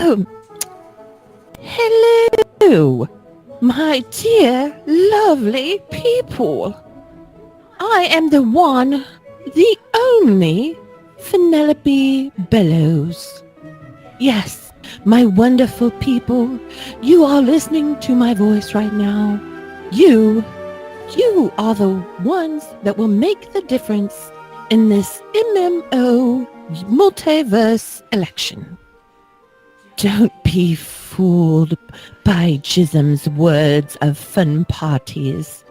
Oh, hello, my dear, lovely people. I am the one, the only Penelope Bellows. Yes, my wonderful people, you are listening to my voice right now. You are the ones that will make the difference in this MMO multiverse election. Don't be fooled by Jism's words of fun parties,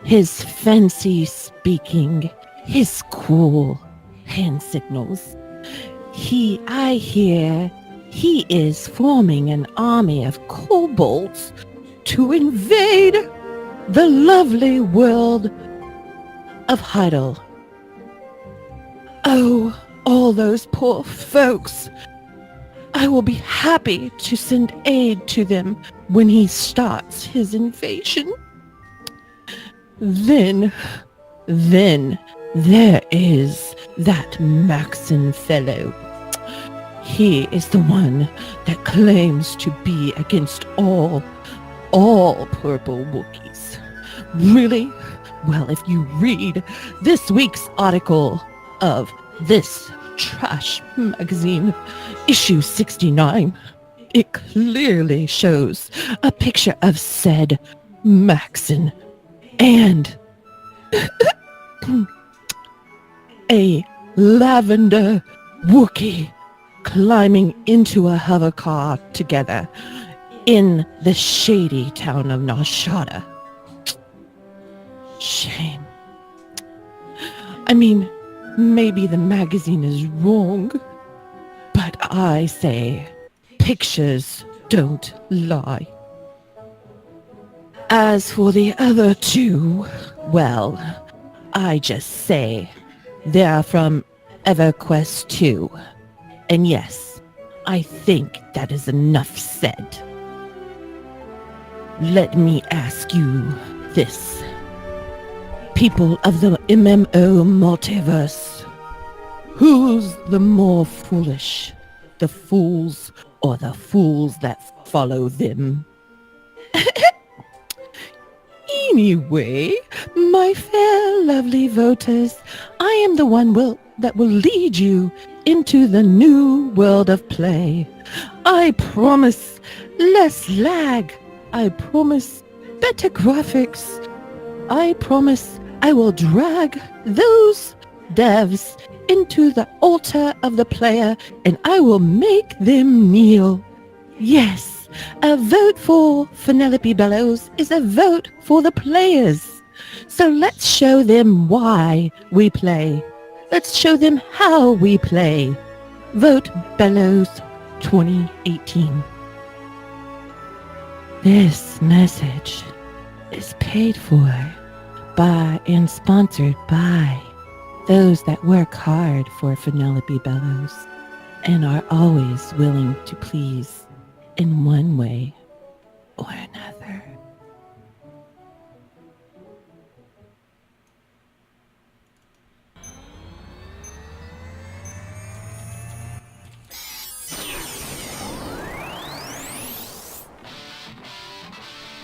his fancy speaking, his cool hand signals. I hear he is forming an army of kobolds to invade the lovely world of Huddle. Oh, all those poor folks. I will be happy to send aid to them when he starts his invasion. Then there is that Maxon fellow. He is the one that claims to be against all purple Wookiees. Really? Well, if you read this week's article of this trash magazine, issue 69, it clearly shows a picture of said Maxon and a lavender Wookiee climbing into a hover car together in the shady town of Nashada. Shame. I mean, maybe the magazine is wrong, but I say pictures don't lie. As for the other two, well, I just say they're from EverQuest 2. And yes, I think that is enough said. Let me ask you this. People of the MMO multiverse, who's the more foolish? The fools or the fools that follow them? Anyway, my fair lovely voters, I am the one that will lead you into the new world of play. I promise less lag. I promise better graphics. I promise I will drag those devs into the altar of the player and I will make them kneel. Yes, a vote for Penelope Bellows is a vote for the players. So let's show them why we play. Let's show them how we play. Vote Bellows 2018. This message is paid for by and sponsored by those that work hard for Penelope Bellows and are always willing to please in one way or another.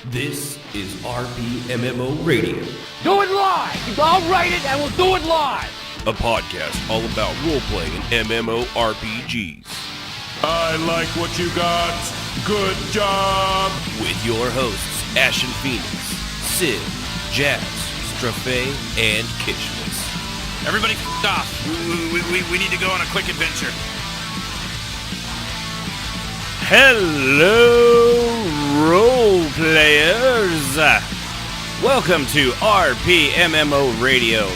This is RPMMORadio. Do it live! I'll write it and we'll do it live! A podcast all about roleplay and MMORPGs. I like what you got. Good job! With your hosts, Ashen Phoenix, Sid, Jazz, Sibh'Bae, and Kishmas. Everybody off. We need to go on a quick adventure. Hello, role players! Welcome to RPMMO Radio.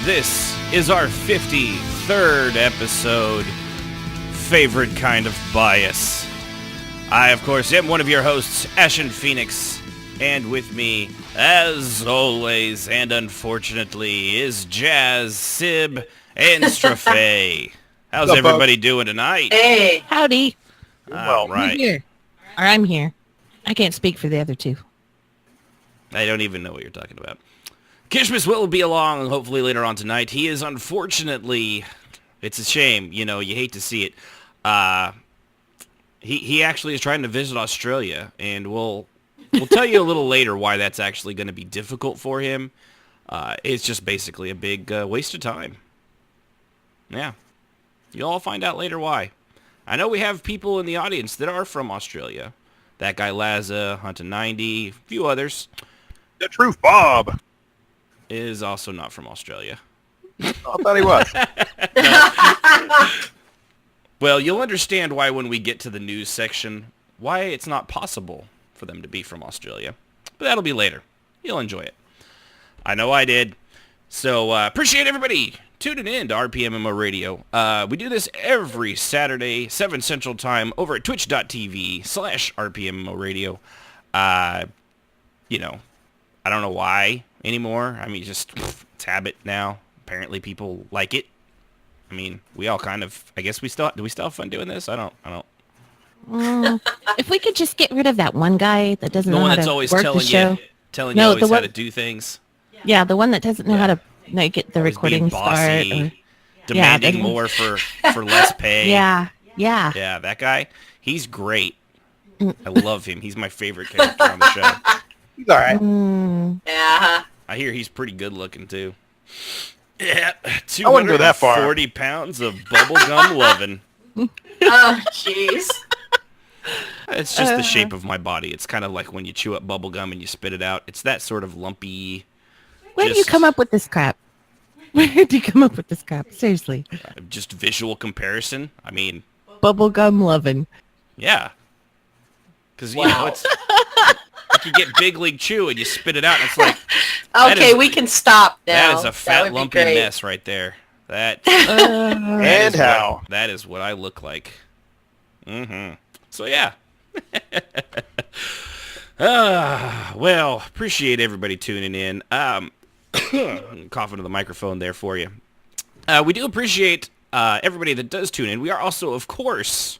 This is our 53rd episode. Favorite kind of bias. I, of course, am one of your hosts, Ashen Phoenix, and with me, as always, and unfortunately, is Jazz, Sib, and Sibh'Bae. How's everybody doing tonight? Hey, howdy. All right. I'm here. I can't speak for the other two. I don't even know what you're talking about. Kishmas will be along hopefully later on tonight. He is unfortunately, it's a shame, you hate to see it. he actually is trying to visit Australia, and we'll tell you a little later why that's actually going to be difficult for him. It's just basically a big waste of time. Yeah. You'll all find out later why. I know we have people in the audience that are from Australia. That guy Laza, Hunter90, a few others. The Truth Bob Is also not from Australia. I thought he was. Well, you'll understand why when we get to the news section, why it's not possible for them to be from Australia. But that'll be later. You'll enjoy it. I know I did. So appreciate everybody tuning in to RPMMO Radio. We do this every Saturday, 7 Central Time, over at twitch.tv/RPMMO Radio. You know, I don't know why anymore. I mean, just it's habit now. Apparently people like it. I mean, we all kind of, I guess do we still have fun doing this? I don't. If we could just get rid of that one guy that doesn't know how to work the show. Telling you always how to do things. Yeah, the one that doesn't know how to get the Always recording being bossy, start. demanding more for less pay. Yeah. Yeah, that guy, he's great. I love him. He's my favorite character on the show. He's all right. Yeah. I hear he's pretty good looking, too. Yeah, I wouldn't go that far. 240 pounds of bubblegum loving. Oh, jeez. It's just the shape of my body. It's kind of like when you chew up bubblegum and you spit it out. It's that sort of lumpy. Where do you come up with this crap? Where do you come up with this crap? Seriously. Just visual comparison. I mean. Bubblegum loving. Yeah. Because, you know, it's... like you get Big League Chew and you spit it out and it's like... Okay, we can stop now. That is a fat lumpy mess right there. That that is what I look like. So yeah. Well, appreciate everybody tuning in. Coughing to the microphone there for you. We do appreciate everybody that does tune in. We are also, of course,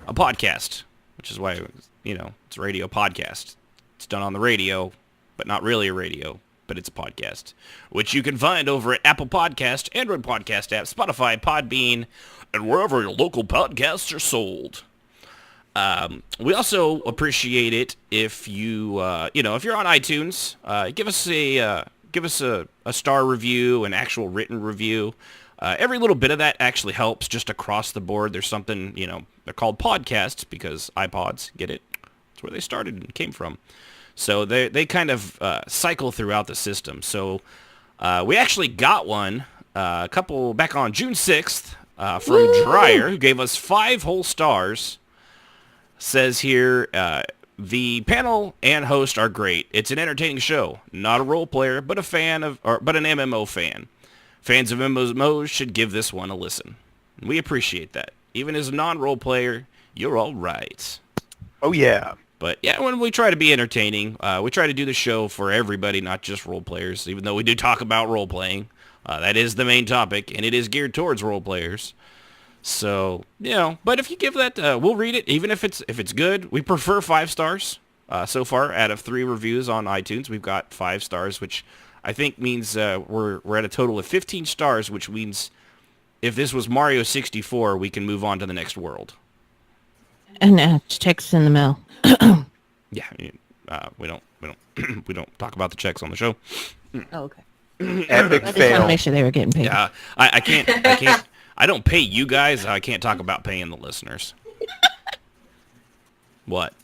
a podcast, which is why, you know, it's a radio podcast. It's done on the radio, but not really a radio. But it's a podcast, which you can find over at Apple Podcast, Android Podcast app, Spotify, Podbean, and wherever your local podcasts are sold. We also appreciate it if you, if you're on iTunes, give us a star review, an actual written review. Every little bit of that actually helps just across the board. There's something, they're called podcasts because iPods, get it? That's where they started and came from. So they kind of cycle throughout the system. So we actually got one a couple back on June 6th from Dreyer, who gave us 5 whole stars. Says here, the panel and host are great. It's an entertaining show. Not a role player, but an MMO fan. Fans of MMOs should give this one a listen. We appreciate that. Even as a non-role player, you're all right. Oh yeah. But yeah, when we try to be entertaining, we try to do the show for everybody, not just role players, even though we do talk about role playing. That is the main topic, and it is geared towards role players. So, but if you give that, we'll read it, even if it's good. We prefer 5 stars. So far, out of 3 reviews on iTunes, we've got 5 stars, which I think means we're at a total of 15 stars, which means if this was Mario 64, we can move on to the next world. And checks in the mail. Yeah, we don't we don't talk about the checks on the show. Oh, okay. Epic I just want to fail. make sure they were getting paid. Yeah, I can't. I don't pay you guys. I can't talk about paying the listeners. What?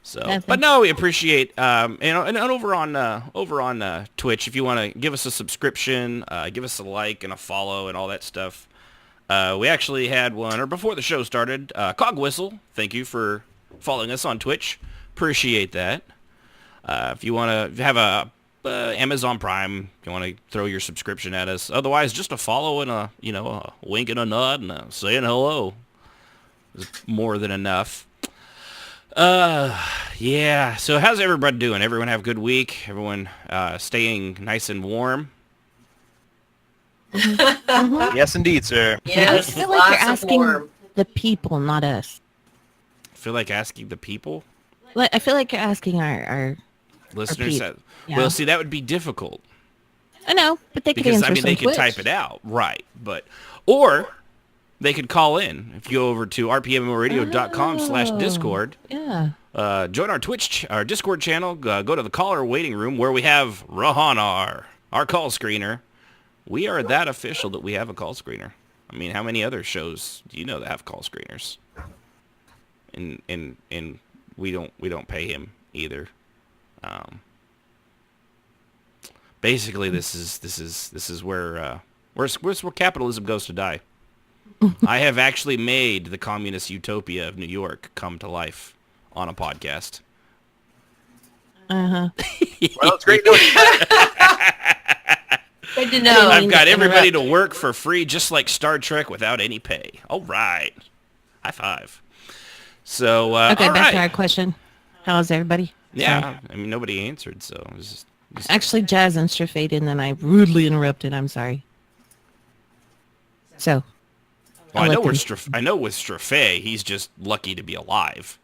So, Nothing. but no, we appreciate and over on Twitch, if you want to give us a subscription, give us a like and a follow and all that stuff. We actually had one, or before the show started, Cog Whistle. Thank you for following us on Twitch. Appreciate that. If you want to have a Amazon Prime, if you want to throw your subscription at us. Otherwise, just a follow and a wink and a nod and a saying hello is more than enough. Yeah. So how's everybody doing? Everyone have a good week? Everyone staying nice and warm? Yes, indeed, sir. Yes, I feel like you're asking the people, not us. I feel like asking the people? I feel like you're asking our Listeners? Yeah. Well, see, that would be difficult. I know, but they could Because, answer they some could Twitch. type it out. Right. Or they could call in. If you go over to rpmmoradio.com/discord, Yeah. join our our Discord channel, go to the caller waiting room where we have Rahanar, our call screener. We are that official that we have a call screener. I mean, how many other shows do you know that have call screeners? And we don't pay him either. Basically, this is where capitalism goes to die. I have actually made the communist utopia of New York come to life on a podcast. Well, it's great doing it. Good to know. I've got everybody to work for free, just like Star Trek, without any pay. All right. High five. So, Okay, all back to right. our question. How's everybody? Yeah, Sorry. I mean, nobody answered, so it was just Actually, Jazz and Strafade, and then I rudely interrupted. I'm sorry. So. Well, I'll I know let them- I know with Strafay, he's just lucky to be alive.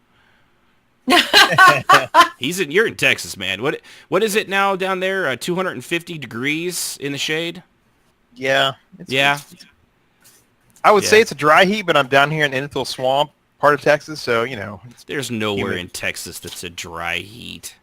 You're in Texas, man. What is it now down there? 250 degrees in the shade? Yeah. Yeah. I would say Yeah. it's a dry heat, but I'm down here in Enfield Swamp, part of Texas, so, it's There's nowhere humid. in Texas that's a dry heat.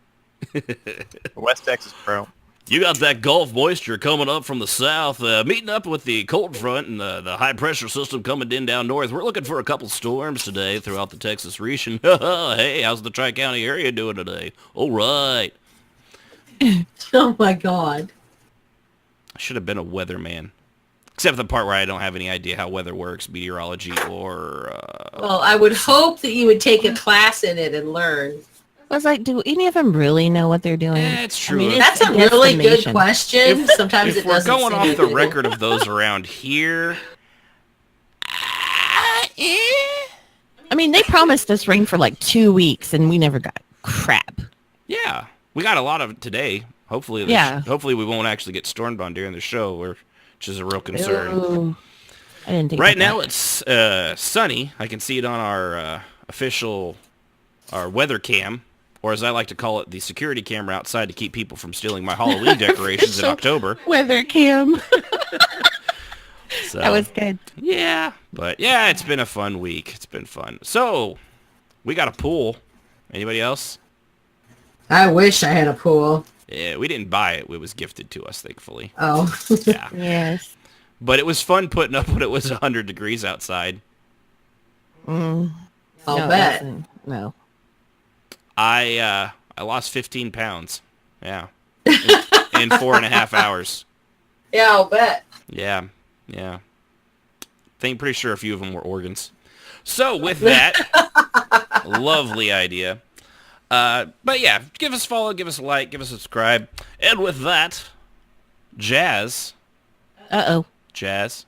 West Texas, bro. You got that Gulf moisture coming up from the south, meeting up with the cold front and the high-pressure system coming in down north. We're looking for a couple storms today throughout the Texas region. Hey, how's the Tri-County area doing today? All right. Oh my God. I should have been a weatherman. Except the part where I don't have any idea how weather works, meteorology or... Well, I would hope that you would take a class in it and learn. I was like, do any of them really know what they're doing? It's true. That's a really good guesstimation. question. Sometimes If it we're doesn't going seem off to the be. record of those around here... I mean, they promised us rain for like 2 weeks, and we never got crap. Yeah. We got a lot of it today. Hopefully, hopefully we won't actually get stormed on during the show, which is a real concern. Ooh. I didn't think Right about now that. it's sunny. I can see it on our official weather cam, or as I like to call it, the security camera outside to keep people from stealing my Halloween decorations in October. Weather cam. So, That was good. yeah, but yeah, it's been a fun week. It's been fun. So we got a pool. Anybody else? I wish I had a pool. Yeah, we didn't buy it. It was gifted to us, thankfully. Oh. Yeah, Yes. but it was fun putting up when it was 100 degrees outside. I'll No, bet. No. I lost 15 pounds. Yeah. In 4.5 hours. Yeah, I'll bet. Yeah. Pretty sure a few of them were organs. So with that, lovely idea. But yeah, give us a follow, give us a like, give us a subscribe. And with that, Jazz. Uh-oh. Jazz,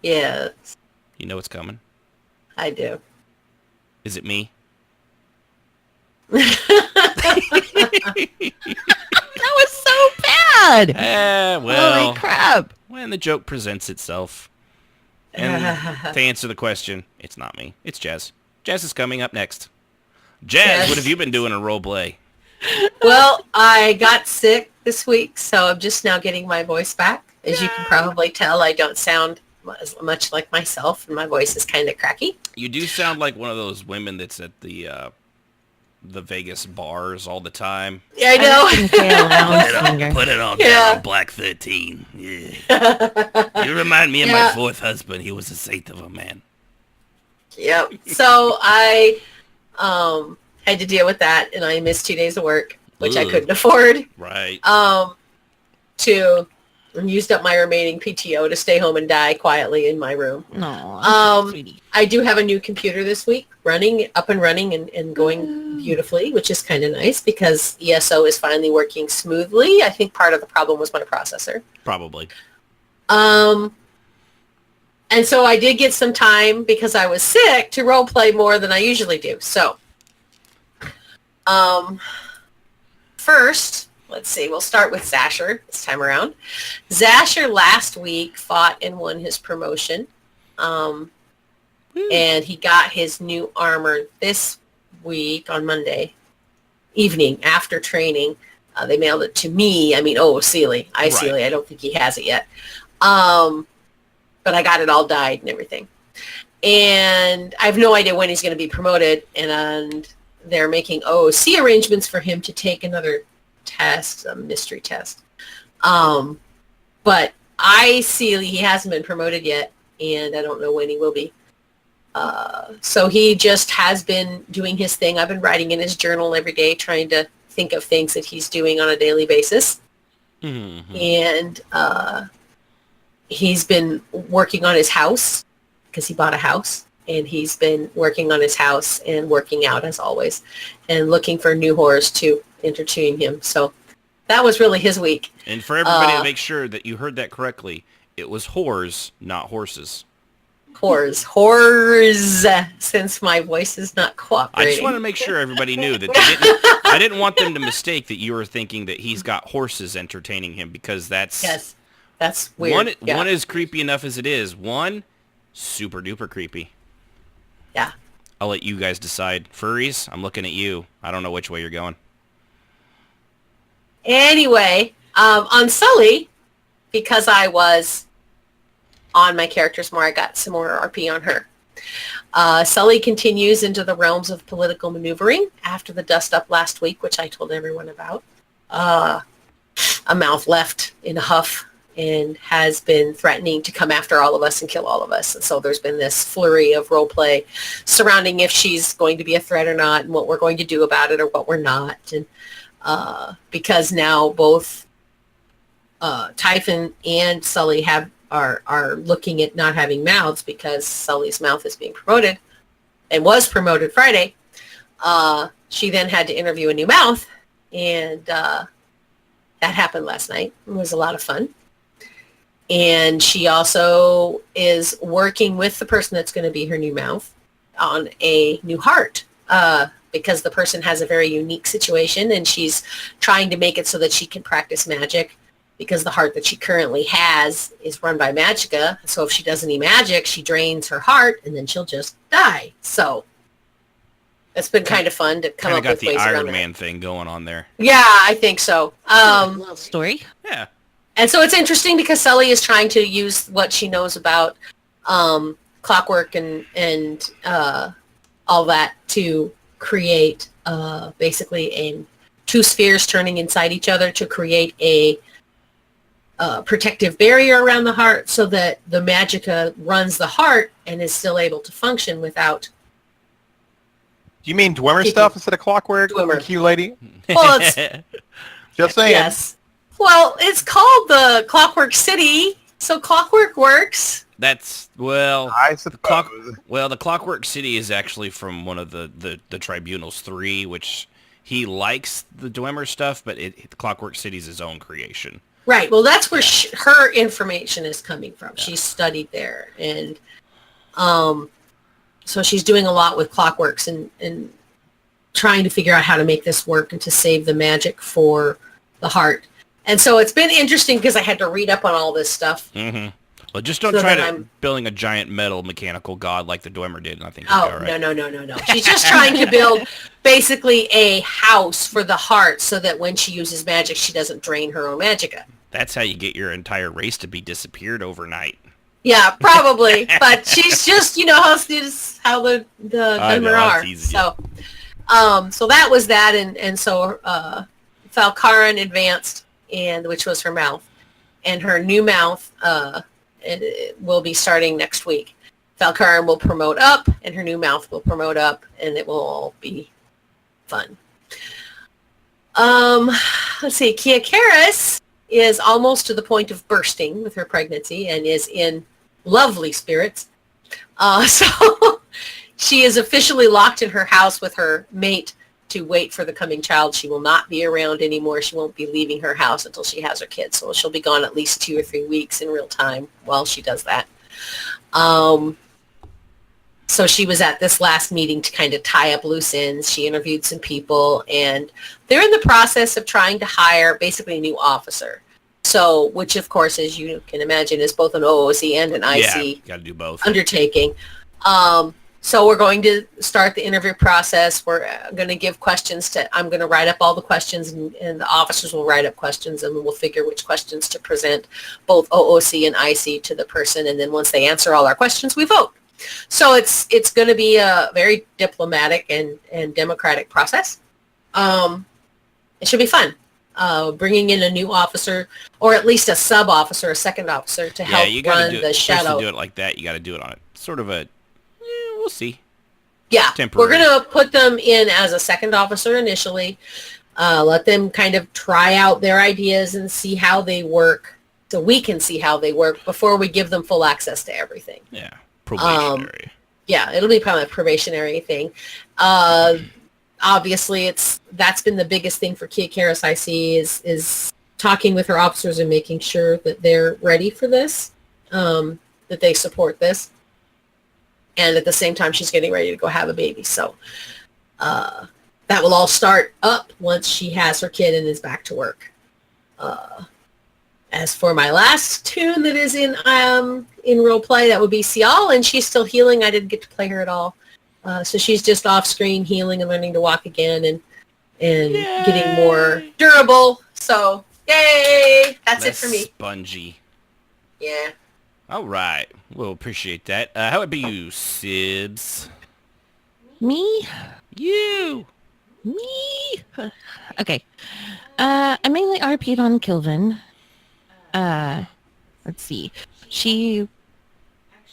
Yes, you know what's coming. I do. Is it me? That was so bad. Well, Holy crap. when the joke presents itself. And to answer the question, it's not me. It's Jazz. Jazz is coming up next. Jazz, Yes. what have you been doing in Roleplay? Well, I got sick this week, so I'm just now getting my voice back. As you can probably tell, I don't sound as much like myself, and my voice is kind of cracky. You do sound like one of those women that's at the Vegas bars all the time. Yeah, I know. Couldn't say a lounge singer. Put it on Yeah. down, Black 13. Yeah. You remind me of my Yeah. fourth husband. He was a saint of a man. Yep. So I had to deal with that, and I missed 2 days of work, which I Ugh. couldn't afford. Right. And used up my remaining PTO to stay home and die quietly in my room. No, sweetie. I do have a new computer this week, up and running and going beautifully, which is kind of nice because ESO is finally working smoothly. I think part of the problem was my processor. Probably. And so I did get some time because I was sick to role play more than I usually do. So, first, let's see, we'll start with Zasher this time around. Zasher last week fought and won his promotion. And he got his new armor this week on Monday evening after training. They mailed it to me. Sealy. Right. Sealy. I don't think he has it yet. But I got it all dyed and everything. And I have no idea when he's going to be promoted. And they're making OOC arrangements for him to take another test, a mystery test. But I see he hasn't been promoted yet, and I don't know when he will be. So he just has been doing his thing. I've been writing in his journal every day, trying to think of things that he's doing on a daily basis. Mm-hmm. And he's been working on his house because he bought a house. And he's been working on his house and working out as always and looking for new horrors to entertain him. So that was really his week. And for everybody to make sure that you heard that correctly, it was whores, not horses. Horrors, since my voice is not cooperating. I just want to make sure everybody knew that I didn't want them to mistake that you were thinking that he's got horses entertaining him, because that's weird. One is creepy enough as it is. One, super duper creepy. Yeah. I'll let you guys decide. Furries, I'm looking at you. I don't know which way you're going. Anyway, on Sully, because I was on my characters more, I got some more RP on her. Sully continues into the realms of political maneuvering after the dust-up last week, which I told everyone about. A mouth left in a huff and has been threatening to come after all of us and kill all of us. And so there's been this flurry of role play surrounding if she's going to be a threat or not and what we're going to do about it or what we're not. And because now both Typhon and Sully are looking at not having mouths because Sully's mouth is being promoted and was promoted Friday. She then had to interview a new mouth, and that happened last night. It was a lot of fun. And she also is working with the person that's going to be her new mouth on a new heart because the person has a very unique situation, and she's trying to make it so that she can practice magic because the heart that she currently has is run by Magicka. So if she does any magic, she drains her heart, and then she'll just die. So it's been kind of fun to come up with ways around it. Got the Iron Man thing going on there. Yeah, I think so. Little story. Yeah. And so it's interesting because Sully is trying to use what she knows about clockwork and all that to create basically two spheres turning inside each other to create a protective barrier around the heart so that the Magicka runs the heart and is still able to function without... Do you mean Dwemer stuff instead of clockwork? Dwemer. Cute lady? Well, it's... Just saying. Yes. Well, it's called the Clockwork City, so clockwork works. That's, well... I suppose. The Clockwork City is actually from one of the Tribunals 3, which he likes the Dwemer stuff, but the Clockwork City is his own creation. Right. Well, that's where her information is coming from. Yeah. She's studied there. And so she's doing a lot with clockworks and trying to figure out how to make this work and to save the magic for the heart. And so it's been interesting because I had to read up on all this stuff. Mm-hmm. Well, just don't try to building a giant metal mechanical god like the Dwemer did, and I think you'll be all right. No. She's just trying to build basically a house for the heart so that when she uses magic, she doesn't drain her own magicka. That's how you get your entire race to be disappeared overnight. Yeah, probably. But she's just, how the Dwemer are. So, so that was that, and so Falcaran advanced, which was her mouth, and her new mouth it will be starting next week. Falcaran will promote up, and her new mouth will promote up, and it will all be fun. Let's see. Kia Karis is almost to the point of bursting with her pregnancy and is in lovely spirits. So she is officially locked in her house with her mate to wait for the coming child. She will not be around anymore. She won't be leaving her house until she has her kids. So she'll be gone at least 2 or 3 weeks in real time while she does that. So she was at this last meeting to kind of tie up loose ends. She interviewed some people, and they're in the process of trying to hire basically a new officer. So, which of course, as you can imagine, is both an OOC and an IC gotta do both. Undertaking. So we're going to start the interview process. We're going to give questions I'm going to write up all the questions, and the officers will write up questions, and we'll figure which questions to present both OOC and IC to the person. And then once they answer all our questions, we vote. So it's going to be a very diplomatic and democratic process. It should be fun. Bringing in a new officer, or at least a sub-officer, a second officer, to help run the shadow. To do it like that, you got to do it on sort of a, we'll see. Yeah, Temporary. We're going to put them in as a second officer initially, let them kind of try out their ideas and see how they work, so we can see how they work before we give them full access to everything. Yeah, probationary. Yeah, it'll be probably a probationary thing. Obviously, that's been the biggest thing for Kia Karis, I see, is talking with her officers and making sure that they're ready for this, that they support this. And at the same time, she's getting ready to go have a baby. So that will all start up once she has her kid and is back to work. As for my last tune that is in Roleplay, that would be Sial, and she's still healing. I didn't get to play her at all. So she's just off screen healing and learning to walk again and getting more durable. So, yay! That's it for me. Spongy. Yeah. All right. We'll appreciate that. How about you, Sibs? Me? You! Me? Okay. I mainly RP'd on Kilvin. Let's see. She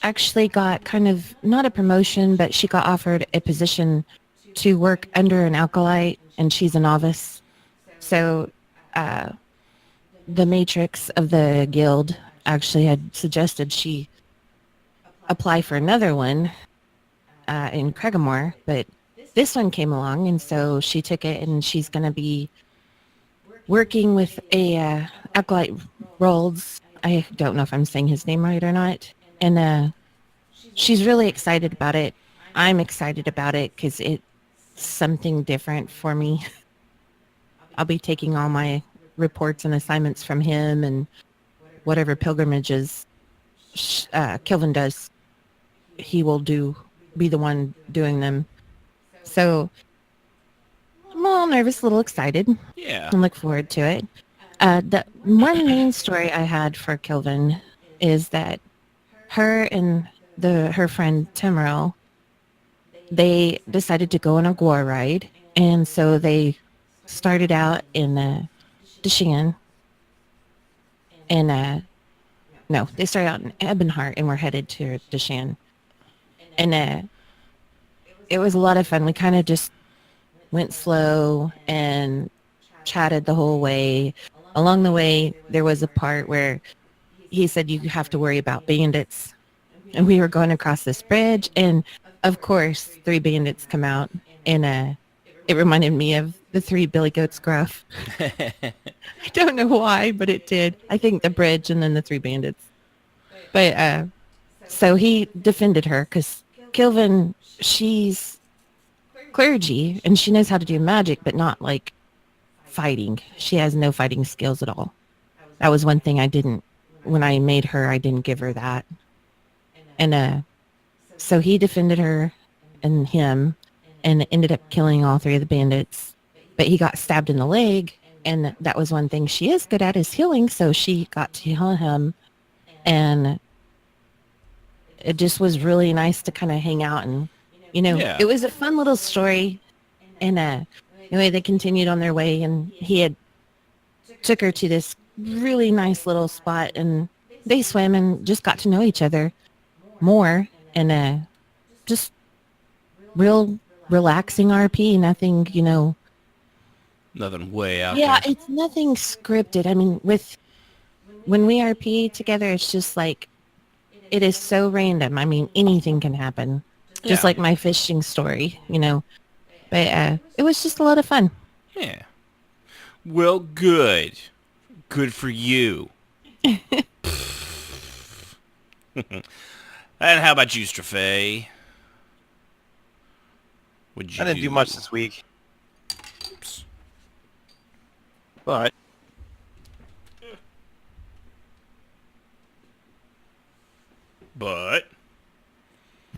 actually got kind of, not a promotion, but she got offered a position to work under an acolyte, and she's a novice. So the matrix of the guild actually had suggested she apply for another one in Cregamore, but this one came along, and so she took it, and she's going to be working with a acolyte Rolls. I don't know if I'm saying his name right or not. And she's really excited about it. I'm excited about it because it's something different for me. I'll be taking all my reports and assignments from him, and whatever pilgrimages Kilvin does, he will be the one doing them. So I'm a little nervous, a little excited. Yeah. And look forward to it. The one main story I had for Kilvin is that her and her friend Timrel, they decided to go on a Gwar ride, and so they started out in Deshian, and no, they started out in Ebonheart and were headed to Deshian, and it was a lot of fun. We kind of just went slow and chatted the whole way. Along the way, there was a part where he said you have to worry about bandits, and we were going across this bridge, and of course 3 bandits come out, and it reminded me of the 3 Billy Goats Gruff. I don't know why, but it did. I think the bridge and then the 3 bandits. But so he defended her because Kilvin, she's clergy and she knows how to do magic, but not like fighting. She has no fighting skills at all. That was one thing I didn't, when I made her, I didn't give her that. And so he defended her and him and ended up killing all 3 of the bandits. But he got stabbed in the leg, and that was one thing she is good at, is healing, so she got to heal him. And it just was really nice to kind of hang out, and It was a fun little story. And anyway, they continued on their way, and he had took her to this really nice little spot, and they swam and just got to know each other more, and just real relaxing RP, nothing, Nothing way out yeah, there. it's nothing scripted. I mean, when we RP together, it's just like, it is so random. I mean, anything can happen. Just like my fishing story, But it was just a lot of fun. Yeah. Well, good. Good for you. And how about you, Strafay? I didn't do much this week. Oops. But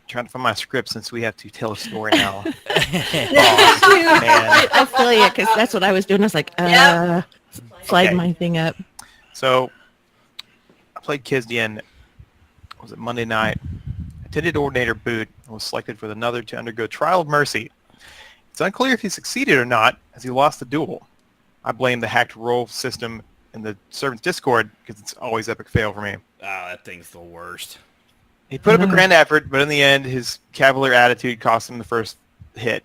trying to find my script since we have to tell a story now. I feel you, because that's what I was doing. I was like, slide my thing up. So I played Kisdian, was it Monday night at Lieutenant Ordinator Boot was selected for another to undergo trial of mercy. It's unclear if he succeeded or not, as he lost the duel. I blame the hacked roll system in the servant's Discord, because it's always epic fail for me. Ah, that thing's the worst. He put up a grand effort, but in the end, his cavalier attitude cost him the first hit.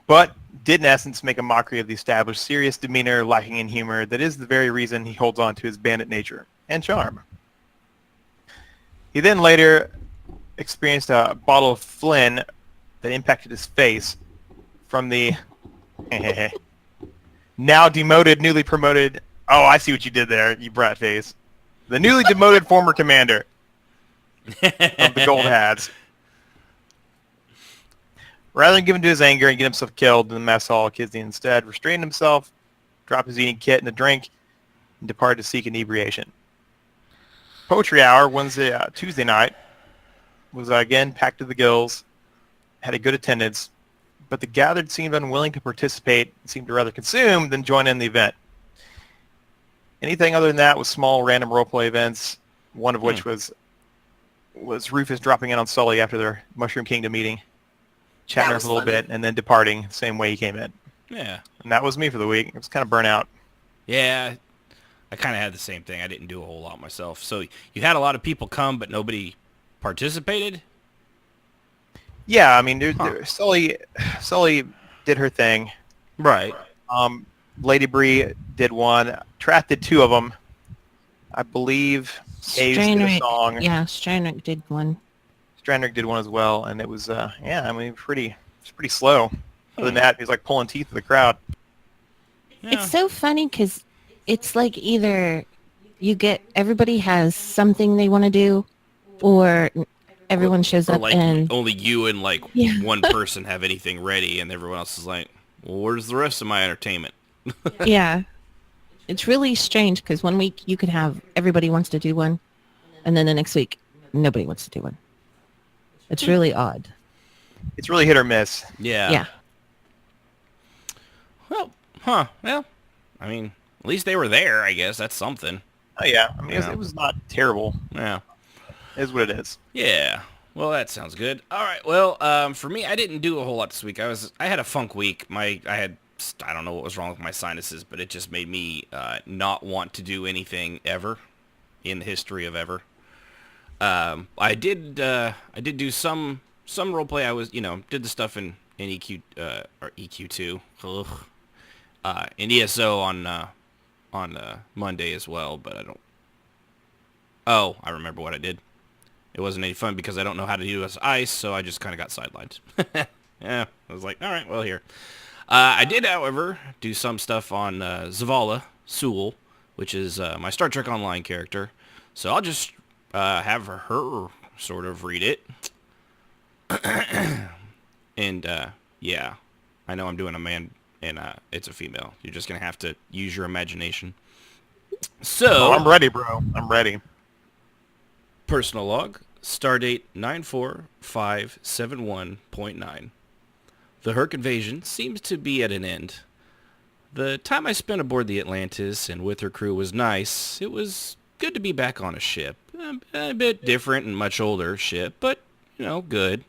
But did in essence make a mockery of the established serious demeanor lacking in humor that is the very reason he holds on to his bandit nature and charm. He then later experienced a bottle of Flynn that impacted his face from the now demoted, newly promoted... Oh, I see what you did there, you brat face. The newly demoted former commander of the Gold Hats. Rather than give in to his anger and get himself killed in the mess hall, Kisney instead restrained himself, dropped his eating kit in a drink, and departed to seek inebriation. Poetry Hour, Tuesday night, was again packed to the gills, had a good attendance, but the gathered seemed unwilling to participate and seemed to rather consume than join in the event. Anything other than that was small random roleplay events, one of which was Rufus dropping in on Sully after their Mushroom Kingdom meeting, chatting with us a little bit, and then departing the same way he came in. Yeah. And that was me for the week. It was kind of burnt out. Yeah, I kind of had the same thing. I didn't do a whole lot myself. So you had a lot of people come, but nobody participated? Yeah, I mean, Sully did her thing. Right. Lady Bree did one. Trath did two of them. I believe Aves did a song. Yeah, Strainrick did one. Strandrick did one as well, and it was, it's pretty slow. Other than that, he was like pulling teeth of the crowd. Yeah. It's so funny because it's like either everybody has something they want to do, or everyone shows up like and only you and one person have anything ready, and everyone else is like, well, where's the rest of my entertainment? yeah. It's really strange because one week you could have everybody wants to do one, and then the next week nobody wants to do one. It's really odd. It's really hit or miss. Yeah. Yeah. Well, I mean, at least they were there, I guess. That's something. Oh, yeah. I mean, it was not terrible. Yeah. It is what it is. Yeah. Well, that sounds good. All right. Well, for me, I didn't do a whole lot this week. I had a funk week. I don't know what was wrong with my sinuses, but it just made me not want to do anything ever in the history of ever. I did do some roleplay. I was, did the stuff in EQ or EQ2. Ugh. In ESO on Monday as well, but I don't. Oh, I remember what I did. It wasn't any fun because I don't know how to use ice, so I just kind of got sidelined. Yeah, I was like, all right, well, here. I did, however, do some stuff on Zavala Sewell, which is my Star Trek Online character. So I'll just have her sort of read it. And, yeah, I know I'm doing a man, and it's a female. You're just going to have to use your imagination. So I'm ready, bro. I'm ready. Personal log, stardate 94571.9. The Herc invasion seems to be at an end. The time I spent aboard the Atlantis and with her crew was nice. It was good to be back on a ship. A bit different and much older ship, but, good.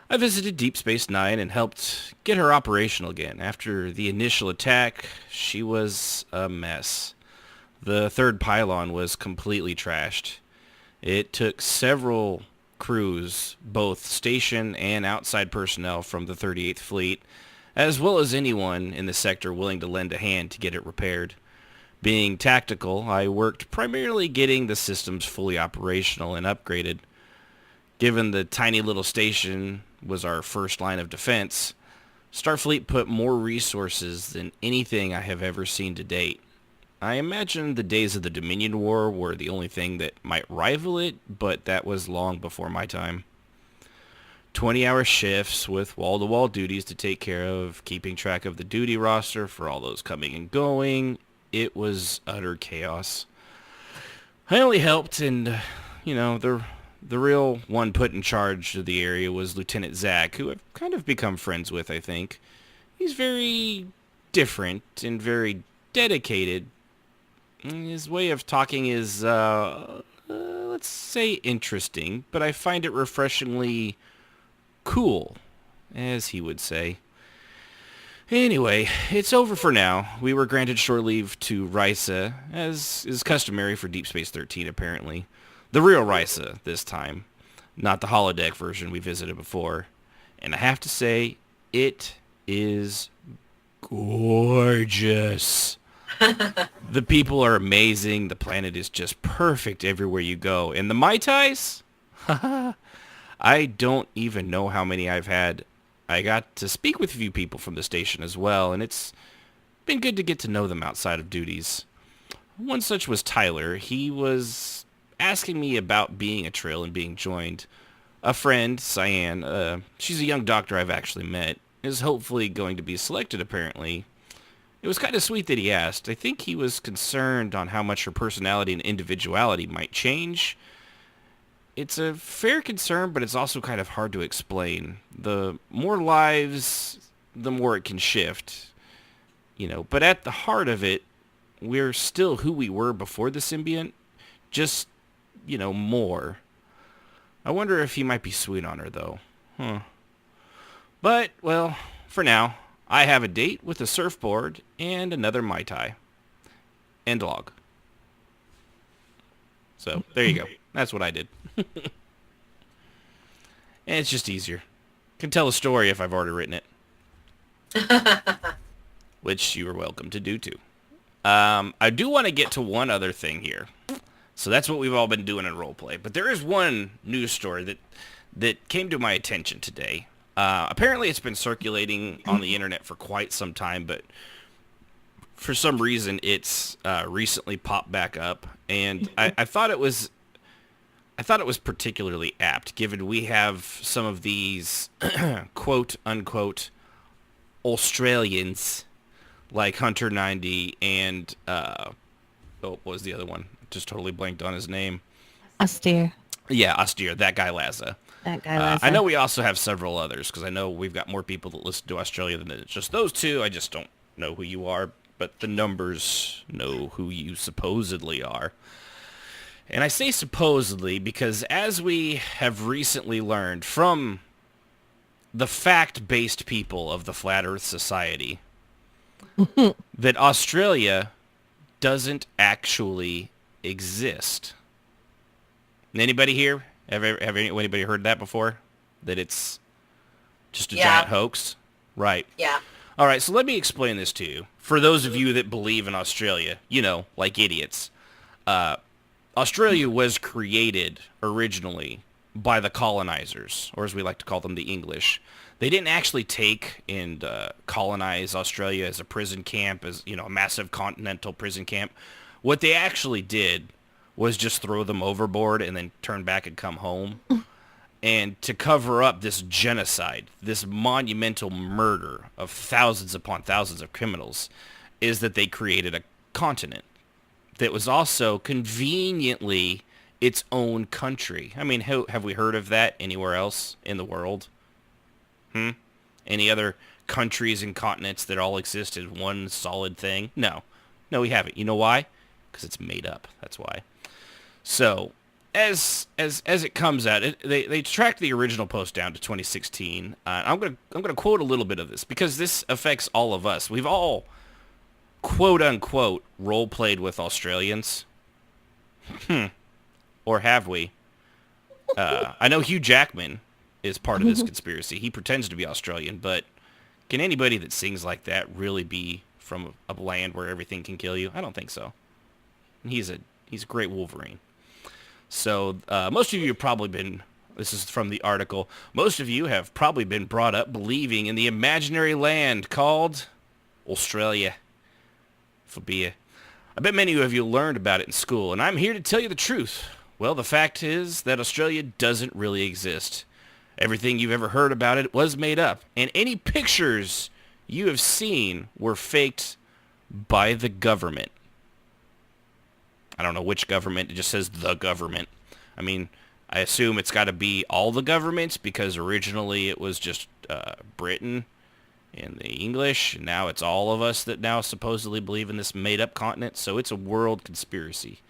I visited Deep Space Nine and helped get her operational again. After the initial attack, she was a mess. The third pylon was completely trashed. It took several crews, both station and outside personnel from the 38th Fleet, as well as anyone in the sector willing to lend a hand to get it repaired. Being tactical, I worked primarily getting the systems fully operational and upgraded. Given the tiny little station was our first line of defense, Starfleet put more resources than anything I have ever seen to date. I imagine the days of the Dominion War were the only thing that might rival it, but that was long before my time. 20-hour shifts with wall-to-wall duties to take care of, keeping track of the duty roster for all those coming and going. It was utter chaos. I only helped, and, the real one put in charge of the area was Lieutenant Zach, who I've kind of become friends with, I think. He's very different and very dedicated. His way of talking is, let's let's say interesting, but I find it refreshingly cool, as he would say. Anyway, it's over for now. We were granted shore leave to Risa, as is customary for Deep Space 13, apparently. The real Risa this time, not the holodeck version we visited before. And I have to say, it is gorgeous. The people are amazing. The planet is just perfect everywhere you go. And the Mai Tais? I don't even know how many I've had. I got to speak with a few people from the station as well, and it's been good to get to know them outside of duties. One such was Tyler. He was asking me about being a Trill and being joined. A friend, Cyan, she's a young doctor I've actually met, is hopefully going to be selected, apparently. It was kind of sweet that he asked. I think he was concerned on how much her personality and individuality might change. It's a fair concern, but it's also kind of hard to explain. The more lives, the more it can shift. But at the heart of it, we're still who we were before the symbiont, just, more. I wonder if he might be sweet on her, though. But, well, for now, I have a date with a surfboard and another Mai Tai. End log. So, there you go. That's what I did. And it's just easier. Can tell a story if I've already written it. Which you are welcome to do too. I do want to get to one other thing here. So that's what we've all been doing in roleplay. But there is one news story that came to my attention today. Apparently it's been circulating on the internet for quite some time, but for some reason it's recently popped back up. And I thought it was particularly apt, given we have some of these quote-unquote Australians, like Hunter 90 and, what was the other one? Just totally blanked on his name. Austere. Yeah, Austere, that guy Laza. I know we also have several others, because I know we've got more people that listen to Australia than it's just those two. I just don't know who you are, but the numbers know who you supposedly are. And I say supposedly because as we have recently learned from the fact-based people of the Flat Earth Society, that Australia doesn't actually exist. Anybody here? Have anybody heard that before? That it's just a giant hoax? Right. Yeah. All right, so let me explain this to you. For those of you that believe in Australia, like idiots. Australia was created originally by the colonizers, or as we like to call them, the English. They didn't actually take and colonize Australia as a prison camp, as a massive continental prison camp. What they actually did was just throw them overboard and then turn back and come home. And to cover up this genocide, this monumental murder of thousands upon thousands of criminals, is that they created a continent that was also conveniently its own country. I mean, have we heard of that anywhere else in the world? Any other countries and continents that all exist as one solid thing? No, we haven't. You know why? Because it's made up. That's why. So, as it comes out, they tracked the original post down to 2016. I'm gonna quote a little bit of this because this affects all of us. We've all, quote unquote, role played with Australians. Or have we? I know Hugh Jackman is part of this conspiracy. He pretends to be Australian, but can anybody that sings like that really be from a land where everything can kill you? I don't think so. He's a great Wolverine. So most of you have probably been, this is from the article, most of you have probably been brought up believing in the imaginary land called Australia. Phobia. I bet many of you learned about it in school, and I'm here to tell you the truth. Well, the fact is that Australia doesn't really exist. Everything you've ever heard about it was made up, and any pictures you have seen were faked by the government. I don't know which government. It just says the government. I mean, I assume it's got to be all the governments because originally it was just Britain and the English, and now it's all of us that now supposedly believe in this made-up continent, so it's a world conspiracy.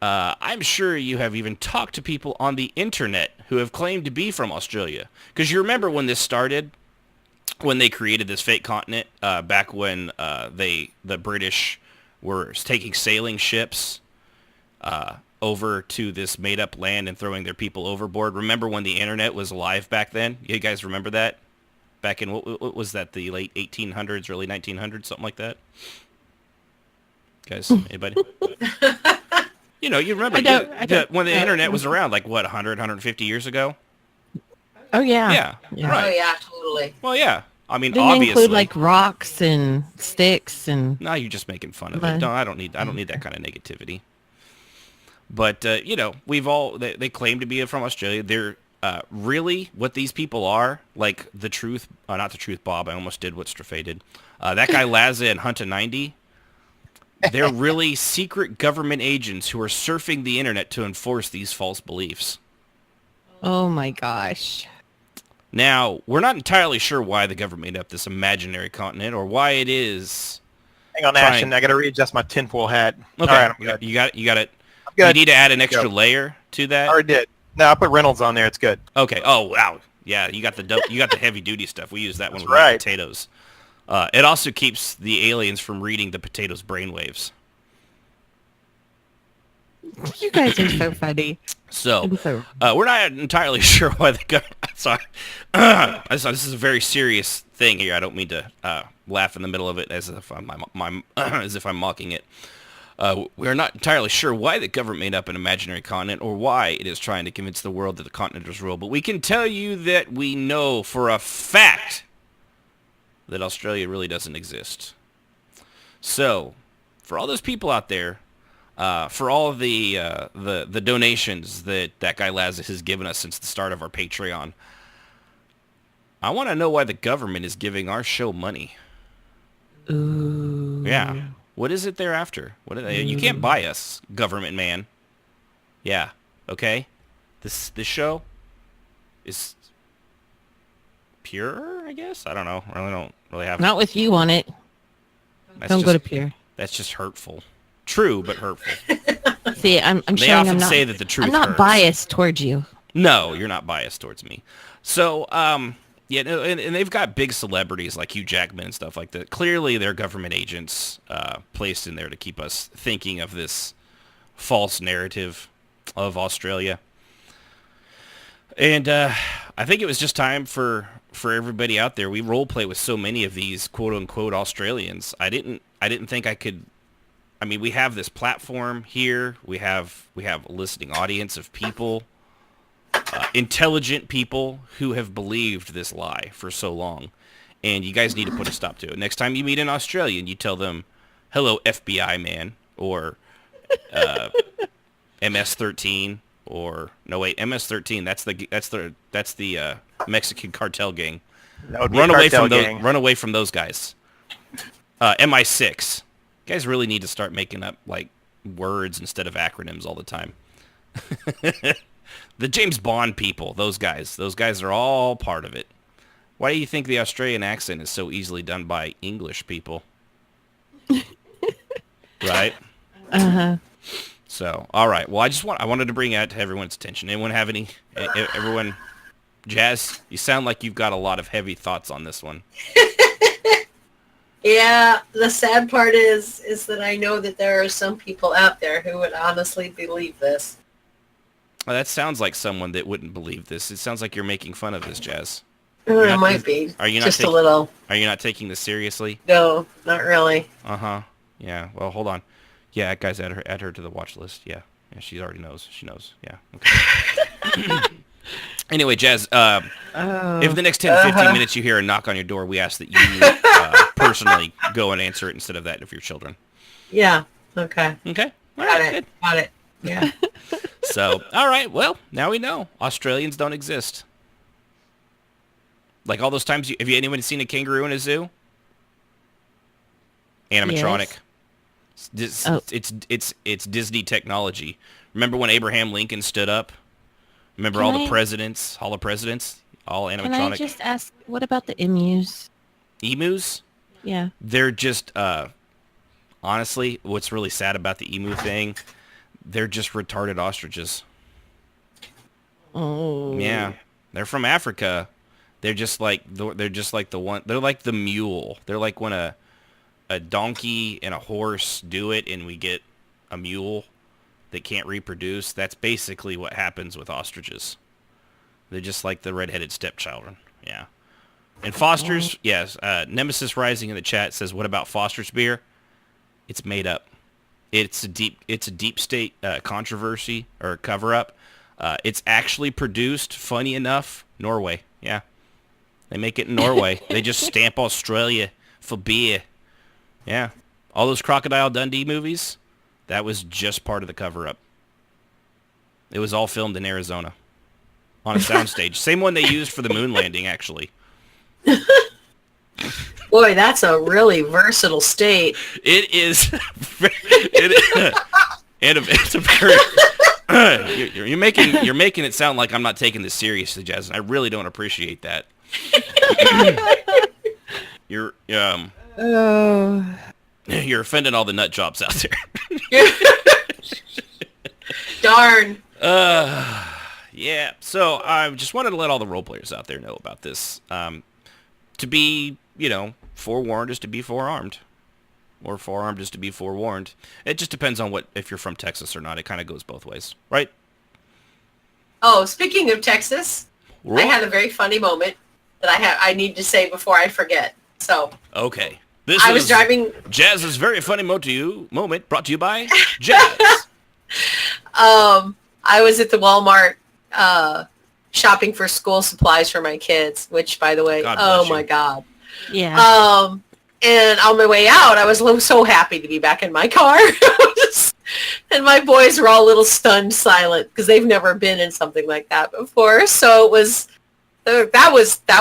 I'm sure you have even talked to people on the internet who have claimed to be from Australia. Because you remember when this started, when they created this fake continent, back when the British were taking sailing ships over to this made-up land and throwing their people overboard. Remember when the internet was alive back then? You guys remember that? Back in, what was that, the late 1800s, early 1900s, something like that? Guys, anybody? You know, you remember when the internet was around, like, what, 100, 150 years ago? Oh, yeah. Yeah, right. Oh, yeah, totally. Well, yeah. I mean, Didn't obviously. include, like, rocks and sticks and... No, you're just making fun of it. No, I don't need that kind of negativity. But, you know, they claim to be from Australia. They're really what these people are, like the truth, not the truth, Bob. I almost did what Straffe did. That guy Laza and Hunta 90, they're really secret government agents who are surfing the internet to enforce these false beliefs. Oh, my gosh. Now, we're not entirely sure why the government made up this imaginary continent or why it is... Hang on, Ashton. I got to readjust my tinfoil hat. Okay, all right, I'm good. You got it. Good. You need to add an extra layer to that. I already did. No, I put Reynolds on there. It's good. Okay. Oh, wow. Yeah, you got the heavy duty stuff. We use that when we right. make potatoes. It also keeps the aliens from reading the potatoes' brainwaves. You guys are so funny. So, we're not entirely sure why the government... Sorry. This is a very serious thing here. I don't mean to laugh in the middle of it as if I'm mocking it. We are not entirely sure why the government made up an imaginary continent or why it is trying to convince the world that the continent is real, but we can tell you that we know for a fact that Australia really doesn't exist. So, for all those people out there, for all of the donations that guy Lazarus has given us since the start of our Patreon, I want to know why the government is giving our show money. Ooh. Yeah. What is it they're after? What are they? You can't buy us, government man. Yeah. Okay. This show is pure, I guess. I don't know. I really don't really have. Not with you on it. Don't go to Pure. That's just hurtful. True, but hurtful. See, I'm they showing often I'm not, say that the truth I'm not hurts. biased towards you. No, you're not biased towards me. So, yeah, and they've got big celebrities like Hugh Jackman and stuff like that. Clearly, they're government agents placed in there to keep us thinking of this false narrative of Australia. And I think it was just time for everybody out there. We roleplay with so many of these quote-unquote Australians. I didn't think I could... I mean, we have this platform here. We have a listening audience of people, intelligent people who have believed this lie for so long. And you guys need to put a stop to it. Next time you meet an Australian, you tell them, "Hello, FBI man," or MS-13, or no wait, MS-13. That's the Mexican cartel gang. That would be Run a away cartel from gang. run away from those guys. MI6. You guys really need to start making up like words instead of acronyms all the time. The James Bond people, those guys are all part of it. Why do you think the Australian accent is so easily done by English people? Right? Uh-huh. So, all right. Well, I wanted to bring that to everyone's attention. Everyone, Jazz, you sound like you've got a lot of heavy thoughts on this one. Yeah, the sad part is that I know that there are some people out there who would honestly believe this. Well, that sounds like someone that wouldn't believe this. It sounds like you're making fun of this, Jazz. It might be. Are you not just a little? Are you not taking this seriously? No, not really. Uh-huh. Yeah. Well, hold on. Yeah, guys, add her to the watch list. Yeah. Yeah, she already knows. She knows. Yeah. Okay. Anyway, Jazz, if the next 10 to 15 minutes you hear a knock on your door, we ask that you personally go and answer it instead of that of your children. Yeah. Okay. Okay. All Got right, it. good. Got it. Yeah. So, all right. Well, now we know. Australians don't exist. Like all those times, have anyone seen a kangaroo in a zoo? Animatronic. Yes. It's Disney technology. Remember when Abraham Lincoln stood up? Remember all the presidents, all animatronic. Can I just ask, what about the emus? Emus? Yeah. They're just, honestly, what's really sad about the emu thing, They're just retarded ostriches. Oh. Yeah, they're from Africa. They're just like the one. They're like the mule. They're like when a donkey and a horse do it, and we get a mule that can't reproduce. That's basically what happens with ostriches. They're just like the redheaded stepchildren. Yeah. And Foster's, yes. Nemesis Rising in the chat says, "What about Foster's beer?" It's made up. It's a deep state controversy or cover up. It's actually produced, funny enough, Norway. Yeah. They make it in Norway. They just stamp Australia for beer. Yeah. All those Crocodile Dundee movies, that was just part of the cover-up. It was all filmed in Arizona on a soundstage. Same one they used for the moon landing, actually. Boy, that's a really versatile state. It is. It's a very... you're making it sound like I'm not taking this seriously, Jazz, and I really don't appreciate that. You're offending all the nut jobs out there. Darn. Yeah. So I just wanted to let all the role players out there know about this. To be, forewarned is to be forearmed, or forearmed is to be forewarned. It just depends on if you're from Texas or not. It kind of goes both ways, right? Oh, speaking of Texas, What? I had a very funny moment that I need to say before I forget. So Okay. I was driving. Jazz's very funny moment brought to you by Jazz. I was at the Walmart shopping for school supplies for my kids, which, by the way, God bless you. my God. Yeah. And on my way out, I was so happy to be back in my car. And my boys were all a little stunned silent because they've never been in something like that before. So it was, that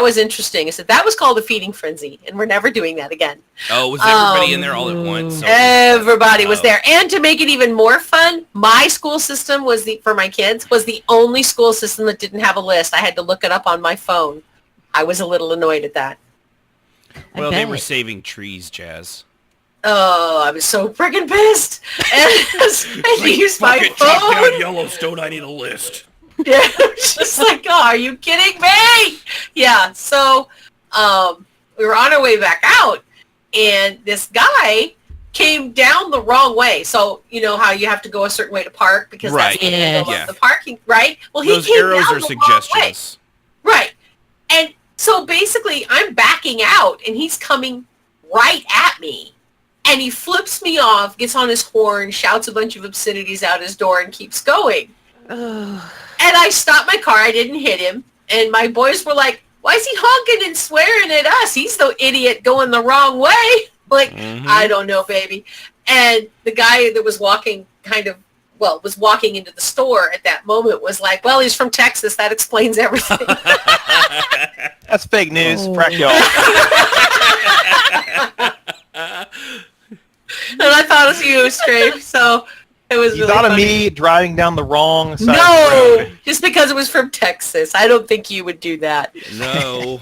was interesting. I said, that was called a feeding frenzy, and we're never doing that again. Oh, was everybody in there all at once? Everybody was there. And to make it even more fun, my school system for my kids was the only school system that didn't have a list. I had to look it up on my phone. I was a little annoyed at that. Well, they were saving trees, Jazz. Oh, I was so freaking pissed. And I used my phone. Yellowstone, I need a list. Yeah, I was just like, oh, are you kidding me? Yeah, so we were on our way back out, and this guy came down the wrong way. So, you know how you have to go a certain way to park because that's the parking, right? Well, he Those came arrows down are the suggestions. wrong way. Right. And so basically, I'm backing out, and he's coming right at me. And he flips me off, gets on his horn, shouts a bunch of obscenities out his door, and keeps going. And I stopped my car. I didn't hit him. And my boys were like, why is he honking and swearing at us? He's the idiot going the wrong way. Like, I don't know, baby. And the guy that was walking was walking into the store at that moment was like, well, he's from Texas. That explains everything. That's fake news. Frack y'all. And I thought it was you, Strafe. So it was You really thought of funny. me driving down the wrong side of the road. Just because it was from Texas. I don't think you would do that. No.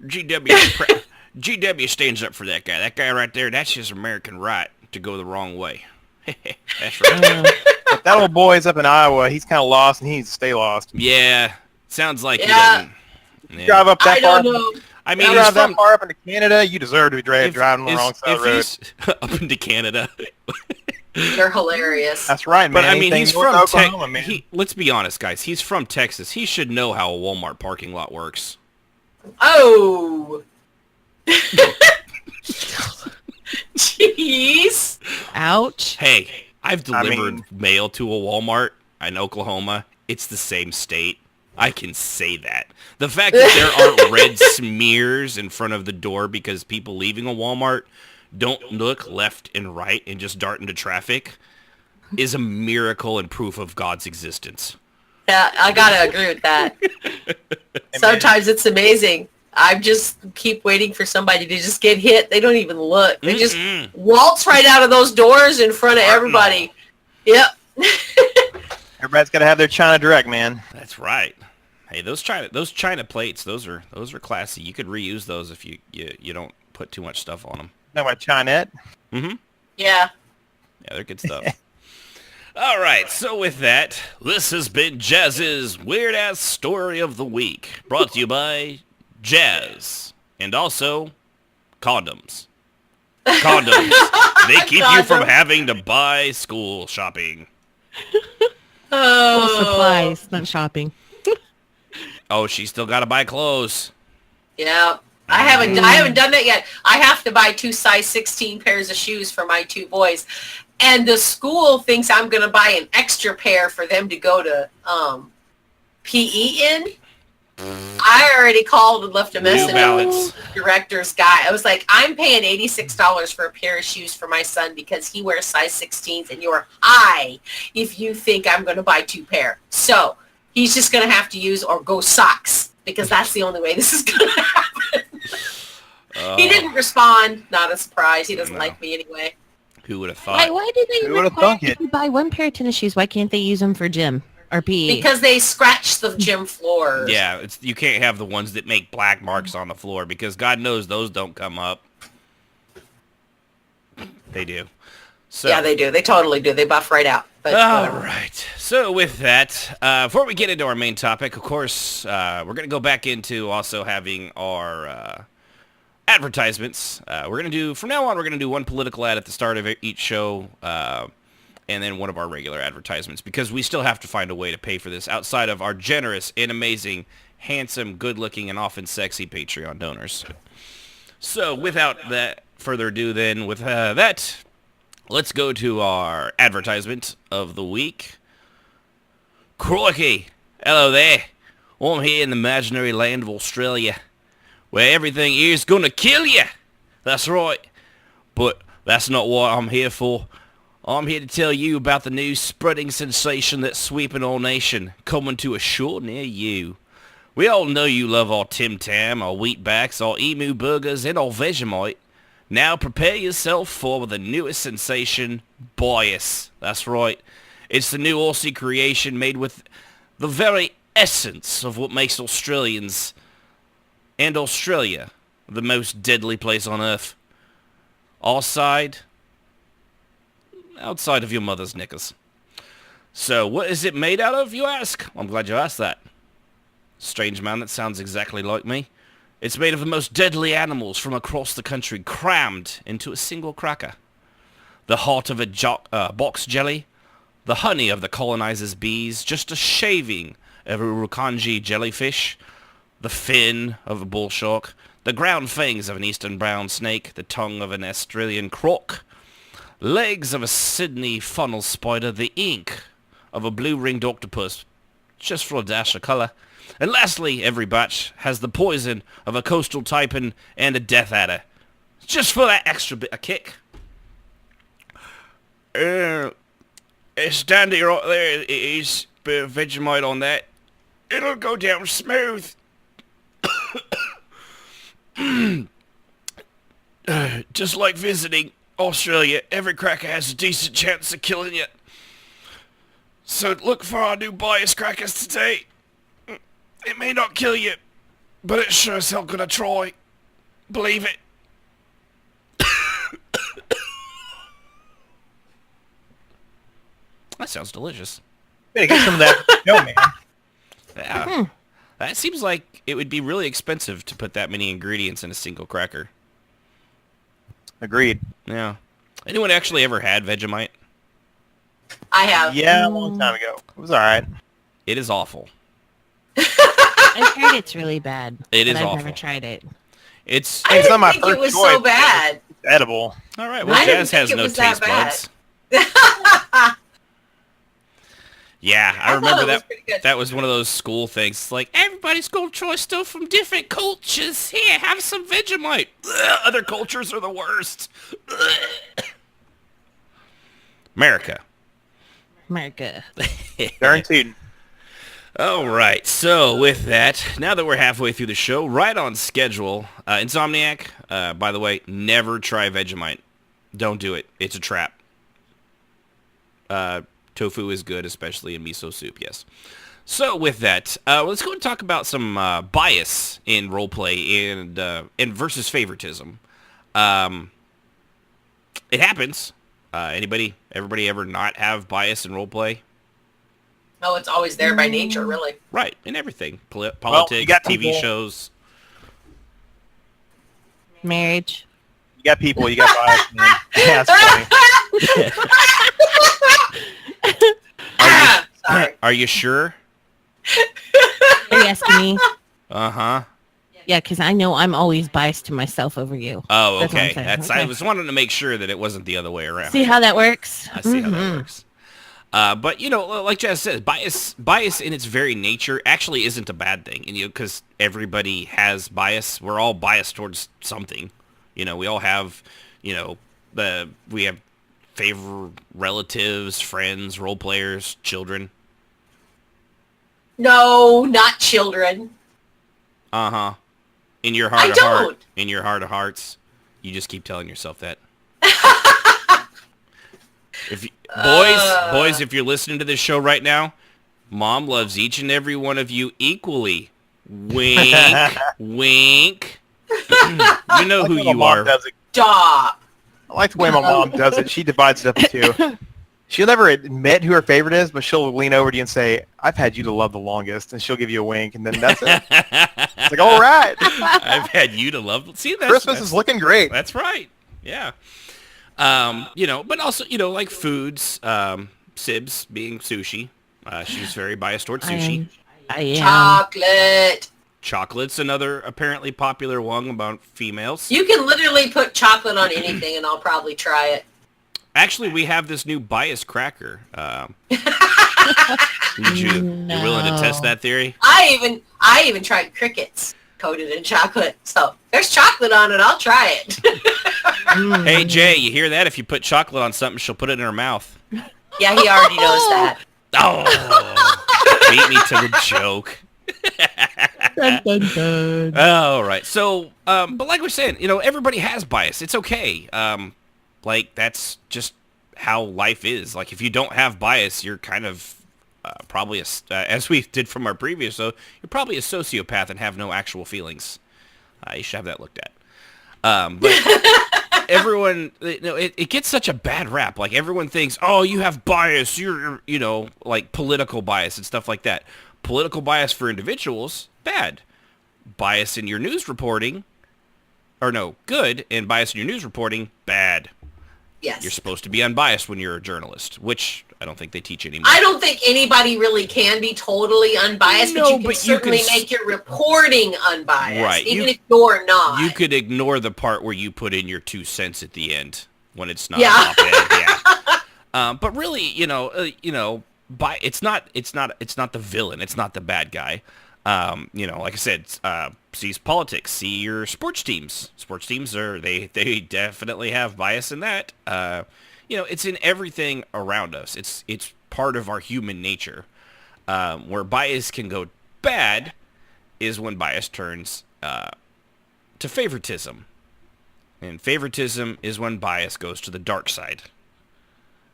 GW stands up for that guy. That guy right there, that's his American right to go the wrong way. That's right. If that old boy's up in Iowa, he's kind of lost, and he needs to stay lost. Yeah. Sounds like he Yeah. doesn't. Yeah. Drive up that I far. don't know. I mean, You he's drive that from... far up into Canada, you deserve to be driving on the wrong side of the road. He's up into Canada. They're hilarious. That's right, man. But I mean, Anything he's north from of Oklahoma, man. let's be honest, guys. He's from Texas. He should know how a Walmart parking lot works. Oh. Jeez. Ouch. Hey, I've delivered mail to a Walmart in Oklahoma. It's the same state. I can say that. The fact that there aren't red smears in front of the door because people leaving a Walmart don't look left and right and just dart into traffic is a miracle and proof of God's existence. Yeah, I gotta agree with that. Sometimes it's amazing. I just keep waiting for somebody to just get hit. They don't even look. They just waltz right out of those doors in front of everybody. Yep. Everybody's got to have their China Direct, man. That's right. Hey, those China plates, those are classy. You could reuse those if you don't put too much stuff on them. Know my Chinette? Mm-hmm. Yeah. Yeah, they're good stuff. All right, so with that, this has been Jazz's Weird-Ass Story of the Week, brought to you by Jazz, and also condoms. Condoms. They keep you from having to buy school shopping. Full supplies, not shopping. Oh, she's still got to buy clothes. Yeah. I haven't done that yet. I have to buy 2 size 16 pairs of shoes for my 2 boys. And the school thinks I'm going to buy an extra pair for them to go to PE in. I already called and left a message with the director's guy. I was like, I'm paying $86 for a pair of shoes for my son because he wears size 16s and you're high if you think I'm going to buy 2 pair. So he's just going to have to use or go socks because that's the only way this is going to happen. He didn't respond. Not a surprise. He doesn't like me anyway. Who would have thought? Why do they require you to buy 1 pair of tennis shoes? Why can't they use them for gym or PE? Because they scratch the gym floor. Yeah, you can't have the ones that make black marks on the floor because God knows those don't come up. They do. So, yeah, they do. They totally do. They buff right out. But, all right. So with that, before we get into our main topic, of course, we're going to go back into also having our advertisements. We're going to do, from now on, we're going to do one political ad at the start of each show, and then one of our regular advertisements, because we still have to find a way to pay for this outside of our generous and amazing, handsome, good-looking, and often sexy Patreon donors. So without that further ado then, with that, let's go to our advertisement of the week. Crikey! Hello there. I'm here in the imaginary land of Australia, where everything here is gonna kill you. That's right. But that's not what I'm here for. I'm here to tell you about the new spreading sensation that's sweeping our nation, coming to a shore near you. We all know you love our Tim Tam, our Wheatbacks, our Emu Burgers, and our Vegemite. Now prepare yourself for the newest sensation, Bias. That's right. It's the new Aussie creation made with the very essence of what makes Australians and Australia the most deadly place on earth. Our side, outside of your mother's knickers. So what is it made out of, you ask? I'm glad you asked that. Strange man, that sounds exactly like me. It's made of the most deadly animals from across the country crammed into a single cracker. The heart of a box jelly, the honey of the colonizers' bees, just a shaving of a Rukanji jellyfish, the fin of a bull shark, the ground fangs of an eastern brown snake, the tongue of an Australian croc, legs of a Sydney funnel spider, the ink of a blue-ringed octopus, just for a dash of colour. And lastly, every batch has the poison of a coastal taipan and a death adder, just for that extra bit of kick. It's dandy right there. It is a bit of Vegemite on that. It'll go down smooth. Just like visiting Australia, every cracker has a decent chance of killing you. So look for our new Bias crackers today. It may not kill you, but it's sure as hell gonna try. Believe it. That sounds delicious. Better get some of that show, man. Yeah. That seems like it would be really expensive to put that many ingredients in a single cracker. Agreed. Yeah. Anyone actually ever had Vegemite? I have. Yeah, a long time ago. It was all right. It is awful. I've heard it's really bad. It is but I've awful. never tried it. It's I It's not didn't my think it first was choice. so bad. It's edible. all right. Well, I didn't Jazz think has it no was that taste bad. buds. Yeah, I thought remember it was that. pretty good. That was one of those school things. It's like, everybody's going to try stuff from different cultures. Here, have some Vegemite. Ugh, other cultures are the worst. Ugh. America. Guaranteed. All right, so with that, now that we're halfway through the show, right on schedule, Insomniac, by the way, never try Vegemite. Don't do it. It's a trap. Tofu is good, especially in miso soup, yes. So with that, let's go and talk about some bias in roleplay and versus favoritism. It happens. Everybody ever not have bias in roleplay? Oh, it's always there by nature, really. Right, in everything. Politics, you got TV people- shows. Marriage. You got people, you got bias, man. Yeah, that's funny. Sorry. Are you sure? Are you asking me? Uh-huh. Yeah, because I know I'm always biased to myself over you. Oh, That's what I'm okay. saying. That's Okay. I was wanting to make sure that it wasn't the other way around. See how that works? I see how that works. But like Jazz says, bias in its very nature actually isn't a bad thing, and because everybody has bias. We're all biased towards something. We all have, we have favorite relatives, friends, role players, children. No, not children. Uh-huh. In your heart I of heart, don't. in your heart of hearts, you just keep telling yourself that. Boys, if you're listening to this show right now, Mom loves each and every one of you equally. Wink, wink. You know who My you mom are. does it. Stop. I like the way my mom does it. She divides it up in two. She'll never admit who her favorite is, but she'll lean over to you and say, "I've had you to love the longest," and she'll give you a wink, and then that's it. It's like, all right. I've had you to love. See, Christmas is looking great. That's right. Yeah. But also, like foods, Sibs being sushi. She's very biased towards sushi. I am. Chocolate. Chocolate's another apparently popular one about females. You can literally put chocolate on anything, and I'll probably try it. Actually, we have this new bias cracker. You willing to test that theory? I even tried crickets coated in chocolate. So there's chocolate on it. I'll try it. Hey, Jay, you hear that? If you put chocolate on something, she'll put it in her mouth. Yeah, he already knows that. Oh, beat me to the joke. Dun, dun, dun. All right. So, but like we're saying, everybody has bias. It's okay. That's just how life is. Like, if you don't have bias, you're kind of probably, as we did from our previous show, you're probably a sociopath and have no actual feelings. You should have that looked at. But everyone, it gets such a bad rap. Like, everyone thinks, oh, you have bias. You're like political bias and stuff like that. Political bias for individuals, bad. Bias in your news reporting, good. And bias in your news reporting, bad. Yes. You're supposed to be unbiased when you're a journalist, which I don't think they teach anymore. I don't think anybody really can be totally unbiased, but you can certainly make your reporting unbiased, Right. even if you're not. You could ignore the part where you put in your 2 cents at the end when it's not. Yeah. Yeah. But really, it's not the villain. It's not the bad guy. Like I said, sees politics, see your sports teams. Sports teams they definitely have bias in that. It's in everything around us. It's part of our human nature. Where bias can go bad is when bias turns to favoritism. And favoritism is when bias goes to the dark side.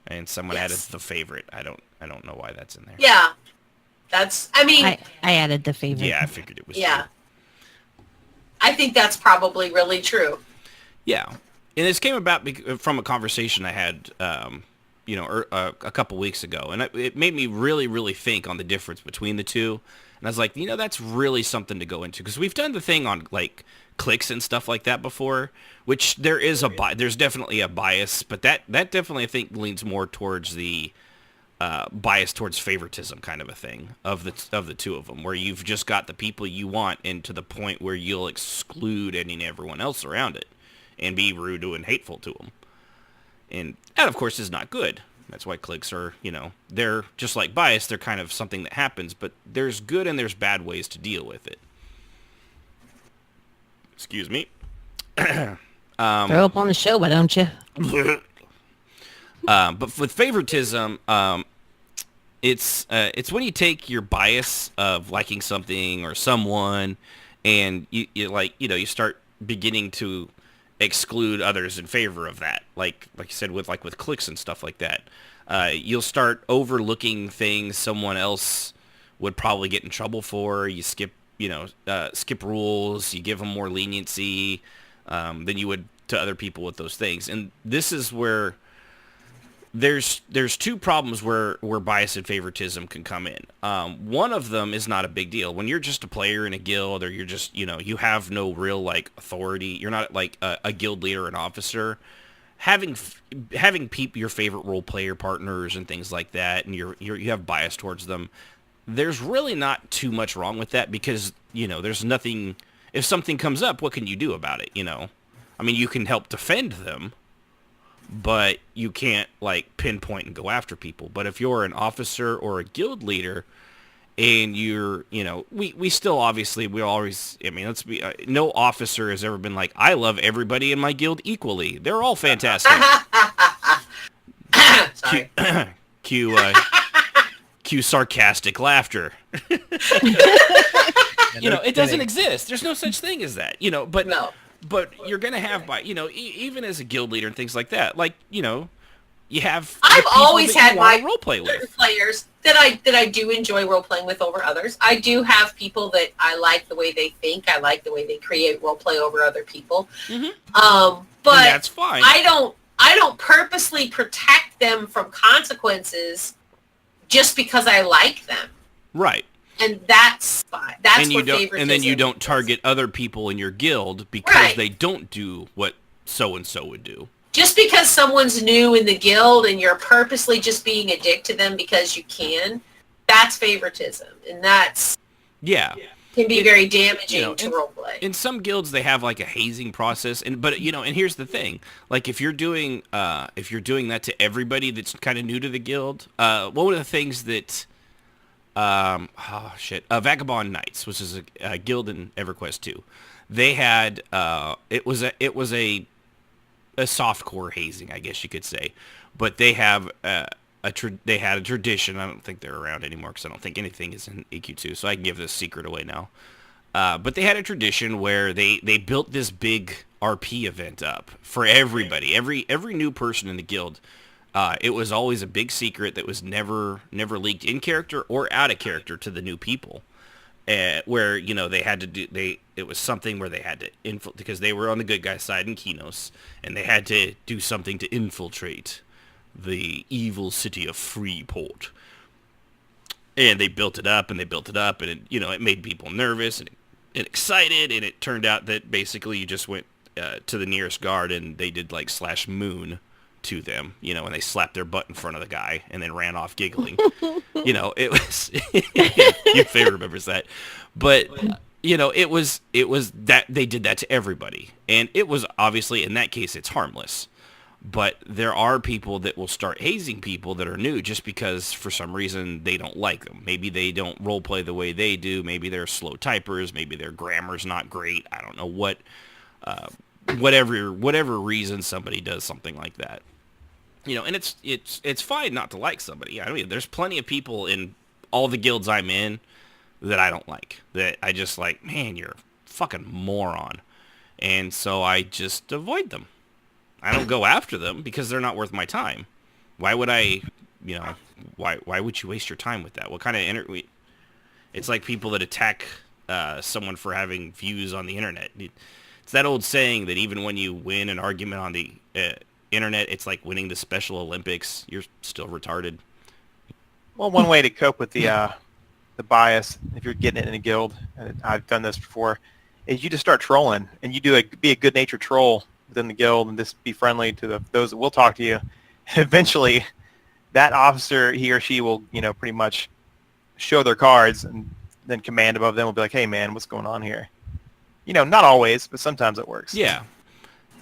And someone added the favorite. I don't know why that's in there. Yeah. I added the favorite. Yeah, I figured it was. Yeah. true. I think that's probably really true. Yeah, and this came about from a conversation I had, a couple weeks ago, and it made me really, really think on the difference between the two. And I was like, that's really something to go into because we've done the thing on like clicks and stuff like that before, which there's definitely a bias, but that definitely I think leans more towards the bias towards favoritism kind of a thing of the two of them, where you've just got the people you want, and to the point where you'll exclude any and everyone else around it, and be rude and hateful to them. And that, of course, is not good. That's why clicks are, they're just like bias. They're kind of something that happens, but there's good and there's bad ways to deal with it. Excuse me. Throw up on the show, why don't you? But with favoritism, it's when you take your bias of liking something or someone, and you start beginning to exclude others in favor of that. Like you said, with clicks and stuff like that, you'll start overlooking things someone else would probably get in trouble for. You skip rules. You give them more leniency than you would to other people with those things. And this is where there's two problems where bias and favoritism can come in. One of them is not a big deal. When you're just a player in a guild, or you're just, you have no real like authority. You're not like a guild leader or an officer. Having your favorite role player partners and things like that, and you have bias towards them. There's really not too much wrong with that, because there's nothing. If something comes up, what can you do about it? I mean, you can help defend them, but you can't like pinpoint and go after people. But if you're an officer or a guild leader, and you're, we still obviously, we always, I mean, let's be, no officer has ever been like, I love everybody in my guild equally. They're all fantastic. Sorry. Cue sarcastic laughter. It doesn't exist. There's no such thing as that, but No. But you're going to have, even as a guild leader and things like that, like, you have... I've always had my role play with players that I do enjoy role playing with over others. I do have people that I like the way they think. I like the way they create role play over other people. Mm-hmm. But and that's fine. I don't purposely protect them from consequences just because I like them. Right. And that's fine. That's and what favoritism and then you don't target other people in your guild because they don't do what so-and-so would do. Just because someone's new in the guild and you're purposely just being a dick to them because you can, that's favoritism. And that's... Yeah. Can be very damaging to roleplay. In some guilds, they have like a hazing process, and here's the thing: like if you're doing that to everybody that's kind of new to the guild, one of the things that Vagabond Knights, which is a guild in EverQuest 2, they had it was a softcore hazing, I guess you could say, but they have they had a tradition. I don't think they're around anymore because I don't think anything is in EQ2, so I can give this secret away now. But they had a tradition where they built this big RP event up for everybody, every new person in the guild. It was always a big secret that was never leaked in character or out of character to the new people. Where they had to do it was something where they had to because they were on the good guy side in Kinos, and they had to do something to infiltrate the evil city of Freeport. And they built it up, and it, it made people nervous and excited, and it turned out that basically you just went to the nearest guard and they did like /moon to them, and they slapped their butt in front of the guy and then ran off giggling. It was your favorite remembers that. But it was that they did that to everybody. And it was obviously, in that case, it's harmless. But there are people that will start hazing people that are new just because for some reason they don't like them. Maybe they don't role play the way they do. Maybe they're slow typers. Maybe their grammar's not great. I don't know what, whatever reason somebody does something like that. And it's fine not to like somebody. I mean, there's plenty of people in all the guilds I'm in that I don't like. That I just like, man, you're a fucking moron. And so I just avoid them. I don't go after them because they're not worth my time. Why would I, why would you waste your time with that? What kind of it's like people that attack someone for having views on the internet. It's that old saying that even when you win an argument on the internet, it's like winning the Special Olympics. You're still retarded. Well, one way to cope with the bias, if you're getting it in a guild, and I've done this before, is you just start trolling, and you be a good-natured troll within the guild, and just be friendly to those that will talk to you. Eventually, that officer, he or she will, pretty much show their cards, and then command above them will be like, hey, man, what's going on here? Not always, but sometimes it works. Yeah.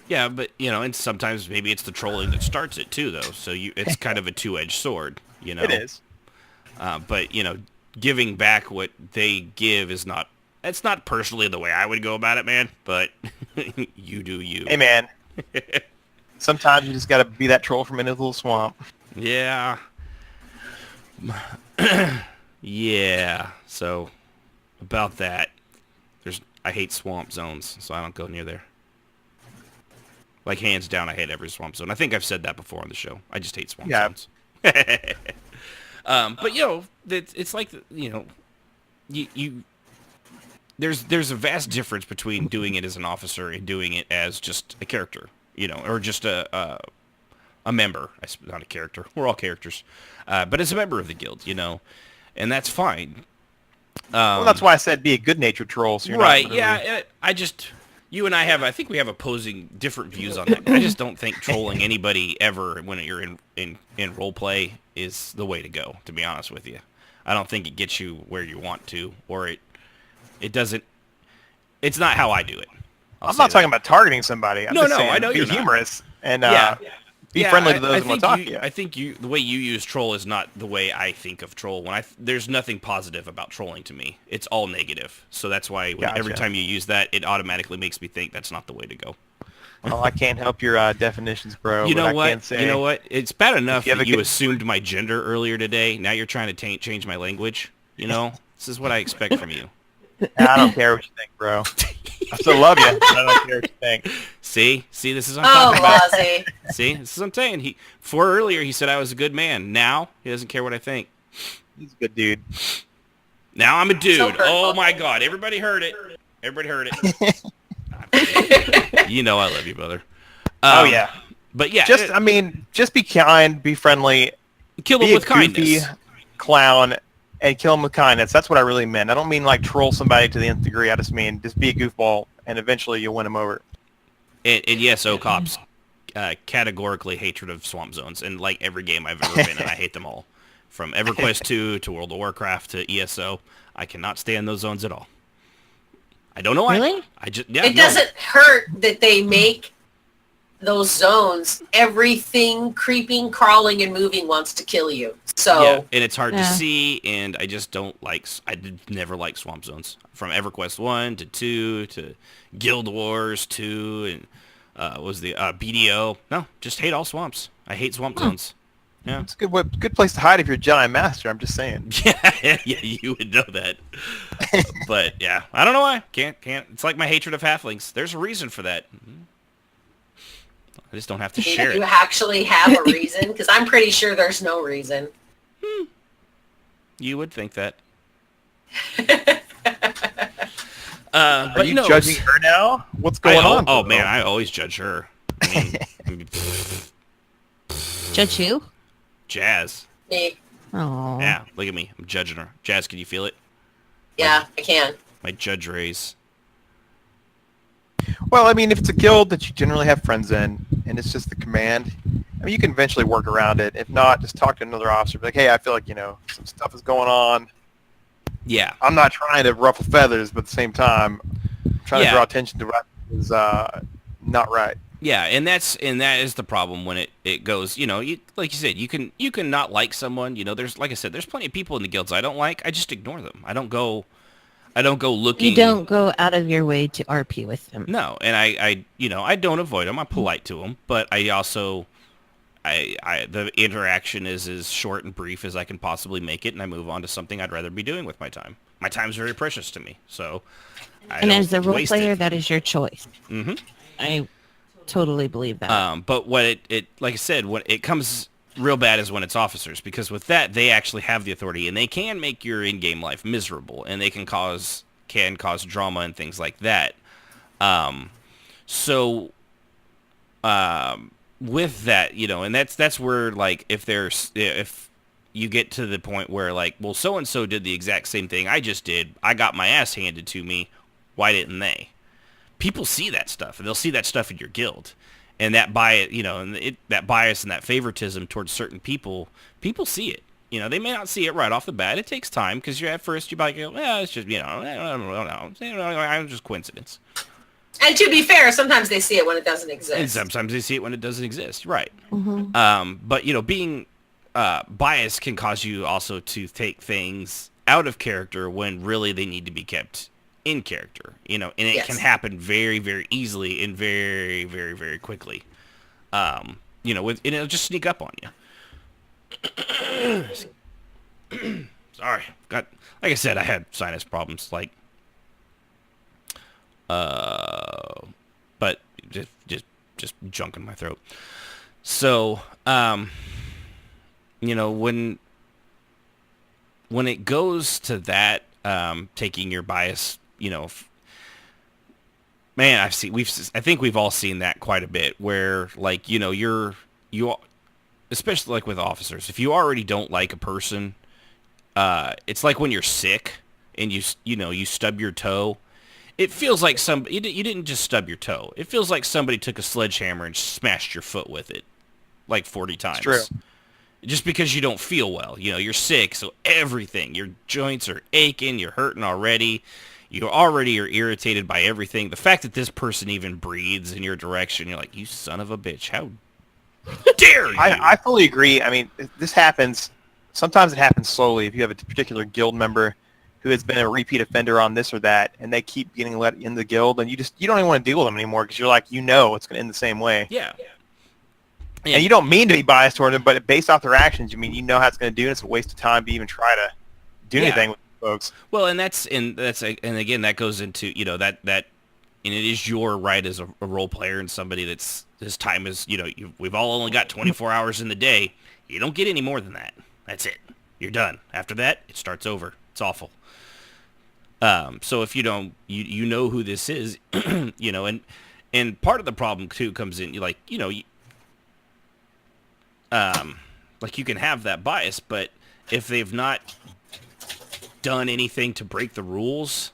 Yeah, but, and sometimes maybe it's the trolling that starts it, too, though. So it's kind of a two-edged sword, It is. But, giving back what they give is not... It's not personally the way I would go about it, man, but you do you. Hey, man. Sometimes you just got to be that troll from into the little swamp. Yeah. Yeah. So, about that, I hate swamp zones, so I don't go near there. Like, hands down, I hate every swamp zone. I think I've said that before on the show. I just hate swamp zones. But, it's like, you there's a vast difference between doing it as an officer and doing it as just a character, or just a a member, not a character. We're all characters, but as a member of the guild, and that's fine. Well, that's why I said be a good-natured troll. So you're Right? Not really... Yeah. You and I think we have opposing different views on that. I just don't think trolling anybody ever when you're in role play is the way to go. To be honest with you, I don't think it gets you where you want to, or it doesn't. It's not how I do it. I'm not talking about targeting somebody. I'm just saying, I know be you're not. humorous and be Yeah, friendly to those who want to talk to you. I think the way you use troll is not the way I think of troll. There's nothing positive about trolling to me. It's all negative. So that's why every time you use that, it automatically makes me think that's not the way to go. Well, I can't help your definitions, bro. You know but what? I can say, You know what? It's bad enough that you good... assumed my gender earlier today. Now you're trying to change my language. This is what I expect from you. I don't care what you think, bro. I still love you. I don't care what you think. See, this is what I'm talking about. Lozzie. See, this is what I'm saying. Earlier he said I was a good man. Now he doesn't care what I think. He's a good dude. Now I'm a dude. So Oh my God! Everybody heard it. I love you, brother. Oh yeah. But yeah, just be kind, be friendly, kill be him with a goofy kindness. Clown, and kill him with kindness. That's what I really meant. I don't mean like troll somebody to the nth degree. I just mean just be a goofball, and eventually you'll win him over. And yes, OCOP's categorically hatred of swamp zones, and like every game I've ever been in, I hate them all. From EverQuest 2 to World of Warcraft to ESO, I cannot stand those zones at all. I don't know why. Really? It doesn't hurt that they make those zones. Everything creeping, crawling, and moving wants to kill you. So yeah, and it's hard to see, and I just don't like. I did never like swamp zones. From EverQuest 1 to 2 to Guild Wars 2 and was the BDO. No, just hate all swamps. I hate swamp zones. Yeah, it's a good place to hide if you're a Jedi Master. I'm just saying. Yeah, you would know that. But yeah, I don't know why. Can't. It's like my hatred of halflings. There's a reason for that. I just don't have to share it. You actually have a reason? Because I'm pretty sure there's no reason. You would think that. Are you judging her now? What's going on? Oh man, I always judge her. I mean, Judge who? Jazz. Me. Oh. Yeah, look at me. I'm judging her. Jazz, can you feel it? Yeah, I can. My judge rays. Well, I mean, if it's a guild that you generally have friends in, and it's just the command, I mean, you can eventually work around it. If not, just talk to another officer. Be like, hey, I feel like, some stuff is going on. Yeah. I'm not trying to ruffle feathers, but at the same time, I'm trying to draw attention to what is not right. Yeah, and that is the problem when it goes, like you said, you can not like someone, there's, like I said, there's plenty of people in the guilds I don't like. I just ignore them. I don't go looking. You don't go out of your way to RP with them. No, and I don't avoid them. I'm polite to them, but I also, the interaction is as short and brief as I can possibly make it, and I move on to something I'd rather be doing with my time. My time's very precious to me, so And as a role player, that is your choice. Mm-hmm. I totally believe that. But what it like I said, when it comes real bad is when it's officers, because with that they actually have the authority and they can make your in-game life miserable, and they can cause drama and things like that. With that, and that's where, like, if you get to the point where, like, well, so and so did the exact same thing I just did, I got my ass handed to me, why didn't they? People see that stuff, and they'll see that stuff in your guild, and that bias, that bias and that favoritism towards certain people see it. They may not see it right off the bat. It takes time, because at first you're like, well, it's just, I don't know, it's just coincidence. And to be fair, sometimes they see it when it doesn't exist. And sometimes they see it when it doesn't exist, right? Mm-hmm. But being biased can cause you also to take things out of character when really they need to be kept in character, and it can happen very, very easily and very, very, very quickly. And it'll just sneak up on you. Sorry, like I said, I had sinus problems, like, but just junk in my throat. So, when it goes to that, taking your bias, man, I think we've all seen that quite a bit, where, like, especially like with officers, if you already don't like a person, it's like when you're sick and you stub your toe. It feels like you didn't just stub your toe. It feels like somebody took a sledgehammer and smashed your foot with it like 40 times. It's true. Just because you don't feel well. You're sick, so everything, your joints are aching, you're hurting already. You already are irritated by everything. The fact that this person even breathes in your direction, you're like, you son of a bitch, how dare you? I fully agree. I mean, this happens. Sometimes it happens slowly. If you have a particular guild member who has been a repeat offender on this or that, and they keep getting let in the guild, and you don't even want to deal with them anymore because you're like, it's going to end the same way. Yeah. And you don't mean to be biased toward them, but based off their actions, you know how it's going to do, and it's a waste of time to even try to do anything with folks. Well, and again, that goes into that, and it is your right as a role player and somebody that's his time is we've all only got 24 hours in the day. You don't get any more than that. That's it. You're done. After that, it starts over. It's awful. So if you don't, you know who this is, and part of the problem too comes in, like you can have that bias, but if they've not done anything to break the rules,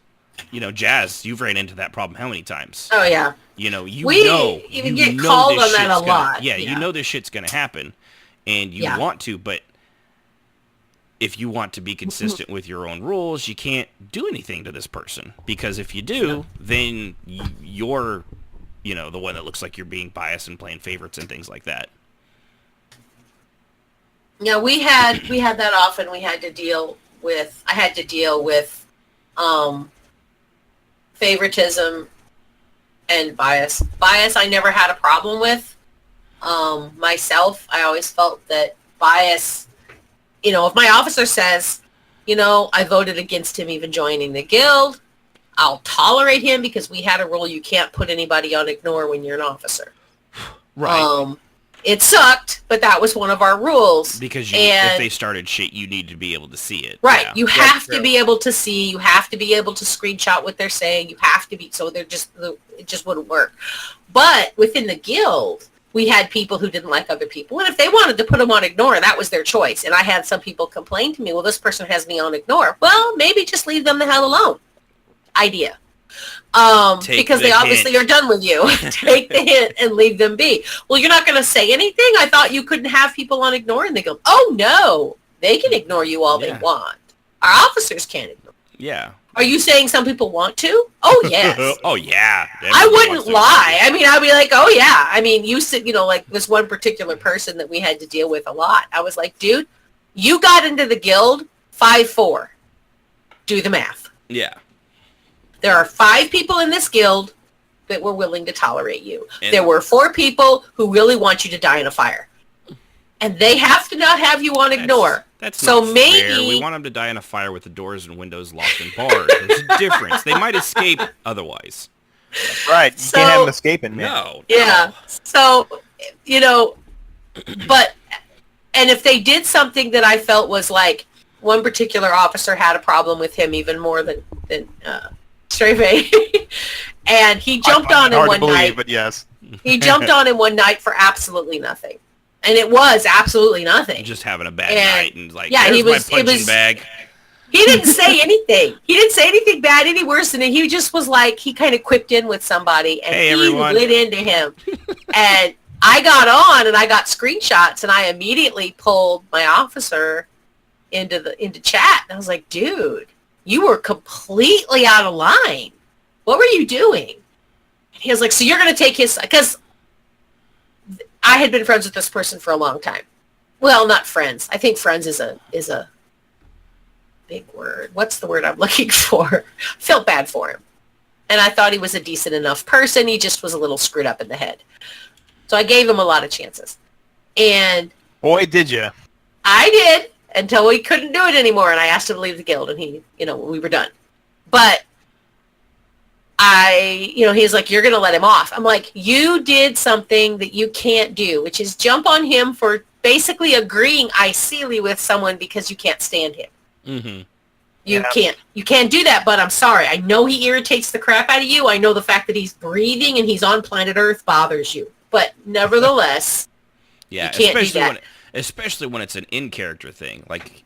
Jazz, you've ran into that problem how many times? Oh yeah. We even get called on that a lot. Yeah, you know this shit's gonna happen, and you want to, but if you want to be consistent with your own rules, you can't do anything to this person, because if you do, then you're, the one that looks like you're being biased and playing favorites and things like that. Yeah, we had that often. I had to deal with favoritism and bias. Bias I never had a problem with. Myself, I always felt that bias, if my officer says, I voted against him even joining the guild, I'll tolerate him because we had a rule you can't put anybody on ignore when you're an officer. Right. It sucked, but that was one of our rules. Because if they started shit, you need to be able to see it. Right. Yeah. You have to be able to see. You have to be able to screenshot what they're saying. You have to be. So it just wouldn't work. But within the guild, we had people who didn't like other people. And if they wanted to put them on ignore, that was their choice. And I had some people complain to me, well, this person has me on ignore. Well, maybe just leave them the hell alone. Idea. Because they obviously are done with you. Take the hint and leave them be. Well, you're not going to say anything? I thought you couldn't have people on ignore. And they go, oh, no. They can ignore you all they want. Our officers can't ignore. Yeah. Are you saying some people want to? Oh, yes. Oh, yeah. I wouldn't lie. I mean, I'd be like, oh, yeah. I mean, you said, like this one particular person that we had to deal with a lot. I was like, dude, you got into the guild 5-4. Do the math. Yeah. There are 5 people in this guild that were willing to tolerate you. And there were 4 people who really want you to die in a fire. And they have to not have you on ignore. That's so not maybe fair. We want them to die in a fire with the doors and windows locked and barred. There's a difference. They might escape otherwise. Right. You can't have them escaping, man. No. Yeah. So, but, and if they did something that I felt was like, one particular officer had a problem with him even more than Sibh'Bae. And he jumped on him one night. But yes. He jumped on him one night for absolutely nothing. And it was absolutely nothing. Just having a bad night and like, yeah, there's my punching bag. He didn't say anything. He didn't say anything bad, any worse than it. He just was like, he kind of quipped in with somebody and lit into him. And I got on and I got screenshots and I immediately pulled my officer into chat. And I was like, dude, you were completely out of line. What were you doing? And he was like, so you're going to take his, because I had been friends with this person for a long time. Well, not friends. I think friends is a big word. What's the word I'm looking for? I felt bad for him. And I thought he was a decent enough person. He just was a little screwed up in the head. So I gave him a lot of chances. And boy, did you. I did, until we couldn't do it anymore. And I asked him to leave the guild and he, we were done. But he's like, you're going to let him off. I'm like, you did something that you can't do, which is jump on him for basically agreeing icily with someone because you can't stand him. Mm-hmm. You can't do that, but I'm sorry. I know he irritates the crap out of you. I know the fact that he's breathing and he's on planet Earth bothers you. But nevertheless, yeah, you can't do that. especially when it's an in-character thing. Like,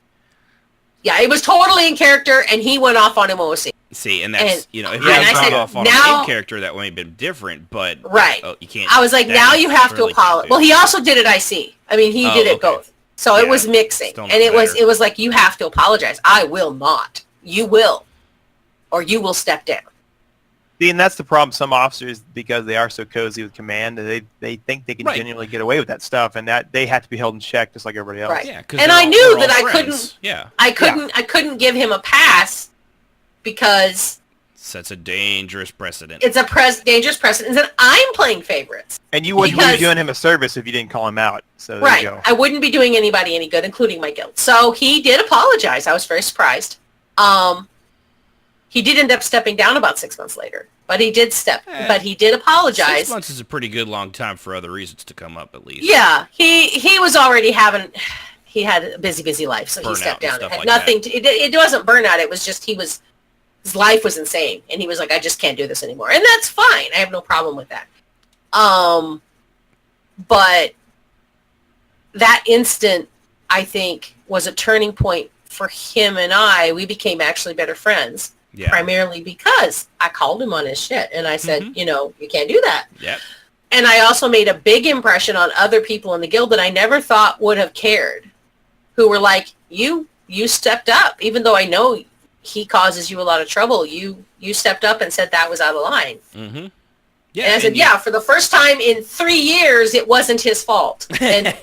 yeah, it was totally in character, and he went off on emotion. see, and that's, if you and had I gone said, off on now- an in-character, that would have been different, but Right. You can't. I was like, that now you you have to really can't apologize. do. Well, he also did it IC. I mean, he did it okay. both. So Yeah, it was mixing. still And not it better. was like, you have to apologize. I will not. You will. Or you will step down. See, and that's the problem. Some officers, because they are so cozy with command, they think they can Right. genuinely get away with that stuff, and that they have to be held in check just like everybody else. Right. Yeah, 'cause And they're I all- knew they're that all I friends. couldn't- Yeah, I couldn't give him a pass because sets a dangerous precedent. it's a dangerous precedent, and I'm playing favorites. And you wouldn't be Because- doing him a service if you didn't call him out. So there Right. you go. I wouldn't be doing anybody any good, including my guild. So he did apologize. I was very surprised. He did end up stepping down about 6 months later, but he did apologize. 6 months is a pretty good long time for other reasons to come up, at least. Yeah, he was already he had a busy life, so he Burnout stepped and down. It stuff had like nothing to, it wasn't burnout, it was just his life was insane, and he was like, I just can't do this anymore. And that's fine. I have no problem with that. But that instant, I think, was a turning point for him and I. We became actually better friends. Yeah. Primarily because I called him on his shit, and I said, you can't do that. Yep. And I also made a big impression on other people in the guild that I never thought would have cared, who were like, you stepped up, even though I know he causes you a lot of trouble. You stepped up and said that was out of line. Mm-hmm. Yeah. And I said, for the first time in 3 years, it wasn't his fault. And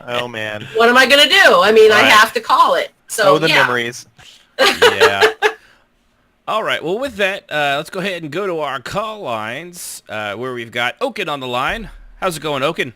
Oh man. what am I going to do? I mean, I Right. have to call it. So, Oh, the memories. Yeah. All right. Well, with that, let's go ahead and go to our call lines, where we've got Oaken on the line. How's it going, Oaken?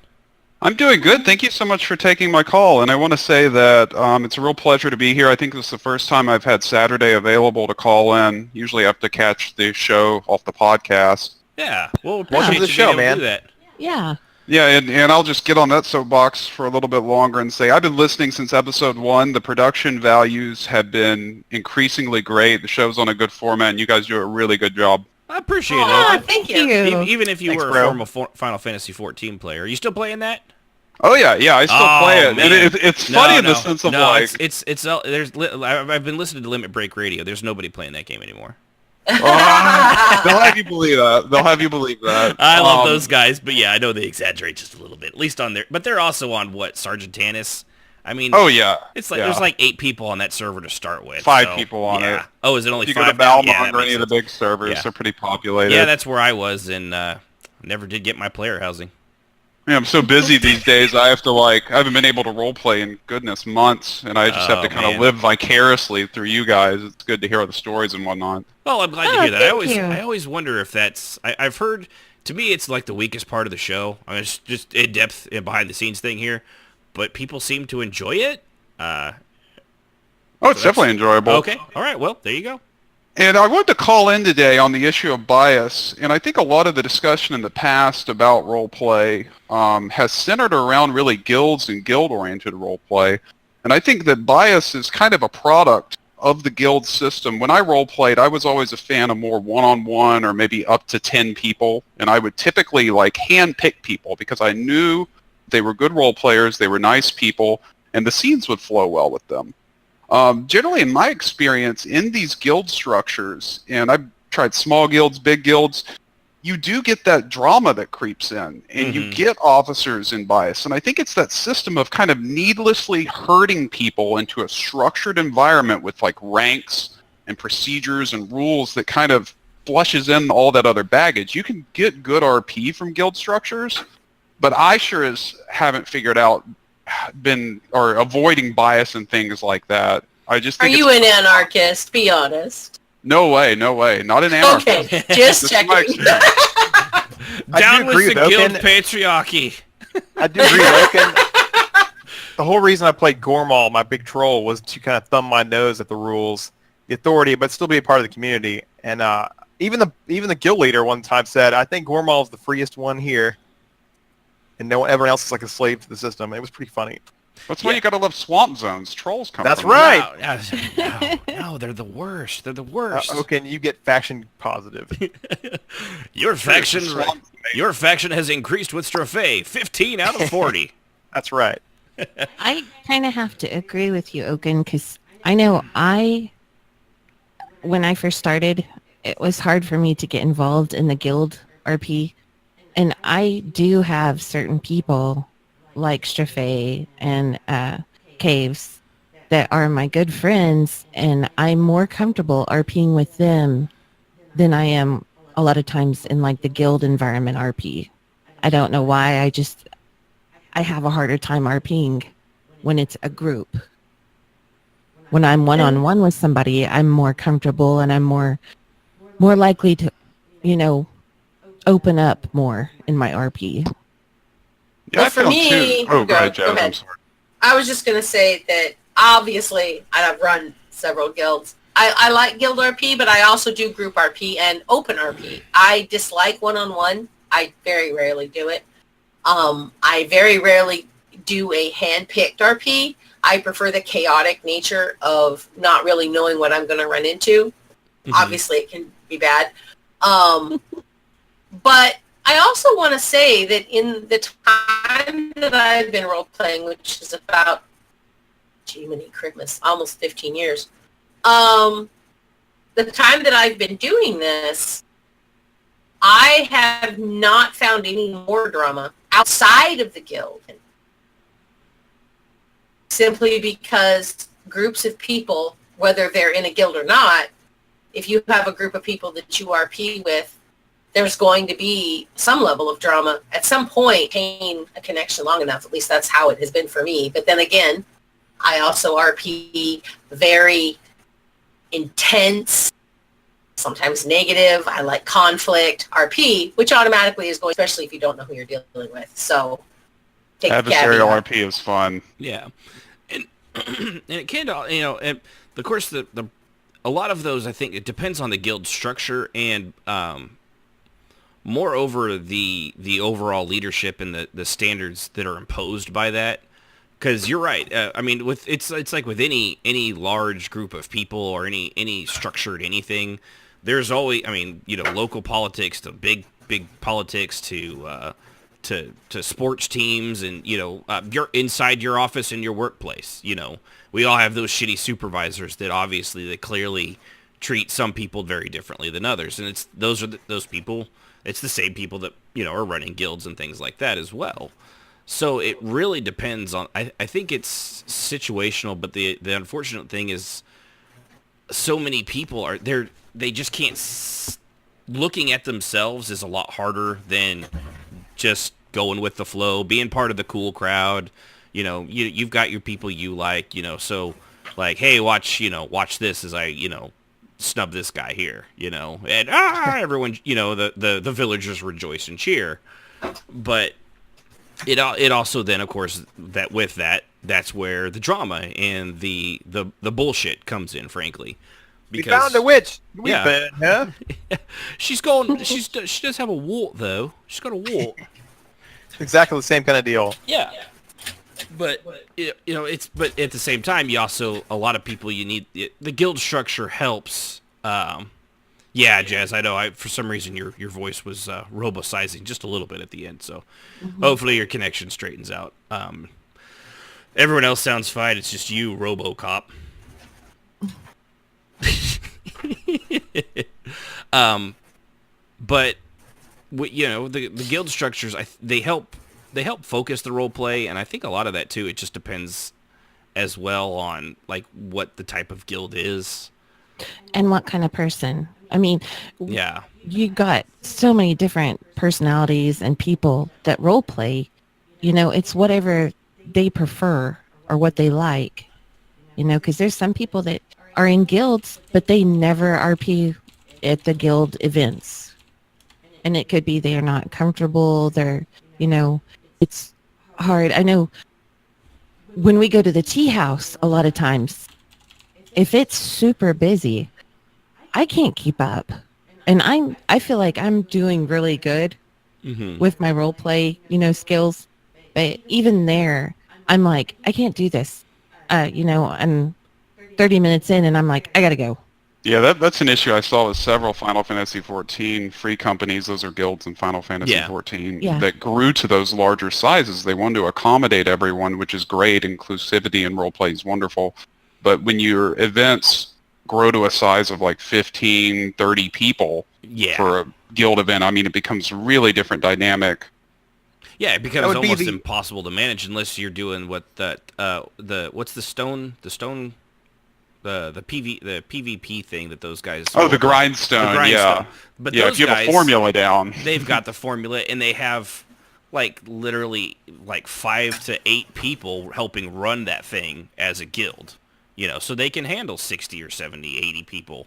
I'm doing good. Thank you so much for taking my call. And I want to say that it's a real pleasure to be here. I think this is the first time I've had Saturday available to call in. Usually I have to catch the show off the podcast. Yeah. Well, Welcome to appreciate the you show, being able man. to do that. Yeah. Yeah, and I'll just get on that soapbox for a little bit longer and say I've been listening since episode 1. The production values have been increasingly great. The show's on a good format, and you guys do a really good job. I appreciate it. Oh, Oaken. thank you. Even if you Thanks, were a bro. former Final Fantasy 14 player, are you still playing that? Oh, yeah, I still play it. Man. It's funny in the sense of like... I've been listening to Limit Break Radio. There's nobody playing that game anymore. they'll have you believe that. I love those guys, but yeah, I know they exaggerate just a little bit, at least on their. But they're also on what, Sergeant Tannis? I mean, Oh, yeah. it's like yeah. there's like 8 people on that server to start with. 5 so, people on yeah. it. Oh, is it only If you 5 go to now? Yeah, Valmont that or any makes of the sense. big servers, Yeah. they're pretty populated. Yeah, that's where I was, and never did get my player housing. Yeah, I'm so busy these days. I haven't been able to role play in goodness months, and I just have to kind man. of live vicariously through you guys. It's good to hear the stories and whatnot. Well, I'm glad to Oh, hear that. thank you. I always wonder if that's. I've heard. To me, it's like the weakest part of the show. I mean, it's just in depth and behind the scenes thing here, but people seem to enjoy it. Oh, it's definitely enjoyable. Okay, all right. Well, there you go. And I wanted to call in today on the issue of bias, and I think a lot of the discussion in the past about role play has centered around really guilds and guild-oriented role play. And I think that bias is kind of a product of the guild system. When I role played, I was always a fan of more one-on-one or maybe up to 10 people, and I would typically like hand-pick people because I knew they were good role players, they were nice people, and the scenes would flow well with them. Generally, in my experience, in these guild structures, and I've tried small guilds, big guilds, you do get that drama that creeps in, and you get officers in bias. And I think it's that system of kind of needlessly herding people into a structured environment with like ranks and procedures and rules that kind of flushes in all that other baggage. You can get good RP from guild structures, but I sure as haven't figured out avoiding bias and things like that. I just Are think you an anarchist? Be honest. No way, not an anarchist. Okay, just This is my checking. experience. Down with agree the with guild Oaken. patriarchy. I do agree with Oaken. The whole reason I played Gormal, my big troll, was to kind of thumb my nose at the rules, the authority, but still be a part of the community. And even the guild leader one time said, "I think Gormal is the freest one here, and everyone else is like a slave to the system." It was pretty funny. That's why you gotta love swamp zones. Trolls come That's from right. No, they're the worst. They're the worst. Oaken, you get faction positive. Your faction swamp, has increased with Strophe, 15 out of 40. That's right. I kind of have to agree with you, Oaken, because I know when I first started, it was hard for me to get involved in the guild RP. And I do have certain people like Sibh'Bae and Caves that are my good friends, and I'm more comfortable RPing with them than I am a lot of times in like the guild environment RP. I don't know why. I have a harder time RPing when it's a group. When I'm one-on-one with somebody, I'm more comfortable and I'm more likely to, open up more in my RP. Yeah, Well, I for found me, too. Oh, go ahead, go Jazz. ahead. I'm sorry. I was just going to say that obviously I've run several guilds. I like guild RP, but I also do group RP and open RP. I dislike one-on-one. I very rarely do it. I very rarely do a hand-picked RP. I prefer the chaotic nature of not really knowing what I'm going to run into. Mm-hmm. Obviously, it can be bad. But I also want to say that in the time that I've been role-playing, which is about, Christmas, almost 15 years, the time that I've been doing this, I have not found any more drama outside of the guild. Simply because groups of people, whether they're in a guild or not, if you have a group of people that you RP with, there's going to be some level of drama. At some point, maintain a connection long enough. At least that's how it has been for me. But then again, I also RP very intense, sometimes negative. I like conflict RP, which automatically is going, especially if you don't know who you're dealing with. So take adversarial RP is fun. Yeah. And it can, and of course, a lot of those, I think, it depends on the guild structure and moreover the overall leadership and the standards that are imposed by that. Because you're right. I mean, it's like with any large group of people or any structured anything, there's always, local politics to big politics to sports teams and you're inside your office in your workplace. We all have those shitty supervisors that obviously they clearly treat some people very differently than others, and it's those people. It's the same people that are running guilds and things like that as well. So it really depends on. I think it's situational, but the unfortunate thing is, so many people they just can't. Looking at themselves is a lot harder than just going with the flow, being part of the cool crowd. You've got your people you like. So like, hey, watch this as I snub this guy here. And everyone, the villagers rejoice and cheer, but. It also then, of course, that's where the drama and the bullshit comes in, frankly. Because, we found a witch. Huh? She does have a wart though. She's got a wart. Exactly the same kind of deal. Yeah. But but at the same time, you also, a lot of people, you need the guild structure helps. Yeah, Jazz, I know. For some reason, your voice was robo-sizing just a little bit at the end, so hopefully your connection straightens out. Everyone else sounds fine. It's just you, RoboCop. But the guild structures, they help focus the role play, and I think a lot of that too. It just depends as well on like what the type of guild is and what kind of person. I mean, yeah, you got so many different personalities and people that role play. It's whatever they prefer or what they like. Because there's some people that are in guilds, but they never RP at the guild events. And it could be they're not comfortable. They're, it's hard. I know when we go to the tea house, a lot of times, if it's super busy, I can't keep up. And I feel like I'm doing really good with my role play, skills. But even there, I'm like, I can't do this. I'm 30 minutes in and I'm like, I gotta go. Yeah, that's an issue I saw with several Final Fantasy XIV free companies. Those are guilds in Final Fantasy XIV that grew to those larger sizes. They wanted to accommodate everyone, which is great. Inclusivity in roleplay is wonderful. But when your events grow to a size of like 15, 30 people for a guild event, I mean, it becomes a really different dynamic. Yeah, it becomes almost impossible to manage unless you're doing what the PvP thing that those guys. Oh, the grindstone. Yeah. But yeah, those if you have a formula down, they've got the formula, and they have like literally like 5 to 8 people helping run that thing as a guild. So they can handle 60 or 70, 80 people.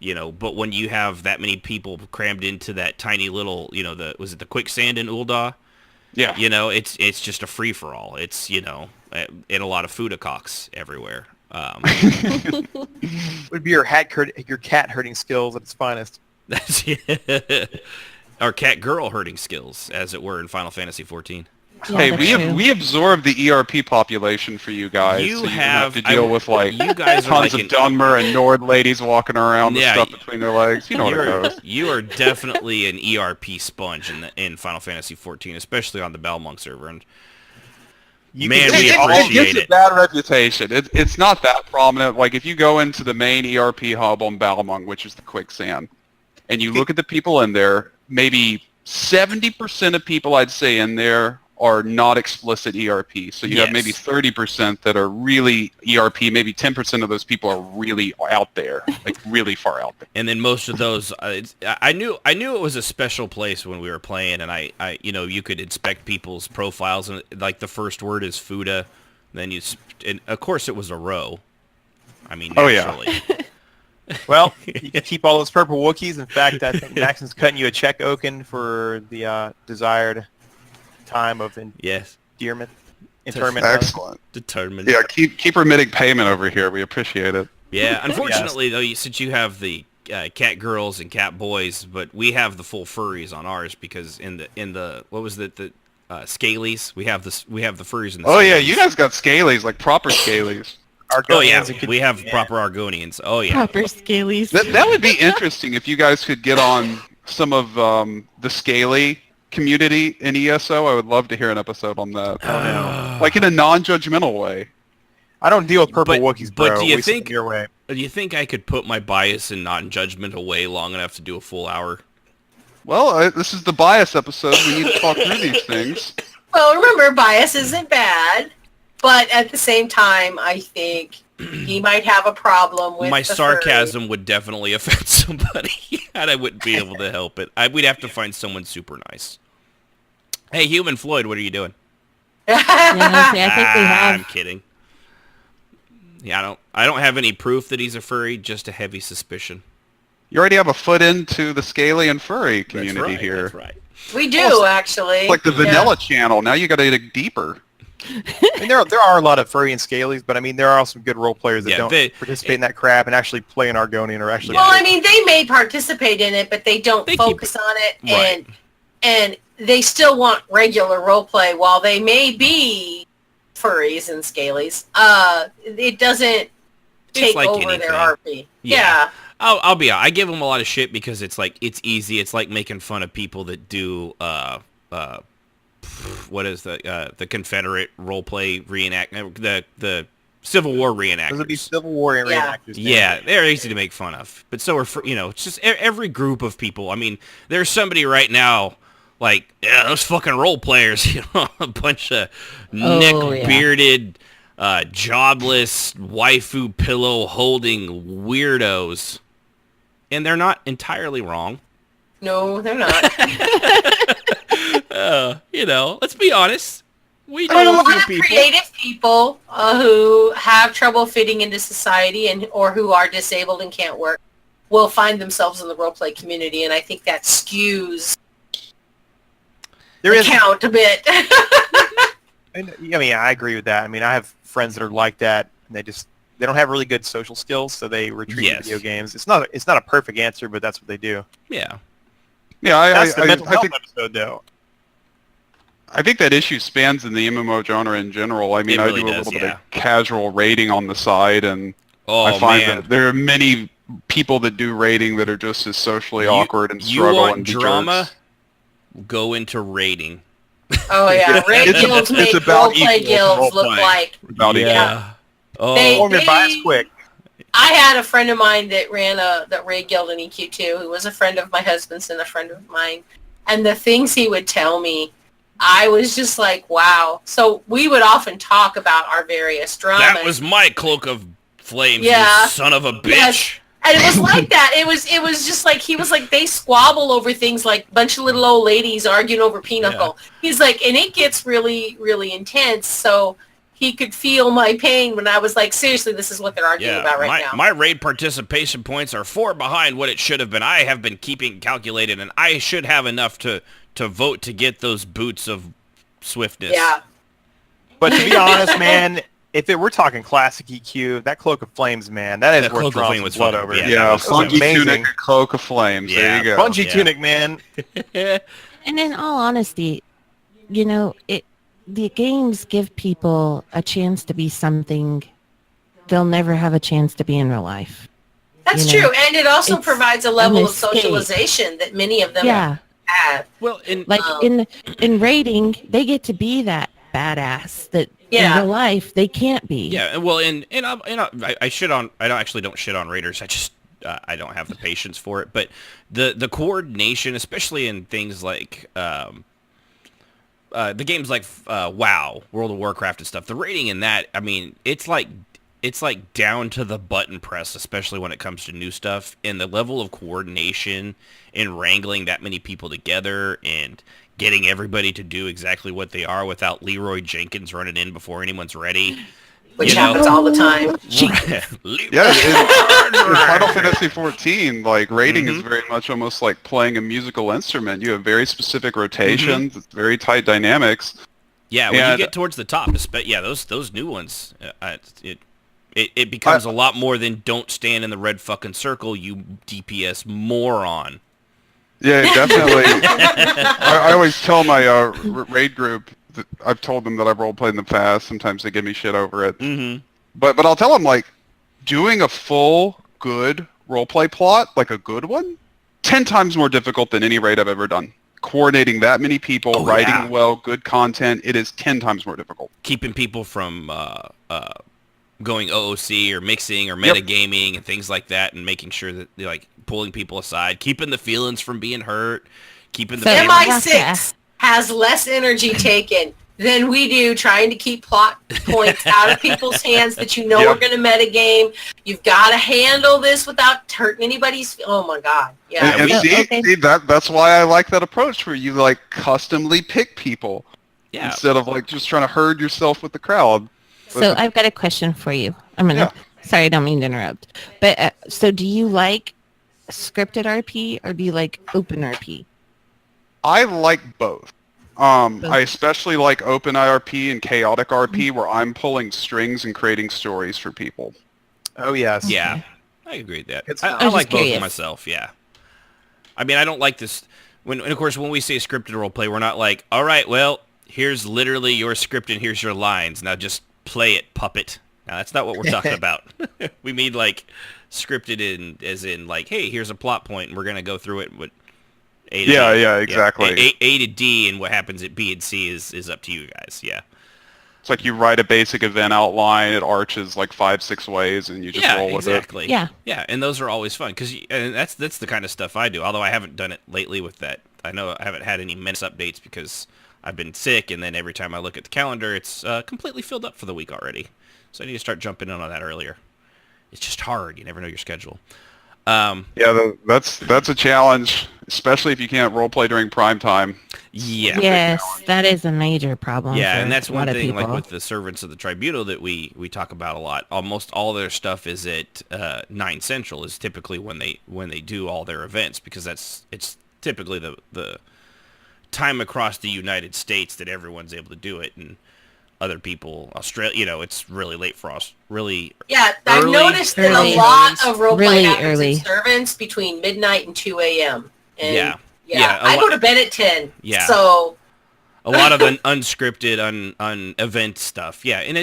But when you have that many people crammed into that tiny little, was it the quicksand in Ul'dah? Yeah. It's just a free for all. It's and a lot of Fudacocks everywhere. Would be your cat herding skills at its finest. Our cat girl herding skills, as it were, in Final Fantasy XIV. Hey, we absorbed the ERP population for you guys. You have to deal with you guys tons of Dunmer and Nord ladies walking around with stuff between their legs. You know what it goes. You are definitely an ERP sponge in Final Fantasy XIV, especially on the Balmung server. And we appreciate it. It gets a bad reputation. It's not that prominent. Like if you go into the main ERP hub on Balmung, which is the quicksand, and you look at the people in there, maybe 70% of people I'd say in there are not explicit ERP. So you have maybe 30% that are really ERP. Maybe 10% of those people are really out there, like really far out there. And then most of those, I knew it was a special place when we were playing, and I you could inspect people's profiles, and like the first word is Fuda, then and of course it was a row. I mean, naturally. Oh, yeah. Well, you can keep all those purple Wookiees. In fact, I think Maxon's cutting you a check, Oaken, for the desired time of endearment. Interment. Excellent. Determined. Yeah, keep remitting payment over here. We appreciate it. Yeah, unfortunately, though, since you have the cat girls and cat boys, but we have the full furries on ours because in the what was it, the scalies? We have the furries in the scalies. Yeah, you guys got scalies, like proper scalies. We have proper Argonians. Oh yeah, proper scalies. That would be interesting if you guys could get on some of the scaly community in ESO. I would love to hear an episode on that. Like in a non-judgmental way. I don't deal with purple Wookiees, bro. But do you think I could put my bias in non-judgment away long enough to do a full hour? Well, this is the bias episode. We need to talk through these things. Well, remember, bias isn't bad, but at the same time, I think he might have a problem with my sarcasm would definitely offend somebody, and I wouldn't be able to help it. We'd have to find someone super nice. Hey, Human Floyd, what are you doing? I think we have. I'm kidding. Yeah, I don't have any proof that he's a furry, just a heavy suspicion. You already have a foot into the scaly and furry community here. That's right. We do, actually. It's like the vanilla channel. Now you got to dig deeper. I mean, there are a lot of furry and scalies, but I mean, there are also good role players that don't participate in that crap and actually play an Argonian or actually. Well, I mean, they may participate in it, but they don't focus on it, and they still want regular role play. While they may be furries and scalies, it doesn't take over their RP. Yeah. I'll be honest. I give them a lot of shit because it's easy. It's like making fun of people that do what is the Confederate roleplay reenactment, the Civil War reenactors. Those would be Civil War reenactors. Yeah, they're easy to make fun of. But so are it's just every group of people. I mean, there's somebody right now like, those fucking role players, a bunch of neck-bearded, jobless, waifu pillow holding weirdos. And they're not entirely wrong. No, they're not. Let's be honest. We know a few people. Creative people who have trouble fitting into society or who are disabled and can't work will find themselves in the roleplay community, and I think that skews the count a bit. I mean, I agree with that. I mean, I have friends that are like that, and they don't have really good social skills, so they retreat to video games. It's not a perfect answer, but that's what they do. Yeah. Yeah, that's the mental health episode, though. I think that issue spans in the MMO genre in general. I mean, I do a little bit of casual raiding on the side, and I find that there are many people that do raiding that are just as socially awkward and struggle you want and be drama? jerks. Go into raiding. Oh yeah, raid guilds make about roleplay equal guilds look roleplay. like. About Yeah. Oh, Form your bias quick. I had a friend of mine that ran that raid guild in EQ2 who was a friend of my husband's and a friend of mine. And the things he would tell me, I was just like, wow. So we would often talk about our various dramas. that was my cloak of flames, Yeah. you son of a bitch. Yes. And it was like that. It was just like, he was like, they squabble over things like a bunch of little old ladies arguing over pinochle. He's like, and it gets really, really intense. So he could feel my pain when I was like, seriously, this is what they're arguing about right now. My raid participation points are 4 behind what it should have been. I have been keeping calculated, and I should have enough to vote to get those boots of swiftness. Yeah. But to be honest, man, if we're talking classic EQ, that Cloak of Flames, man, that is That worth Cloak of drawing Flame some was blood fun. over. Yeah, Yeah, was funky amazing. tunic and cloak of flames. Yeah. There you go. Bungee Yeah. tunic, man. And in all honesty, you know, the games give people a chance to be something they'll never have a chance to be in real life. That's You know, true. And it also it's provides a level an of escape. socialization that many of them Yeah. have. Well, in Like in raiding, they get to be that badass that in real life they can't be. yeah, well, I shit on. I don't shit on raiders. I just I don't have the patience for it. But the coordination, especially in things like the games like WoW, World of Warcraft and stuff, the rating in that, I mean, it's like down to the button press, especially when it comes to new stuff, and the level of coordination and wrangling that many people together and getting everybody to do exactly what they are without Leroy Jenkins running in before anyone's ready. Which happens all the time. Yeah, in Final Fantasy 14, like raiding is very much almost like playing a musical instrument. You have very specific rotations, it's very tight dynamics. Yeah, when you get towards the top, those new ones, it becomes a lot more than don't stand in the red fucking circle, you DPS moron. Yeah, definitely. I always tell my raid group that I've told them that I've roleplayed in the past. Sometimes they give me shit over it. Mm-hmm. But I'll tell them, like, doing a full, good roleplay plot, like a good one, 10 times more difficult than any raid I've ever done. Coordinating that many people, writing well, good content, it is 10 times more difficult. Keeping people from going OOC or mixing or metagaming and things like that, and making sure that they're like pulling people aside, keeping the feelings from being hurt, keeping the MI6 has less energy taken than we do trying to keep plot points out of people's hands that you know are going to metagame. You've got to handle this without hurting anybody's. Oh my God! Yeah. And see, that's why I like that approach where you like customly pick people instead of like just trying to herd yourself with the crowd. So I've got a question for you. Sorry, I don't mean to interrupt. But so do you like scripted RP or do you like open RP? I like both. I especially like open IRP and chaotic RP where I'm pulling strings and creating stories for people. Oh, yes. Yeah, I agree with that. It's I like both myself, yeah. I mean, I don't like this. And of course, when we say scripted roleplay, we're not like, all right, well, here's literally your script and here's your lines. Now just play it, puppet. Now, that's not what we're talking about. We mean like scripted as in like, hey, here's a plot point and we're going to go through it with A to D. Exactly. A to D, and what happens at B and C is up to you guys, yeah. It's like you write a basic event outline, it arches like 5-6 ways, and you just roll with it. Yeah, and those are always fun, and that's the kind of stuff I do, although I haven't done it lately with that. I know I haven't had any menace updates because I've been sick, and then every time I look at the calendar, it's completely filled up for the week already. So I need to start jumping in on that earlier. It's just hard. You never know your schedule. That's a challenge, especially if you can't roleplay during prime time. Yeah. Yes, that is a major problem. Yeah, for and that's a lot one of thing, like people. with the Servants of the Tribunal that we talk about a lot. Almost all their stuff is at 9 Central is typically when they do all their events, because it's typically the time across the United States that everyone's able to do it, and other people, Australia, it's really late for us. Really. Yeah, I've noticed that a lot of roleplay happens in Servants between midnight and 2 a.m. And I go to bed at 10. Yeah. So a lot of unscripted, event stuff. Yeah, and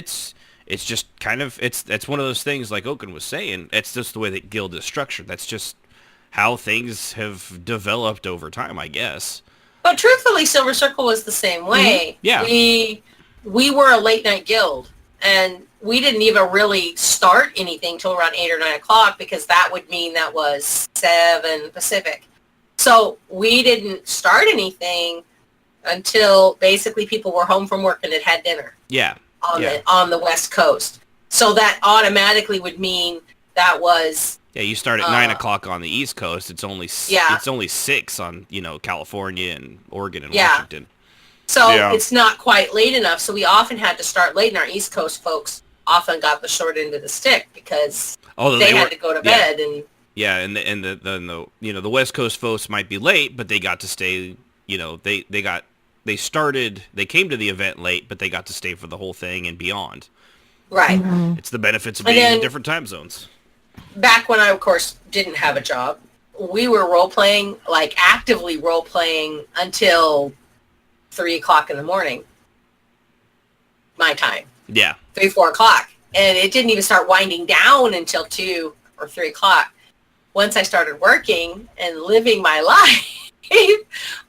it's just kind of that's one of those things like Oaken was saying. It's just the way that guild is structured. That's just how things have developed over time, I guess. But truthfully, Silver Circle was the same way. Yeah. We were a late night guild, and we didn't even really start anything till around 8 or 9 o'clock, because that would mean that was 7 Pacific. So we didn't start anything until basically people were home from work and had dinner. Yeah. On the West Coast. So that automatically would mean that was... Yeah, you start at 9 o'clock on the East Coast. It's only 6 on, California and Oregon and Washington. So it's not quite late enough. So we often had to start late, and our East Coast folks often got the short end of the stick because they had to go to bed. And yeah, and the West Coast folks might be late, but they got to stay. They came to the event late, but they got to stay for the whole thing and beyond. Right. It's the benefits of being in different time zones. Back when I, of course, didn't have a job, we were role-playing, like actively role-playing until 3 o'clock in the morning. My time. Yeah. 3, 4 o'clock. And it didn't even start winding down until 2 or 3 o'clock. Once I started working and living my life,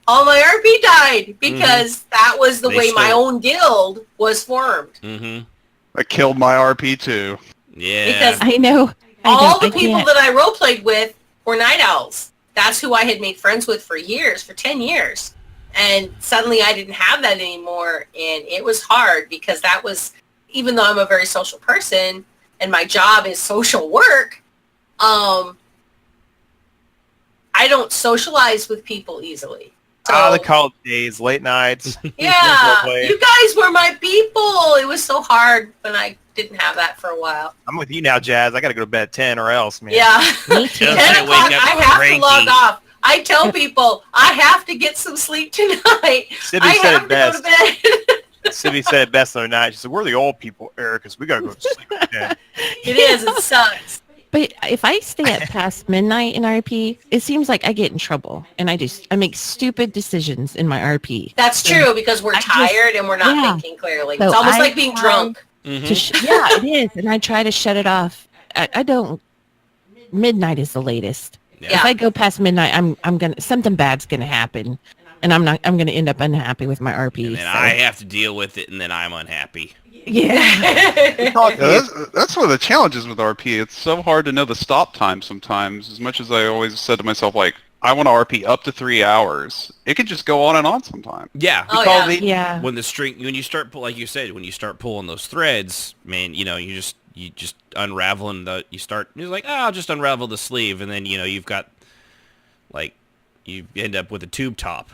all my RP died because that was the way my own guild was formed. Mm-hmm. I killed my RP too. Yeah. Because I know. all the people that I role-played with were night owls. That's who I had made friends with for years, for 10 years. And suddenly I didn't have that anymore. And it was hard because that was, even though I'm a very social person and my job is social work, I don't socialize with people easily. So, the college days, late nights. Yeah, you guys were my people. It was so hard when I didn't have that for a while. I'm with you now, Jazz. I got to go to bed at 10 or else, man. Yeah. Me too. 10 o'clock, I have to log off. I tell people, I have to get some sleep tonight. Sibby said it best. Sibby said it best the other night. She said, we're the old people, Eric, because we got to go to sleep at 10. It is. It sucks. But if I stay up past midnight in RP, it seems like I get in trouble, and I make stupid decisions in my RP. That's true, because we're tired and we're not thinking clearly. So it's almost like being drunk. Yeah, it is, and I try to shut it off. I don't. Midnight is the latest. Yeah. If I go past midnight, I'm gonna something bad's gonna happen, and I'm gonna end up unhappy with my RP. And then I have to deal with it, and then I'm unhappy. Yeah. That's one of the challenges with RP. It's so hard to know the stop time sometimes. As much as I always said to myself, like, I want to RP up to 3 hours. It can just go on and on sometimes. Yeah. Oh, When you start, like you said, when you start pulling those threads, man, you just unraveling you're like, I'll just unravel the sleeve, and then you've got, like, you end up with a tube top.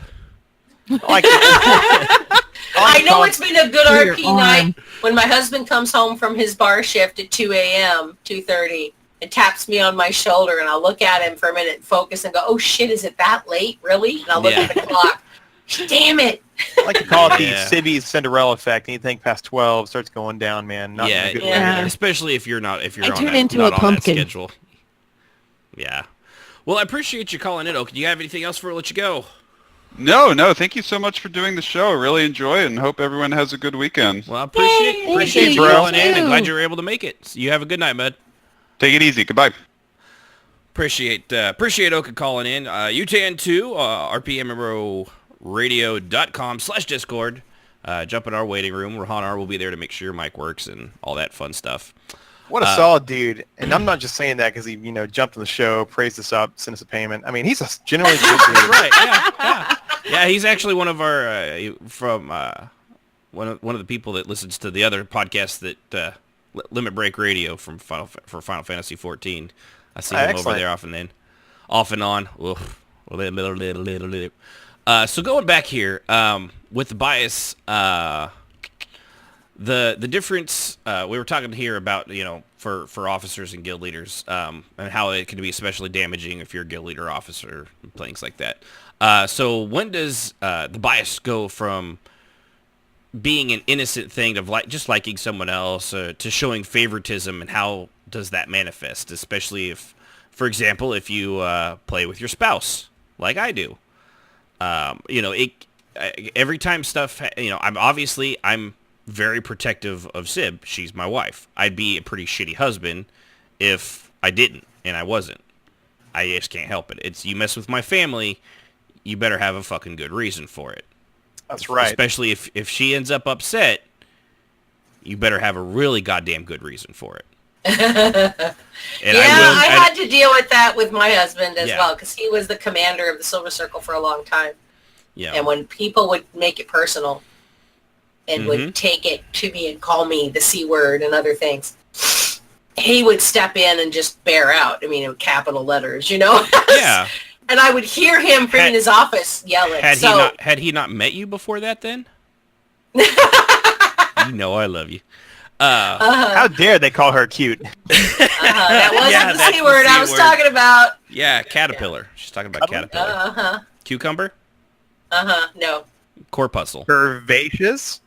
I know it's been a good RP night when my husband comes home from his bar shift at 2 a.m., 2:30, and taps me on my shoulder, and I'll look at him for a minute and focus and go, oh shit, is it that late? Really? And I'll look at the clock. Damn it. I like to call it the Sibby's Cinderella effect. Anything past 12 starts going down, man. Not in a good way. Especially if you're not I turn into a pumpkin. On that schedule. Yeah. Well, I appreciate you calling in, Oak. Do you have anything else before I let you go? No. Thank you so much for doing the show. I really enjoy it and hope everyone has a good weekend. Well, I appreciate you calling in and glad you were able to make it. So you have a good night, bud. Take it easy. Goodbye. Appreciate Oka calling in. UTN2, RPMMORadio.com/Discord. Jump in our waiting room. Rahanar will be there to make sure your mic works and all that fun stuff. What a solid dude. And I'm not just saying that because he, jumped on the show, praised us up, sent us a payment. I mean, he's a generally good dude. Right, yeah. Yeah, he's actually one of our, one of the people that listens to the other podcast that, Limit Break Radio for Final Fantasy 14. I see him over there off and on. So going back here, with the bias, the difference, we were talking here about, for officers and guild leaders, and how it can be especially damaging if you're a guild leader officer and things like that. So when does the bias go from being an innocent thing of just liking someone else to showing favoritism, and how does that manifest, especially if, for example, if you play with your spouse like I do? Every time stuff, I'm very protective of Sib. She's my wife. I'd be a pretty shitty husband if I didn't, and I wasn't. I just can't help it. It's you mess with my family, you better have a fucking good reason for it. That's right. Especially if she ends up upset, you better have a really goddamn good reason for it. And I had to deal with that with my husband as Yeah. well, because he was the commander of the Silver Circle for a long time. Yeah. And when people would make it personal and Mm-hmm. would take it to me and call me the C word and other things, he would step in and just bear out. I mean, in capital letters, you know? Yeah. And I would hear him from in his office yelling. Had he not met you before that then? You know I love you. How dare they call her cute? That wasn't Yeah, the that's C the word C I was word. talking about. Yeah, caterpillar. She's talking about caterpillar. Uh-huh. Cucumber? No. Corpuscle. Curvaceous?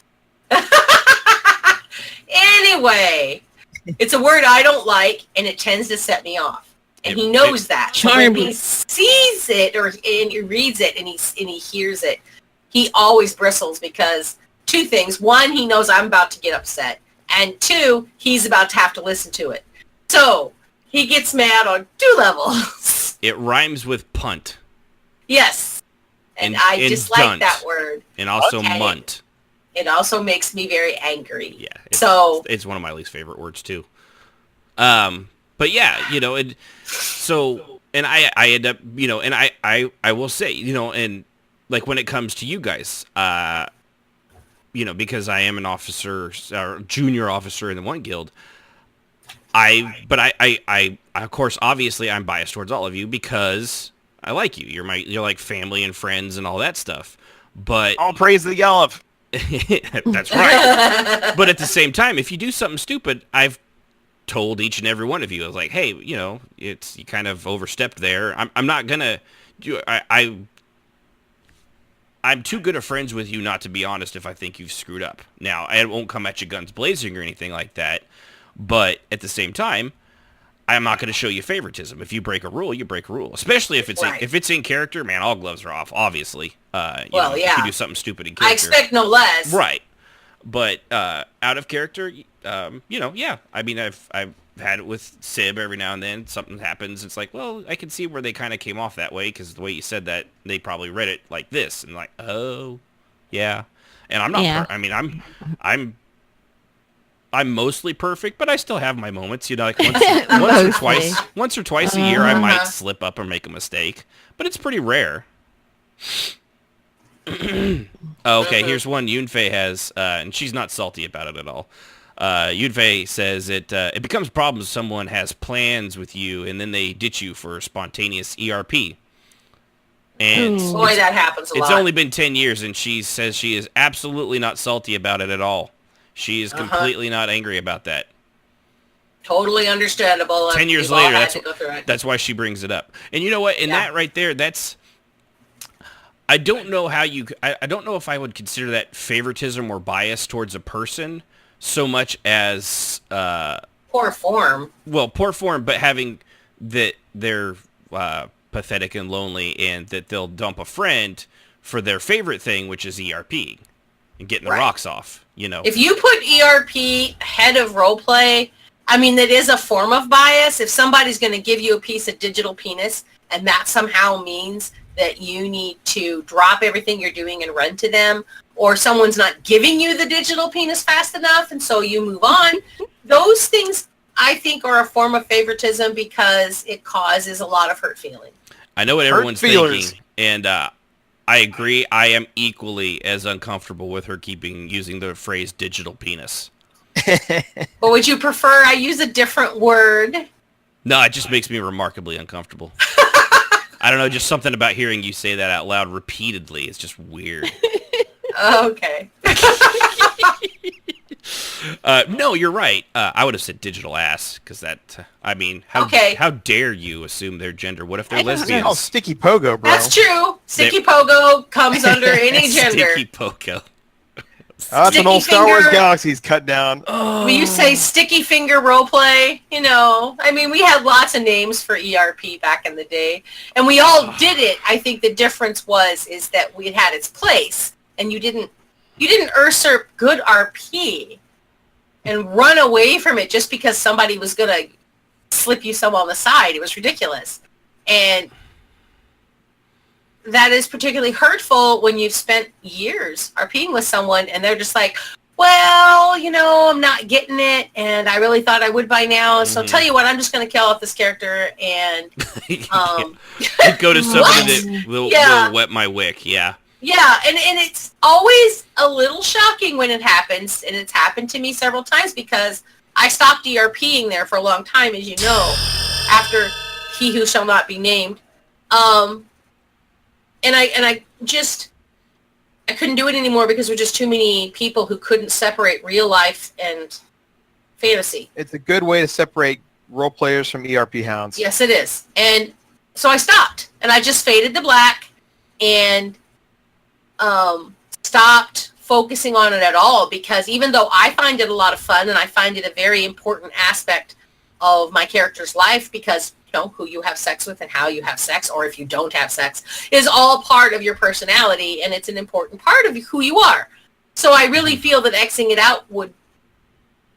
Anyway, it's a word I don't like, and it tends to set me off. And he knows that. So when he sees it and he reads it and he hears it, he always bristles because two things. One, he knows I'm about to get upset. And two, he's about to have to listen to it. So he gets mad on two levels. It rhymes with punt. Yes. And I and dislike dunt. that word. And also Okay. munt. It also makes me very angry. Yeah. It's one of my least favorite words too. But yeah, you know, and I end up, you know, and I will say, you know, and like when it comes to you guys, you know, because I am an officer, or junior officer in the one guild, I of course, obviously I'm biased towards all of you because I like you. You're like family and friends and all that stuff. But All praise the Yellow. that's right. But at the same time, if you do something stupid, I've told each and every one of you, I was like, hey, you know, you kind of overstepped there. I'm not gonna do. I'm too good of friends with you not to be honest if I think you've screwed up. Now, I won't come at you guns blazing or anything like that, but at the same time, I'm not going to show you favoritism. If you break a rule, you break a rule. Especially if it's in character, man, all gloves are off, obvioed. If you do something stupid in character. I expect no less. Right. But out of character, you know, yeah. I mean, I've had it with Sib every now and then. Something happens. It's like, well, I can see where they kind of came off that way because the way you said that, they probably read it like this and like, oh, yeah. And I'm not. Yeah. I mean, I'm mostly perfect, but I still have my moments. You know, like once or twice a year, I might slip up or make a mistake, but it's pretty rare. Okay, here's one Yunfei has, and she's not salty about it at all. Yunfei says it becomes a problem if someone has plans with you and then they ditch you for spontaneous ERP. And Boy, that happens a lot. it's only been 10 years, and she says she is absolutely not salty about it at all. She is completely not angry about that. Totally understandable. 10 years We've all later, had to go through it. that's why she brings it up. And you know what? In that right there, I don't know how I don't know if I would consider that favoritism or bias towards a person so much as poor form. Well, poor form, but having that they're pathetic and lonely, and that they'll dump a friend for their favorite thing, which is ERP, and getting the rocks off. You know, If you put ERP head of roleplay, I mean, that is a form of bias. If somebody's going to give you a piece of digital penis, and that somehow means that you need to drop everything you're doing and run to them, or someone's not giving you the digital penis fast enough, and so you move on, those things, I think, are a form of favoritism because it causes a lot of hurt feeling. I know what everyone's feelers. thinking, and I agree. I am equally as uncomfortable with her using the phrase digital penis. But would you prefer I use a different word? No, it just makes me remarkably uncomfortable. I don't know, just something about hearing you say that out loud repeatedly. It's just weird. Okay. No, you're right. I would have said digital ass, because that, I mean, how dare you assume their gender? What if they're lesbians? Oh, sticky pogo, bro. That's true. Sticky pogo comes under any gender. Sticky pogo. That's an old Star Wars finger. Galaxies cut down. Will you say sticky finger roleplay? You know, I mean, we had lots of names for ERP back in the day, and we all did it. I think the difference is that it had its place, and you didn't You didn't usurp good RP and run away from it just because somebody was going to slip you some on the side. It was ridiculous. And that is particularly hurtful when you've spent years RPing with someone and they're just like, well, you know, I'm not getting it, and I really thought I would by now, so tell you what, I'm just going to kill off this character, and... Go to somebody that will wet my wick, yeah. Yeah, and it's always a little shocking when it happens, and it's happened to me several times because I stopped ERPing there for a long time, as you know, after He Who Shall Not Be Named. And I just... I couldn't do it anymore because there were just too many people who couldn't separate real life and fantasy. It's a good way to separate role players from ERP hounds. Yes, it is. And so I stopped, and I just faded to black and stopped focusing on it at all, because even though I find it a lot of fun and I find it a very important aspect of my character's life, because who you have sex with and how you have sex, or if you don't have sex, is all part of your personality, and it's an important part of who you are. So I really feel that Xing it out would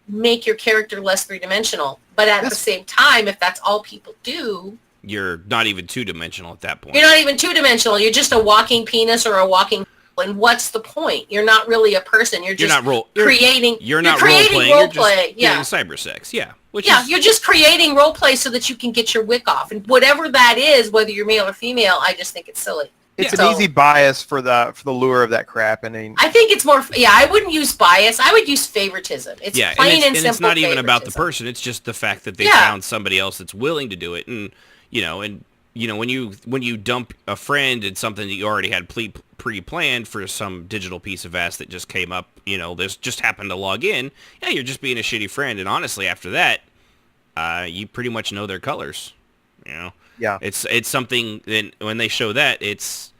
make your character less three-dimensional. But at the same time, if that's all people do... You're not even two-dimensional at that point. You're not even two-dimensional. You're just a walking penis or a walking... And what's the point? You're not really a person. You're just creating... You're not role-playing. You're just doing cyber sex, yeah. You're just creating role play so that you can get your wick off, and whatever that is, whether you're male or female, I just think it's silly. It's an easy bias for the lure of that crap. I mean, I think it's more. Yeah, I wouldn't use bias. I would use favoritism. It's plain and simple. It's not even about the favoritism. person. It's just the fact that they found somebody else that's willing to do it, and when you dump a friend in something that you already had pre-planned for some digital piece of ass that just came up, this just happened to log in, you're just being a shitty friend. And honestly, after that, you pretty much know their colors, Yeah. It's something that when they show that, it's,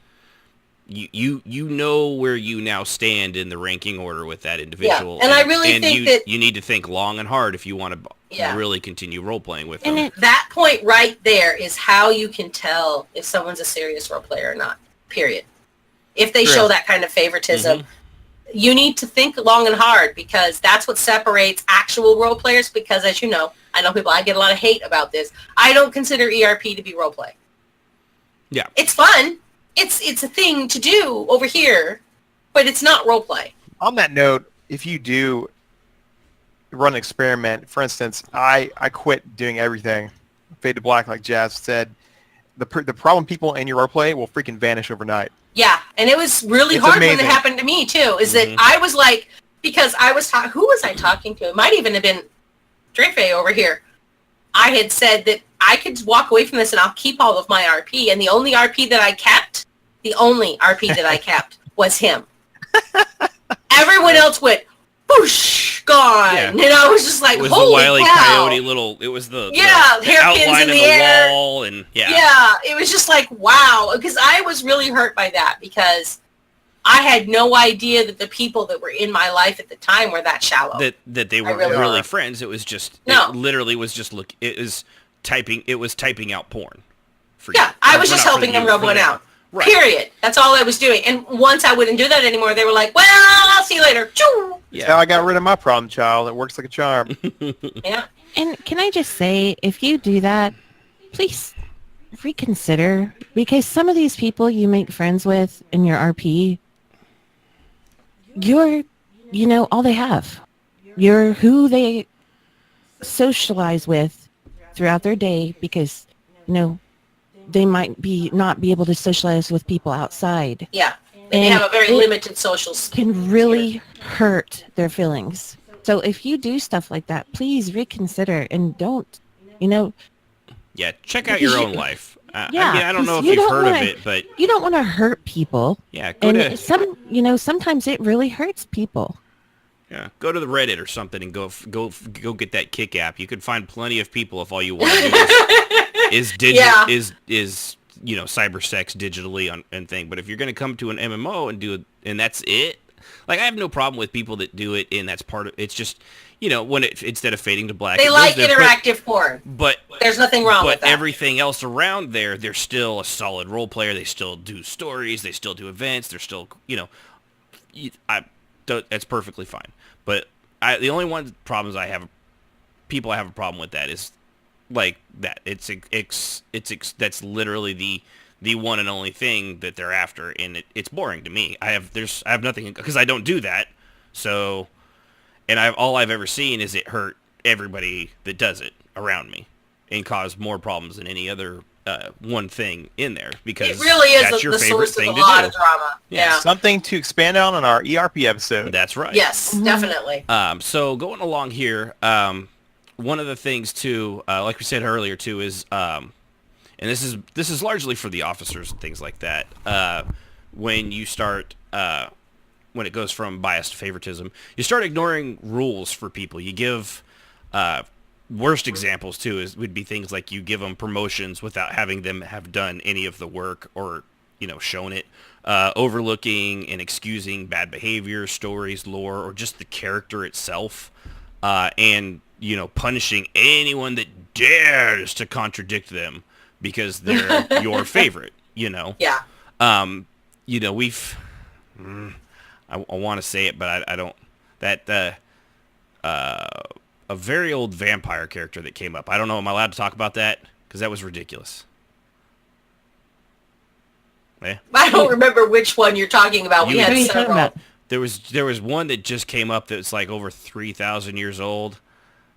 you know where you now stand in the ranking order with that individual. Yeah. And I really think that you need to think long and hard if you want to really continue role-playing with them. And that point right there is how you can tell if someone's a serious role player or not, period. If they show that kind of favoritism, you need to think long and hard, because that's what separates actual role players, because as you know, I get a lot of hate about this. I don't consider ERP to be role play. Yeah. It's fun. It's a thing to do over here, but it's not role play. On that note, if you do run an experiment, for instance, I quit doing everything, fade to black, like Jazz said. The problem people in your role play will freaking vanish overnight. Yeah, and it was really hard when it happened to me too. Is that I was like, because I was who was I talking to? It might even have been Drefe over here. I had said that I could walk away from this and I'll keep all of my RP, and the only RP that I kept was him. Everyone else went whoosh, gone, and I was just like, it was holy the Wile E. cow. Coyote little. It was the hairpins outline in of the the air. wall, and it was just like, wow, because I was really hurt by that, because I had no idea that the people that were in my life at the time were that shallow. That they weren't really friends. It was just it literally was just it was typing out porn. I was just helping them rub one out. Right. Period. That's all I was doing. And once I wouldn't do that anymore, they were like, well, I'll see you later. Choo! Yeah, so I got rid of my problem child. It works like a charm. Yeah. And can I just say, if you do that, please reconsider, because some of these people you make friends with in your RP, you're, all they have. You're who they socialize with throughout their day, because, they might not be able to socialize with people outside. Yeah. They have a very limited social skills. Can really hurt their feelings. So if you do stuff like that, please reconsider and don't, Yeah, check out your own life. I don't know if you you've heard of it, but you don't want to hurt people. Yeah, sometimes it really hurts people. Yeah, go to the Reddit or something and go get that Kick app. You can find plenty of people if all you want to do is cyber sex digitally and thing. But if you're going to come to an MMO and do it, and that's it, like I have no problem with people that do it, and that's part of it's just when instead of fading to black, they like interactive porn. But there's nothing wrong with that. But everything else around there, they're still a solid role player. They still do stories. They still do events. They're still that's perfectly fine. But the only one problems I have, people have a problem with that is like that. That's literally the one and only thing that they're after, and it's boring to me. I have nothing because I don't do that. So, and all I've ever seen is it hurt everybody that does it around me and cause more problems than any other one thing in there, because it really is that's your the favorite source thing of a to lot do. of drama. Yeah. Something to expand on our ERP episode. That's right. Yes, definitely. So going along here, one of the things too, like we said earlier too, is and this is largely for the officers and things like that. When you start when it goes from bias to favoritism, you start ignoring rules for people. You give worst examples too would be things like you give them promotions without having them have done any of the work or shown it, overlooking and excusing bad behavior, stories, lore, or just the character itself, and punishing anyone that dares to contradict them because they're your favorite. Yeah. We've I want to say it, but I don't. That a very old vampire character that came up. I don't know. Am I allowed to talk about that? Because that was ridiculous. Yeah. I don't remember which one you're talking about. We had several. There was one that just came up that's like over 3,000 years old.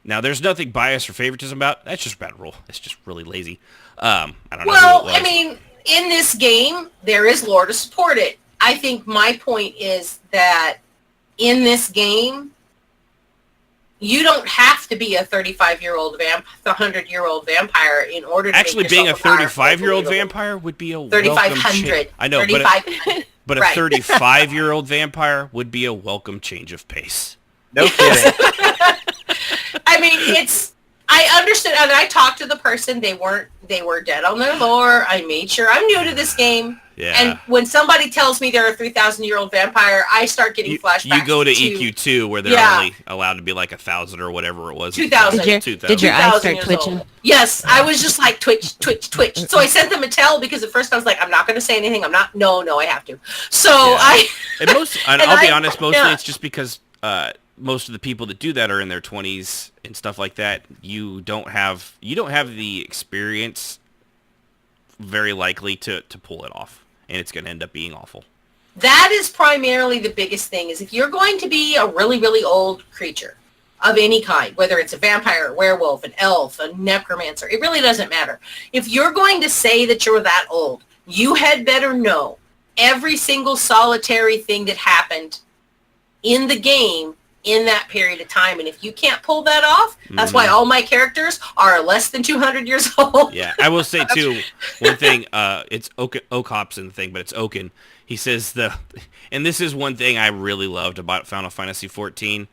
Now, there's nothing biased or favoritism about. That's just a bad rule. It's just really lazy. I don't know. Well, I mean, in this game, there is lore to support it. I think my point is that in this game, you don't have to be a 35-year-old 100-year-old vampire in order to actually make being a yourself 35-year-old vampire would be a 3,500. I know, but a 35-year-old vampire would be a welcome change of pace. No kidding. I mean, I understood, and I talked to the person. They were dead on their lore. I made sure I'm new to this game. Yeah. And when somebody tells me they're a 3,000-year-old vampire, I start getting flashbacks. You go to EQ2 where they're only allowed to be like 1,000 or whatever it was. 2,000. Did your eyes start twitching? Yes, I was just like twitch. So I sent them a tell because at first I was like, I'm not going to say anything. No, I have to. So I'll be honest, mostly it's just because most of the people that do that are in their 20s and stuff like that. You don't have the experience very likely to pull it off, and it's going to end up being awful. That is primarily the biggest thing, is if you're going to be a really, really old creature of any kind, whether it's a vampire, a werewolf, an elf, a necromancer, it really doesn't matter. If you're going to say that you're that old, you had better know every single solitary thing that happened in the game in that period of time. And if you can't pull that off, that's why all my characters are less than 200 years old. Yeah, I will say too, one thing, it's Oak Hobson thing, but it's Oaken. He says and this is one thing I really loved about Final Fantasy XIV,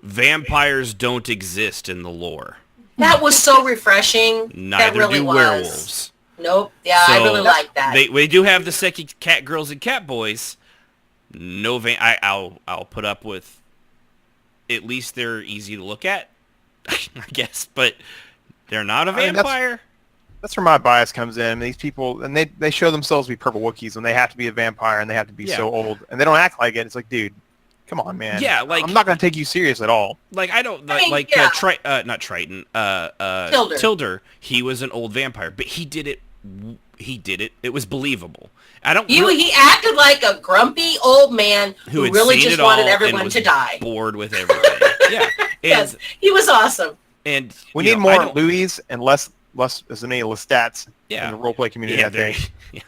vampires don't exist in the lore. That was so refreshing. Neither that really do was. werewolves. Nope. Yeah, I really like that. They do have the sexy cat girls and cat boys. No, I'll put up with. At least they're easy to look at, I guess, but they're not a vampire. That's where my bias comes in. These people, and they show themselves to be purple Wookiees when they have to be a vampire and they have to be so old, and they don't act like it. It's like, dude, come on, man. Yeah, like I'm not gonna take you serious at all. Like I don't not Triton. Tilder. He was an old vampire, but he did it. It was believable. He acted like a grumpy old man who really just wanted everyone to die. Bored with everything. Yeah. Yes, he was awesome. And we need more Louis and less as many Lestats in the roleplay community. Yeah, I think. Yeah.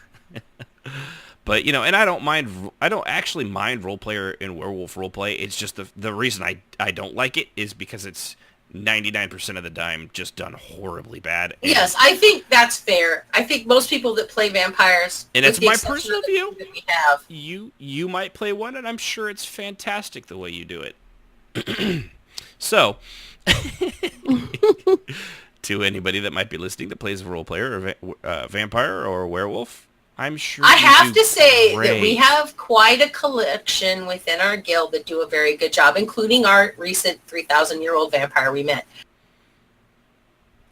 But and I don't actually mind roleplayer and werewolf roleplay. It's just the reason I don't like it is because it's 99% of the time just done horribly bad. And yes, I think that's fair. I think most people that play vampires, and it's my personal view, that we have. You might play one, and I'm sure it's fantastic the way you do it. So, to anybody that might be listening that plays a role player or vampire or a werewolf, I'm sure I have to say that we have quite a collection within our guild that do a very good job, including our recent 3,000-year-old vampire we met.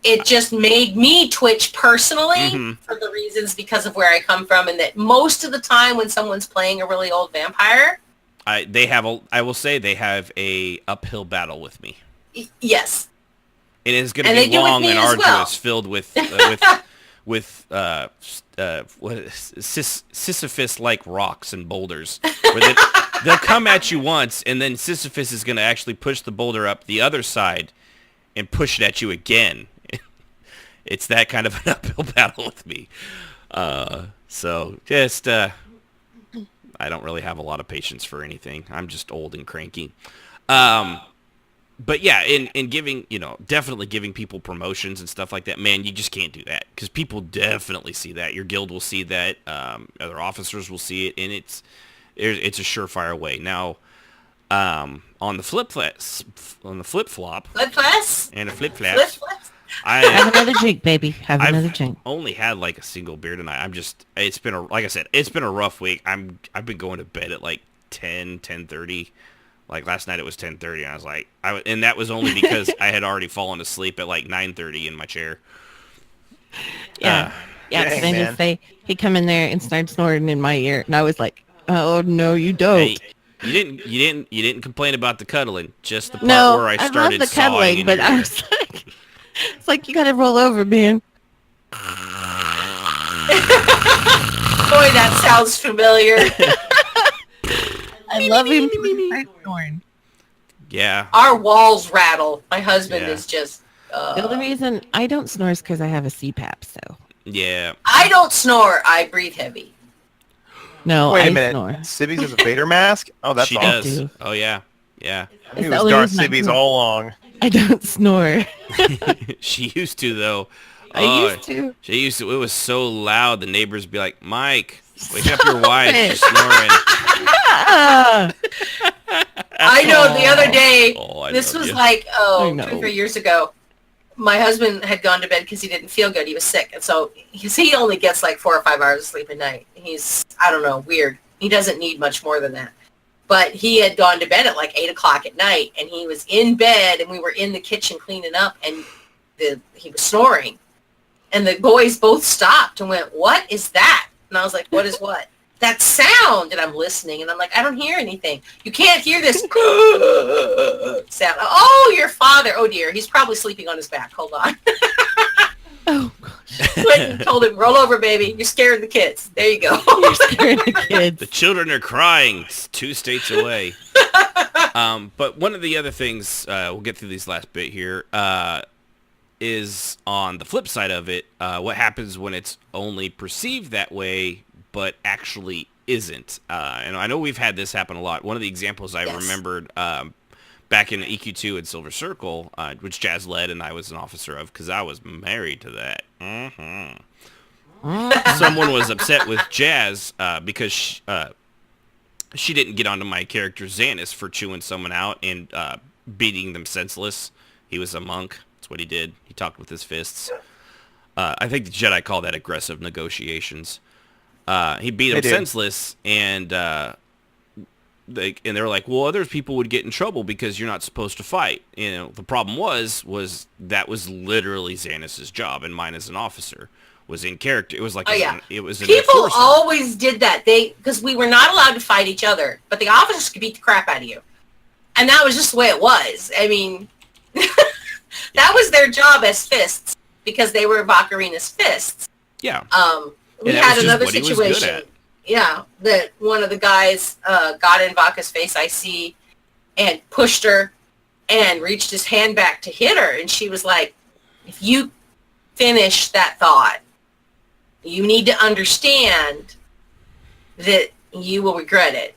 It just made me twitch personally for the reasons because of where I come from, and that most of the time when someone's playing a really old vampire, I will say they have a uphill battle with me. Yes. It is going to And be they do with long me and as arduous, well. filled with Sisyphus-like rocks and boulders. Where they'll come at you once, and then Sisyphus is going to actually push the boulder up the other side and push it at you again. It's that kind of an uphill battle with me. So just, I don't really have a lot of patience for anything. I'm just old and cranky. But yeah, in giving, definitely giving people promotions and stuff like that, man, you just can't do that because people definitely see that. Your guild will see that. Other officers will see it, and it's a surefire way. Now, on the flip-flop, and a flip-flap, Have another drink, baby. Have another drink. I've only had like a single beer tonight. It's been a rough week. I've been going to bed at like 10:30. Like last night it was 10:30, and I was like, and that was only because I had already fallen asleep at like 9:30 in my chair. Yeah, dang, then man. you say he come in there and start snorting in my ear, and I was like, oh no, you don't. Hey, you didn't complain about the cuddling, just the part No, where I love started the sawing cuddling, in but your I ear. was like, it's like you gotta roll over, man. Boy, that sounds familiar. I love him. I snoring. Yeah. Our walls rattle. My husband Yeah. is just... The only reason I don't snore is because I have a CPAP. So Yeah. I don't snore. I breathe heavy. no, Wait I a minute. snore. Sibby's has a Vader mask? Oh, that's She awesome. does. do. Oh yeah. Yeah. I knew It's it the was only Darth reason I Sibby's snore. all along. I don't snore. She used to though. I used to. She used to. It was so loud. The neighbors would be like, "Mike, wake up your wife. it. She's snoring." Ah! I know the other day, Oh, I this love was you. like, I know. 2 or 3 years ago, my husband had gone to bed because he didn't feel good. He was sick. And so he only gets like 4 or 5 hours of sleep a night. He's, I don't know, weird. He doesn't need much more than that. But he had gone to bed at like 8 o'clock at night, and he was in bed, and we were in the kitchen cleaning up, and he was snoring. And the boys both stopped and went, "What is that?" And I was like, "What is what?" "That sound." And I'm listening, and I'm like, "I don't hear anything. You can't hear this sound." "Oh, your father. Oh, dear. He's probably sleeping on his back. Hold on." Oh gosh, Went and told him, "Roll over, baby. You're scaring the kids." There you go. you're scaring the kids. The children are crying. It's 2 states away. But one of the other things, we'll get through these last bit here, is on the flip side of it, what happens when it's only perceived that way, but actually isn't. And I know we've had this happen a lot. One of the examples I Yes. remembered back in EQ2 and Silver Circle, which Jazz led and I was an officer of because I was married to that. Someone was upset with Jazz because she didn't get onto my character Xanis for chewing someone out and beating them senseless. He was a monk. That's what he did. He talked with his fists. I think the Jedi call that aggressive negotiations. He beat him They do. senseless, and they were like, well, other people would get in trouble because you're not supposed to fight. The problem was that was literally Xanis's job, and mine as an officer was in character. It was like it was an People enforcer. always did that. Because we were not allowed to fight each other, but the officers could beat the crap out of you. And that was just the way it was. I mean, that was their job as fists because they were Vakarina's fists. Yeah. We And that had was just another what he was good situation. at. Yeah, that one of the guys got in Vaka's face, I see, and pushed her and reached his hand back to hit her. And she was like, "If you finish that thought, you need to understand that you will regret it."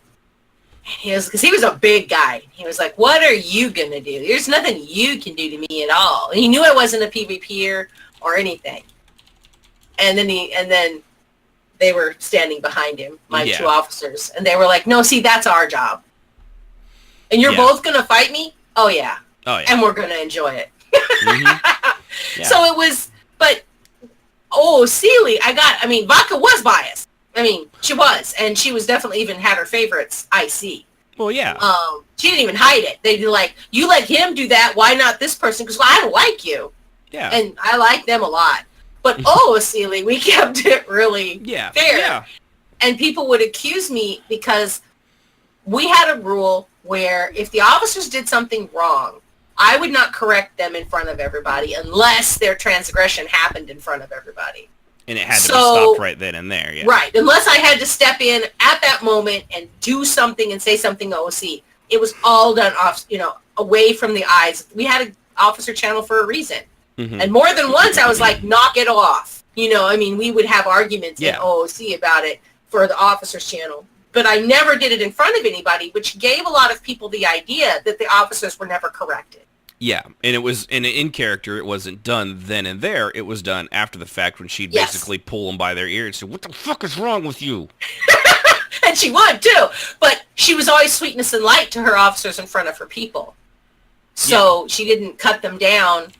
Because he was a big guy. He was like, "What are you going to do? There's nothing you can do to me at all." And he knew I wasn't a PvPer or anything. And then they were standing behind him, my Yeah. 2 officers. And they were like, "No, see, that's our job. And you're Yeah. both going to fight me? Oh, yeah. Oh, yeah. And we're going to enjoy it." Yeah. So it was, but, Sealy, Vaka was biased. I mean, she was. And she was definitely even had her favorites, I see. Well, yeah. She didn't even hide it. They'd be like, "You let him do that. Why not this person? Because I don't like you." Yeah. And I like them a lot. But Sealy, we kept it really yeah. fair. Yeah. And people would accuse me because we had a rule where if the officers did something wrong, I would not correct them in front of everybody unless their transgression happened in front of everybody. And it had to be stopped right then and there, yeah. Right. Unless I had to step in at that moment and do something and say something to OC. It was all done off, away from the eyes. We had an officer channel for a reason. Mm-hmm. And more than once I was like, knock it off. We would have arguments in OOC about it for the officers channel. But I never did it in front of anybody, which gave a lot of people the idea that the officers were never corrected. Yeah, and it was in character. It wasn't done then and there. It was done after the fact when she'd basically pull them by their ear and say, "What the fuck is wrong with you?" And she would too, but she was always sweetness and light to her officers in front of her people. So she didn't cut them down,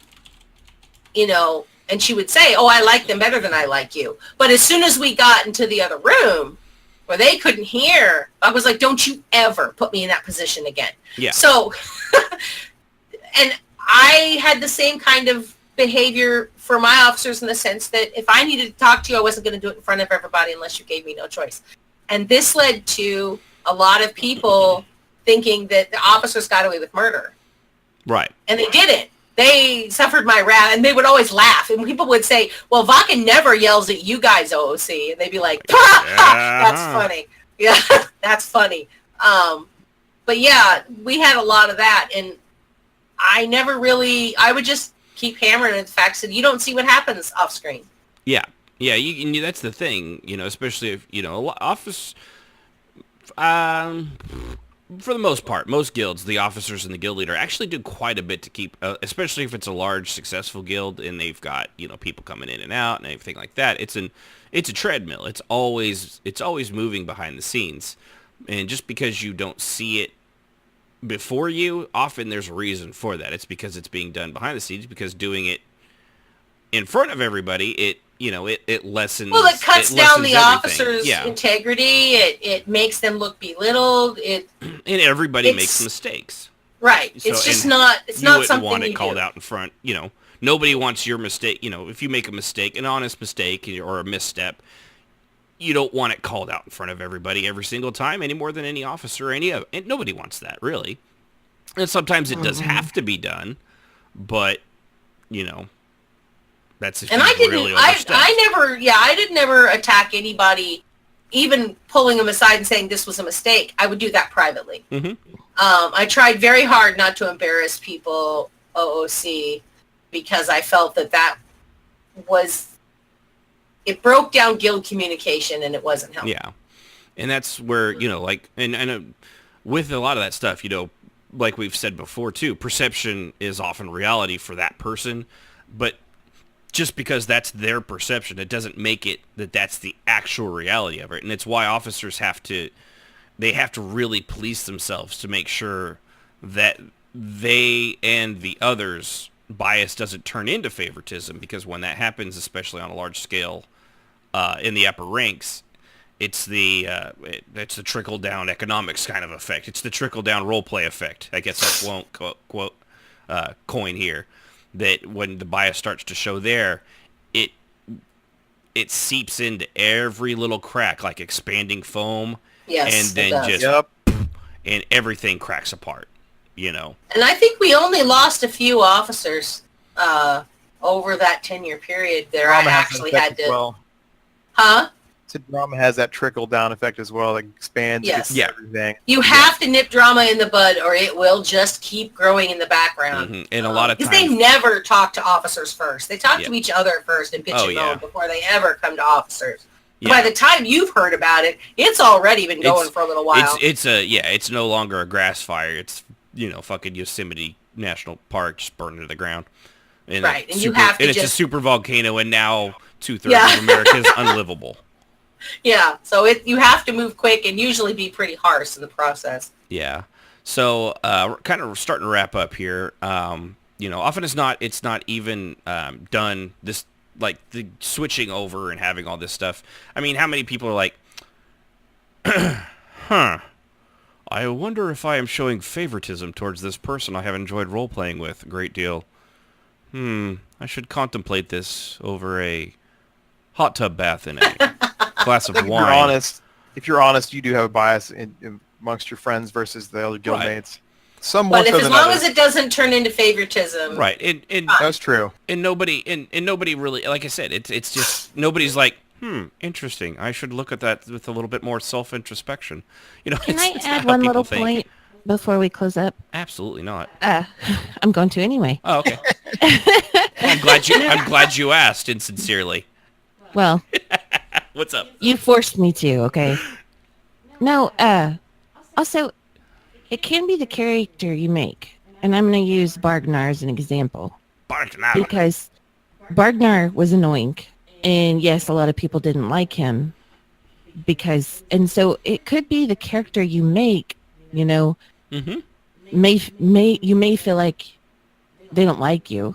and she would say, "Oh, I like them better than I like you." But as soon as we got into the other room where they couldn't hear, I was like, "Don't you ever put me in that position again." Yeah. So. And I had the same kind of behavior for my officers in the sense that if I needed to talk to you, I wasn't going to do it in front of everybody unless you gave me no choice. And this led to a lot of people thinking that the officers got away with murder. Right. And they didn't. They suffered my wrath, and they would always laugh. And people would say, "Well, Vakken never yells at you guys, OOC." And they'd be like, "That's funny." Yeah, that's funny. But yeah, we had a lot of that, and I would just keep hammering at the fact that you don't see what happens off screen. Yeah. Yeah, that's the thing, especially if, office, for the most part, most guilds, the officers and the guild leader actually do quite a bit to keep, especially if it's a large, successful guild and they've got, people coming in and out and everything like that. It's a treadmill. It's always moving behind the scenes. And just because you don't see it before you, often there's a reason for that. It's because it's being done behind the scenes, because doing it in front of everybody, it lessens. Well, it cuts down the everything. officers' integrity. It makes them look belittled. And everybody makes mistakes. Right. So, it's just not. It's not something you wouldn't want it you called do. out in front. Nobody wants your mistake. If you make a mistake, an honest mistake or a misstep, you don't want it called out in front of everybody every single time, any more than any officer, and nobody wants that, really. And sometimes it does have to be done, but that's if I did never attack anybody, even pulling them aside and saying this was a mistake. I would do that privately. Mm-hmm. I tried very hard not to embarrass people, OOC, because I felt that was. It broke down guild communication, and it wasn't helpful. Yeah, and that's where and with a lot of that stuff, like we've said before too, perception is often reality for that person, but just because that's their perception, it doesn't make it that's the actual reality of it, and it's why officers have to really police themselves to make sure that they and the others' bias doesn't turn into favoritism, because when that happens, especially on a large scale in the upper ranks, it's the trickle-down economics kind of effect. It's the trickle-down role-play effect. I guess that's one quote coin here, that when the bias starts to show there, it seeps into every little crack like expanding foam, yes, and then and everything cracks apart. And I think we only lost a few officers over that 10-year period there. I actually had to... Well. Huh? So drama has that trickle-down effect as well. It expands everything. You have to nip drama in the bud, or it will just keep growing in the background. Mm-hmm. And a lot of times... Because they never talk to officers first. They talk to each other first and bitch and moan before they ever come to officers. Yeah. By the time you've heard about it, it's already been going for a little while. It's no longer a grass fire. It's fucking Yosemite National Park just burning to the ground. And right, and you have to it's a super volcano, and now 2/3 of America is unlivable. Yeah, so you have to move quick and usually be pretty harsh in the process. Yeah. So we're kind of starting to wrap up here. Often it's not even done this, like the switching over and having all this stuff. I mean, how many people are like, I wonder if I am showing favoritism towards this person I have enjoyed role-playing with a great deal. I should contemplate this over a hot tub bath in a glass of wine. If you're honest, you do have a bias amongst your friends versus the other Right. guildmates. Some more But if so as than long others. as it doesn't turn into favoritism, Right. And That's true. nobody really, like I said, it's just nobody's like, interesting. I should look at that with a little bit more self-introspection. You know, Can I it's add not how one people little think. point before we close up? Absolutely not. I'm going to anyway. Oh, okay. I'm glad you asked insincerely. Well, What's up? you forced me to, okay? No, also, it can be the character you make. And I'm going to use Bargnar as an example. Because Bargnar was annoying. And yes, a lot of people didn't like him. And so it could be the character you make, you know, Mm-hmm. you may feel like they don't like you,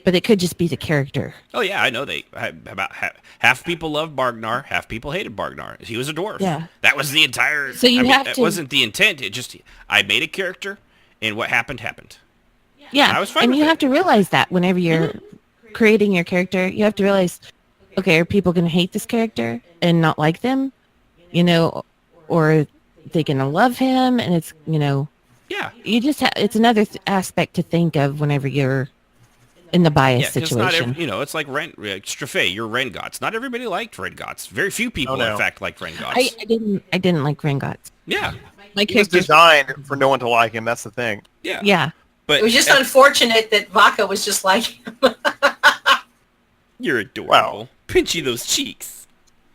but it could just be the character. Oh yeah, I know about half people loved Bargnar, half people hated Bargnar. He was a dwarf. Yeah. That was the entire. So you have it to- wasn't the intent. It just I made a character, and what happened happened. Yeah, I was fine and with you it. have to realize that whenever you're creating your character, you have to realize, okay, are people going to hate this character and not like them, you know, or are they going to love him? And it's, you know, Yeah. you just it's another aspect to think of whenever you're in the bias Yeah, because not situation. it's like Strafei, you're Rengots. Not everybody liked Rengots. Very few people, no. in fact, liked Rengots. I didn't like Rengots. Yeah, My He was character, designed for no one to like him. That's the thing. yeah, yeah, But it was just unfortunate that Vaca was just like him. you're adorable. Wow. Pinchy those cheeks.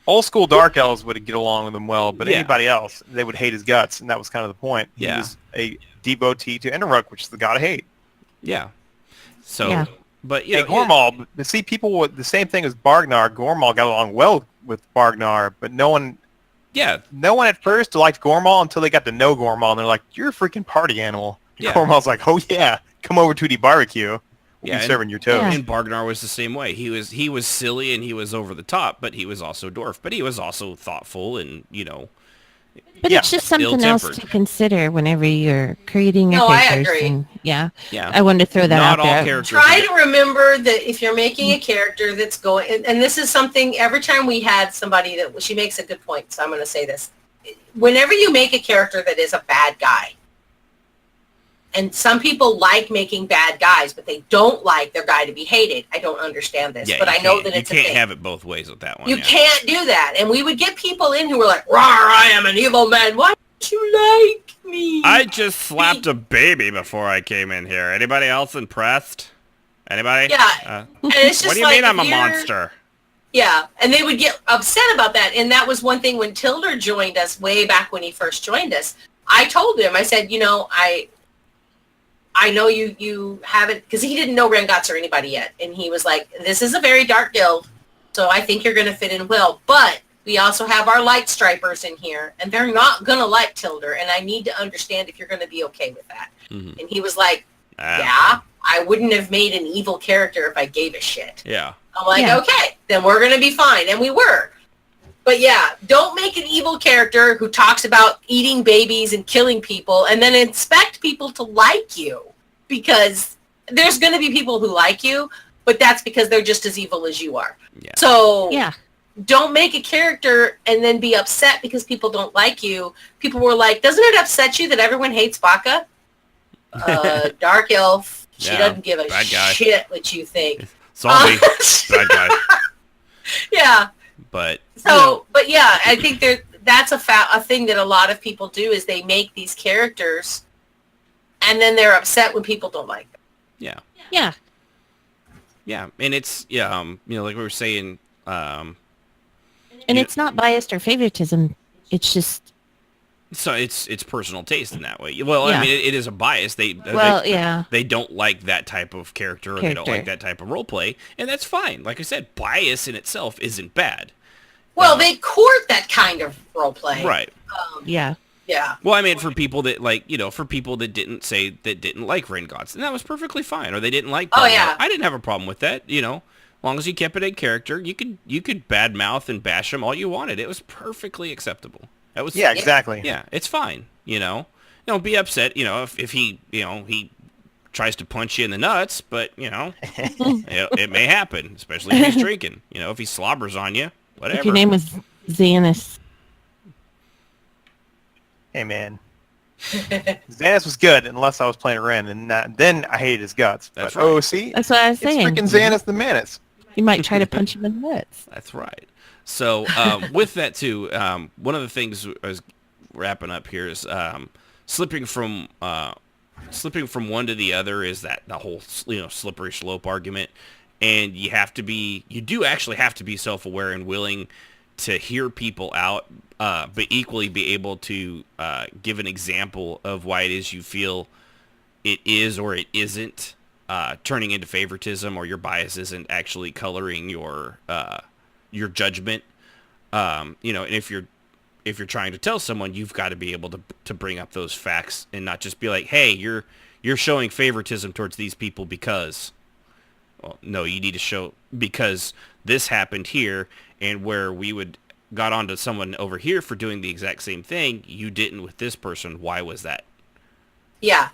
Old school Dark Elves would get along with him well, but Yeah. anybody else, they would hate his guts, and that was kind of the point. He Yeah. was a devotee to Enderrook, which is the god of hate. Yeah. So, Yeah. but you Hey, know, Gormal, but see, people with the same thing as Bargnar. Gormal got along well with Bargnar, but no one at first liked Gormal until they got to know Gormal, and they're like, "You're a freaking party animal." Yeah. Gormal's like, "Oh yeah, come over to the barbecue. We'll Yeah, be and- serving your toast." Yeah. And Bargnar was the same way. He was silly and he was over the top, but he was also dwarf. But he was also thoughtful and but Yeah. it's just something else Ill-tempered. to consider whenever you're creating your No, I characters. agree. And, yeah, yeah. I wanted to throw that Not out all there. characters. Try to remember that if you're making a character that's going, and this is something every time we had somebody that, she makes a good point, so I'm going to say this. Whenever you make a character that is a bad guy, and some people like making bad guys, but they don't like their guy to be hated. I don't understand this, Yeah, but you I know can't- that it's a you can't thing. have it both ways with that one. You yeah. can't do that. And we would get people in who were like, "Rawr, I am an evil man. Why don't you like me?" I just slapped a baby before I came in here. Anybody else impressed? Anybody? Yeah. And it's just What do you like, mean I'm a if you're- monster? Yeah, and they would get upset about that. And that was one thing when Tilder joined us way back when he first joined us. I told him, I said, I know you haven't, because he didn't know Rengots or anybody yet. And he was like, this is a very dark guild, so I think you're going to fit in well. But we also have our light stripers in here, and they're not going to like Tilder, and I need to understand if you're going to be okay with that. Mhm. And he was like, Ah, yeah, I wouldn't have made an evil character if I gave a shit. Yeah. I'm like, Yeah. okay, then we're going to be fine. And we were. But yeah, don't make an evil character who talks about eating babies and killing people and then expect people to like you, because there's going to be people who like you, but that's because they're just as evil as you are. Yeah. So Yeah, don't make a character and then be upset because people don't like you. People were like, doesn't it upset you that everyone hates Baka? Dark elf. She Yeah, doesn't give a bad guy. shit what you think. Zombie. Bad guy. Yeah. But So, but yeah, I think that's a thing that a lot of people do is they make these characters and then they're upset when people don't like them. yeah. yeah, Yeah. And it's like we were saying, and You- it's not biased or favoritism. It's just so it's personal taste in that way. Well, Yeah. I mean it is a bias. yeah, They don't like that type of character or they don't like that type of role play, and that's fine. Like I said, bias in itself isn't bad. Well, they court that kind of role play. Right. yeah. Yeah. Well, I mean, for people that for people that didn't like Rengots, and that was perfectly fine, or they didn't like. Oh, Bargnar. yeah. I didn't have a problem with that. As long as you kept it a character, you could badmouth and bash him all you wanted. It was perfectly acceptable. That was Yeah, exactly. Yeah, it's fine. Don't be upset. If he he tries to punch you in the nuts, but it may happen, especially if he's drinking. If he slobbers on you, whatever. If your name was Xanis, Hey man, Xanis was good unless I was playing Ren, and then I hated his guts. That's But, right. oh, see? That's what I was It's saying. freaking Xanis the Menace. You might try to punch him in the nuts. That's right. So with that too, one of the things I was wrapping up here is slipping from one to the other is that the whole slippery slope argument, and you do actually have to be self-aware and willing to hear people out, but equally be able to give an example of why it is you feel it is or it isn't turning into favoritism, or your bias isn't actually coloring your judgment. And if you're trying to tell someone, you've got to be able to bring up those facts and not just be like, hey, you're showing favoritism towards these people because, well, no, you need to show because this happened here, and where we would got onto someone over here for doing the exact same thing, you didn't with this person. Why was that? Yeah.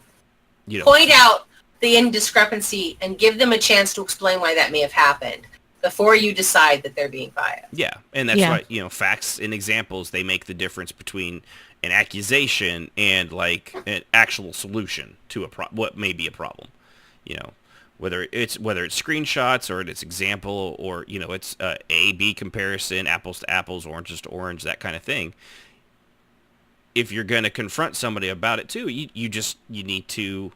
Point out the indiscrepancy and give them a chance to explain why that may have happened before you decide that they're being biased. Yeah, and that's why, facts and examples, they make the difference between an accusation and like an actual solution to what may be a problem. Whether it's screenshots or it's example or it's A/B comparison, apples to apples, oranges to orange, that kind of thing. If you're going to confront somebody about it too, you need to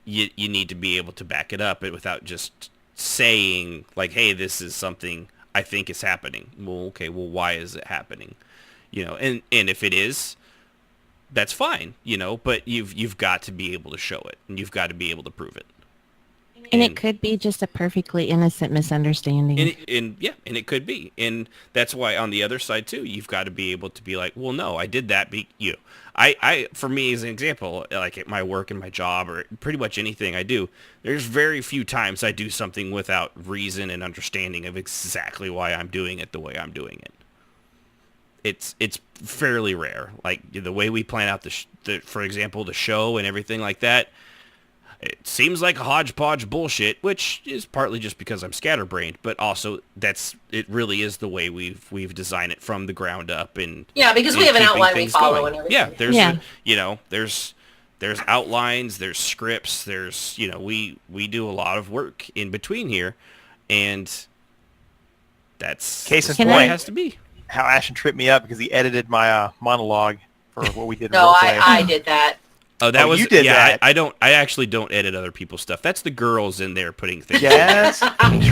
be able to back it up without just saying like, hey, this is something I think is happening. Well, okay, why is it happening? And if it is, that's fine, but you've got to be able to show it, and you've got to be able to prove it. And it could be just a perfectly innocent misunderstanding. And it could be. And that's why on the other side too, you've got to be able to be like, well, no, I did that. I for me as an example, like at my work and my job or pretty much anything I do, there's very few times I do something without reason and understanding of exactly why I'm doing it the way I'm doing it. It's fairly rare. Like the way we plan out for example, the show and everything like that. It seems like a hodgepodge bullshit, which is partly just because I'm scatterbrained, but also it really is the way we've designed it from the ground up. And because we have an outline we follow and everything. Yeah, there's outlines, there's scripts, there's we do a lot of work in between here, and that's case in point point. It has to be how Ashton tripped me up because he edited my monologue for what we did. No, I did that. Oh, that was you did that. I actually don't edit other people's stuff. That's the girls in there putting things. Yes,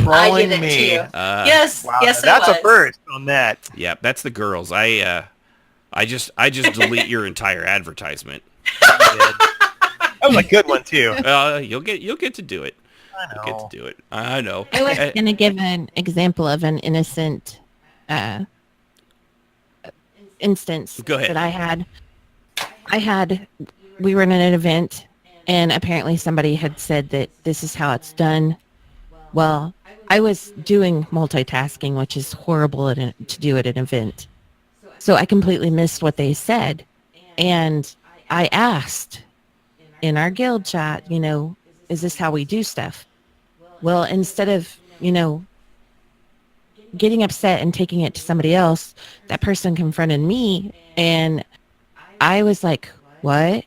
trolling me. Too. Yes, wow, yes, that's it was. a first on that. Yeah, that's the girls. I just delete your entire advertisement. That was a good one too. You'll get to do it. I know. You'll get to do it. I know. I was going to give an example of an innocent instance Go ahead. that I had. We were in an event, and apparently somebody had said that this is how it's done. Well, I was doing multitasking, which is horrible to do at an event. So I completely missed what they said. And I asked in our guild chat, is this how we do stuff? Well, instead of, getting upset and taking it to somebody else, that person confronted me, and I was like, what?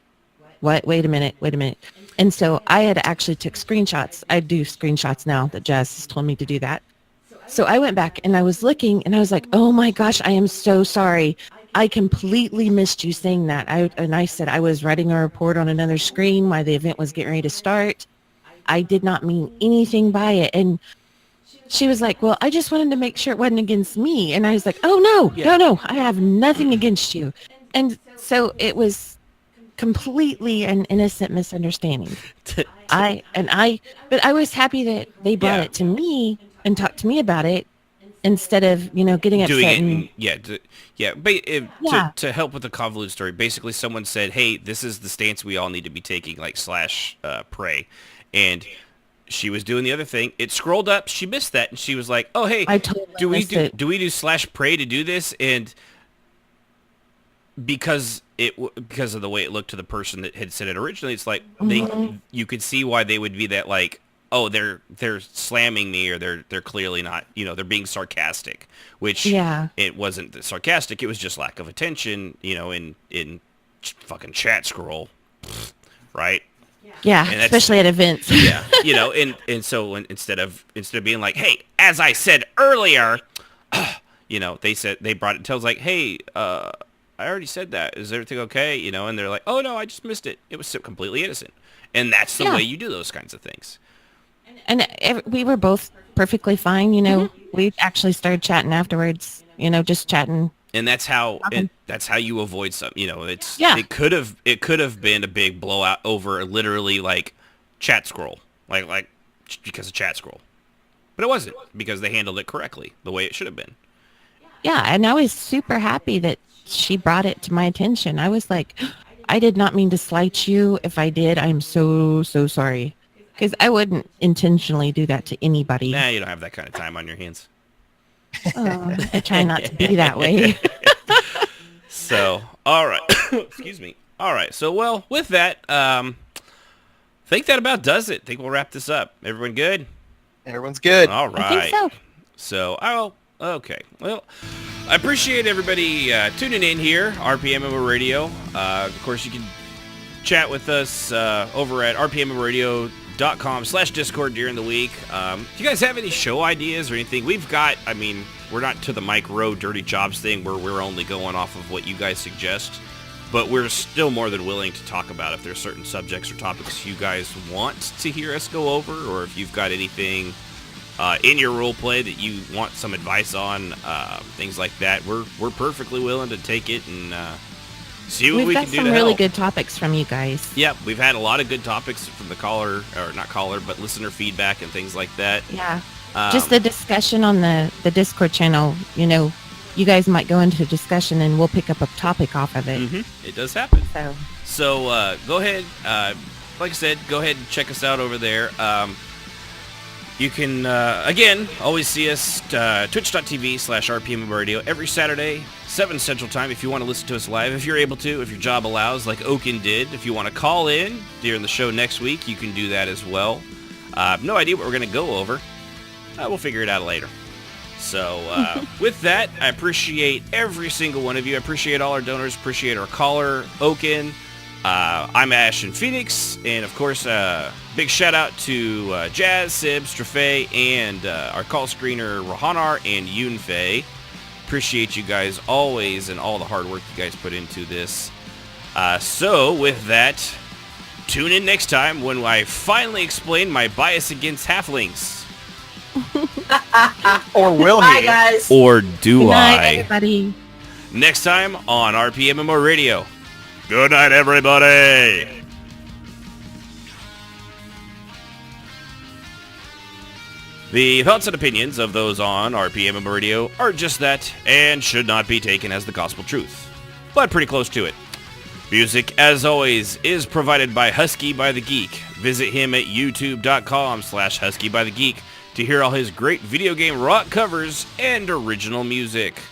Wait a minute. And so I had actually took screenshots. I do screenshots now that Jazz has told me to do that. So I went back and I was looking and I was like, oh my gosh, I am so sorry. I completely missed you saying that. I said I was writing a report on another screen while the event was getting ready to start. I did not mean anything by it. And she was like, well, I just wanted to make sure it wasn't against me. And I was like, oh no, I have nothing against you. And so it was completely an innocent misunderstanding. But I was happy that they brought it to me and talked to me about it instead of, getting upset. To help with the convoluted story, basically someone said, hey, this is the stance we all need to be taking, like / pray. And she was doing the other thing. It scrolled up. She missed that. And she was like, oh, hey, do we do / pray to do this? And because of the way it looked to the person that had said it originally, it's like you could see why they would be that like, oh, they're slamming me, or they're clearly not, they're being sarcastic, which it wasn't sarcastic. It was just lack of attention, in fucking chat scroll, right? Yeah, And that's- especially at events. Yeah, and so instead of being like, hey, as I said earlier, they brought it. Tells like, hey, I already said that. Is everything okay? And they're like, oh no, I just missed it. It was so completely innocent, and that's the way you do those kinds of things. And we were both perfectly fine. We actually started chatting afterwards. Just chatting. And that's how you avoid some. It could have been a big blowout over literally like chat scroll, like because of chat scroll, but it wasn't because they handled it correctly the way it should have been. Yeah, and I was super happy that she brought it to my attention. I was like, I did not mean to slight you. If I did, I'm so sorry, because I wouldn't intentionally do that to anybody. Nah, you don't have that kind of time on your hands. Oh, I try not to be that way. So, all right. Excuse me. All right. So, well, with that, think that about does it. Think we'll wrap this up. Everyone good? Everyone's good. All right. I think so. Okay. Well, I appreciate everybody tuning in here, RPMMORadio. Of course, you can chat with us over at rpmmradio.com/Discord during the week. Do you guys have any show ideas or anything? We're not to the Mike Rowe Dirty Jobs thing where we're only going off of what you guys suggest, but we're still more than willing to talk about if there's certain subjects or topics you guys want to hear us go over, or if you've got anything in your role play that you want some advice on, things like that. We're perfectly willing to take it and see what we can do to help. We've got some really good topics from you guys. Yep, we've had a lot of good topics from the but listener feedback and things like that. Yeah. Just the discussion on the Discord channel, you guys might go into discussion and we'll pick up a topic off of it. Mm-hmm. It does happen. So go ahead, like I said, go ahead and check us out over there. You can, again, always see us twitch.tv/RPMMORadio every Saturday, 7 Central Time if you want to listen to us live, if you're able to, if your job allows, like Oaken did. If you want to call in during the show next week, you can do that as well. No idea what we're going to go over. We'll figure it out later. So with that, I appreciate every single one of you. I appreciate all our donors. Appreciate our caller, Oaken. I'm Ash and Phoenix. And, of course, big shout-out to Jazz, Sib, Strafe, and our call screener, Rohanar and Yunfei. Appreciate you guys always and all the hard work you guys put into this. So with that, tune in next time when I finally explain my bias against halflings. Or will Bye, he? guys. Or do good night, I? everybody. Next time on RPMMO Radio. Good night, everybody. The thoughts and opinions of those on RPMMO Radio are just that and should not be taken as the gospel truth, but pretty close to it. Music, as always, is provided by Husky by the Geek. Visit him at youtube.com/HuskyByTheGeek to hear all his great video game rock covers and original music.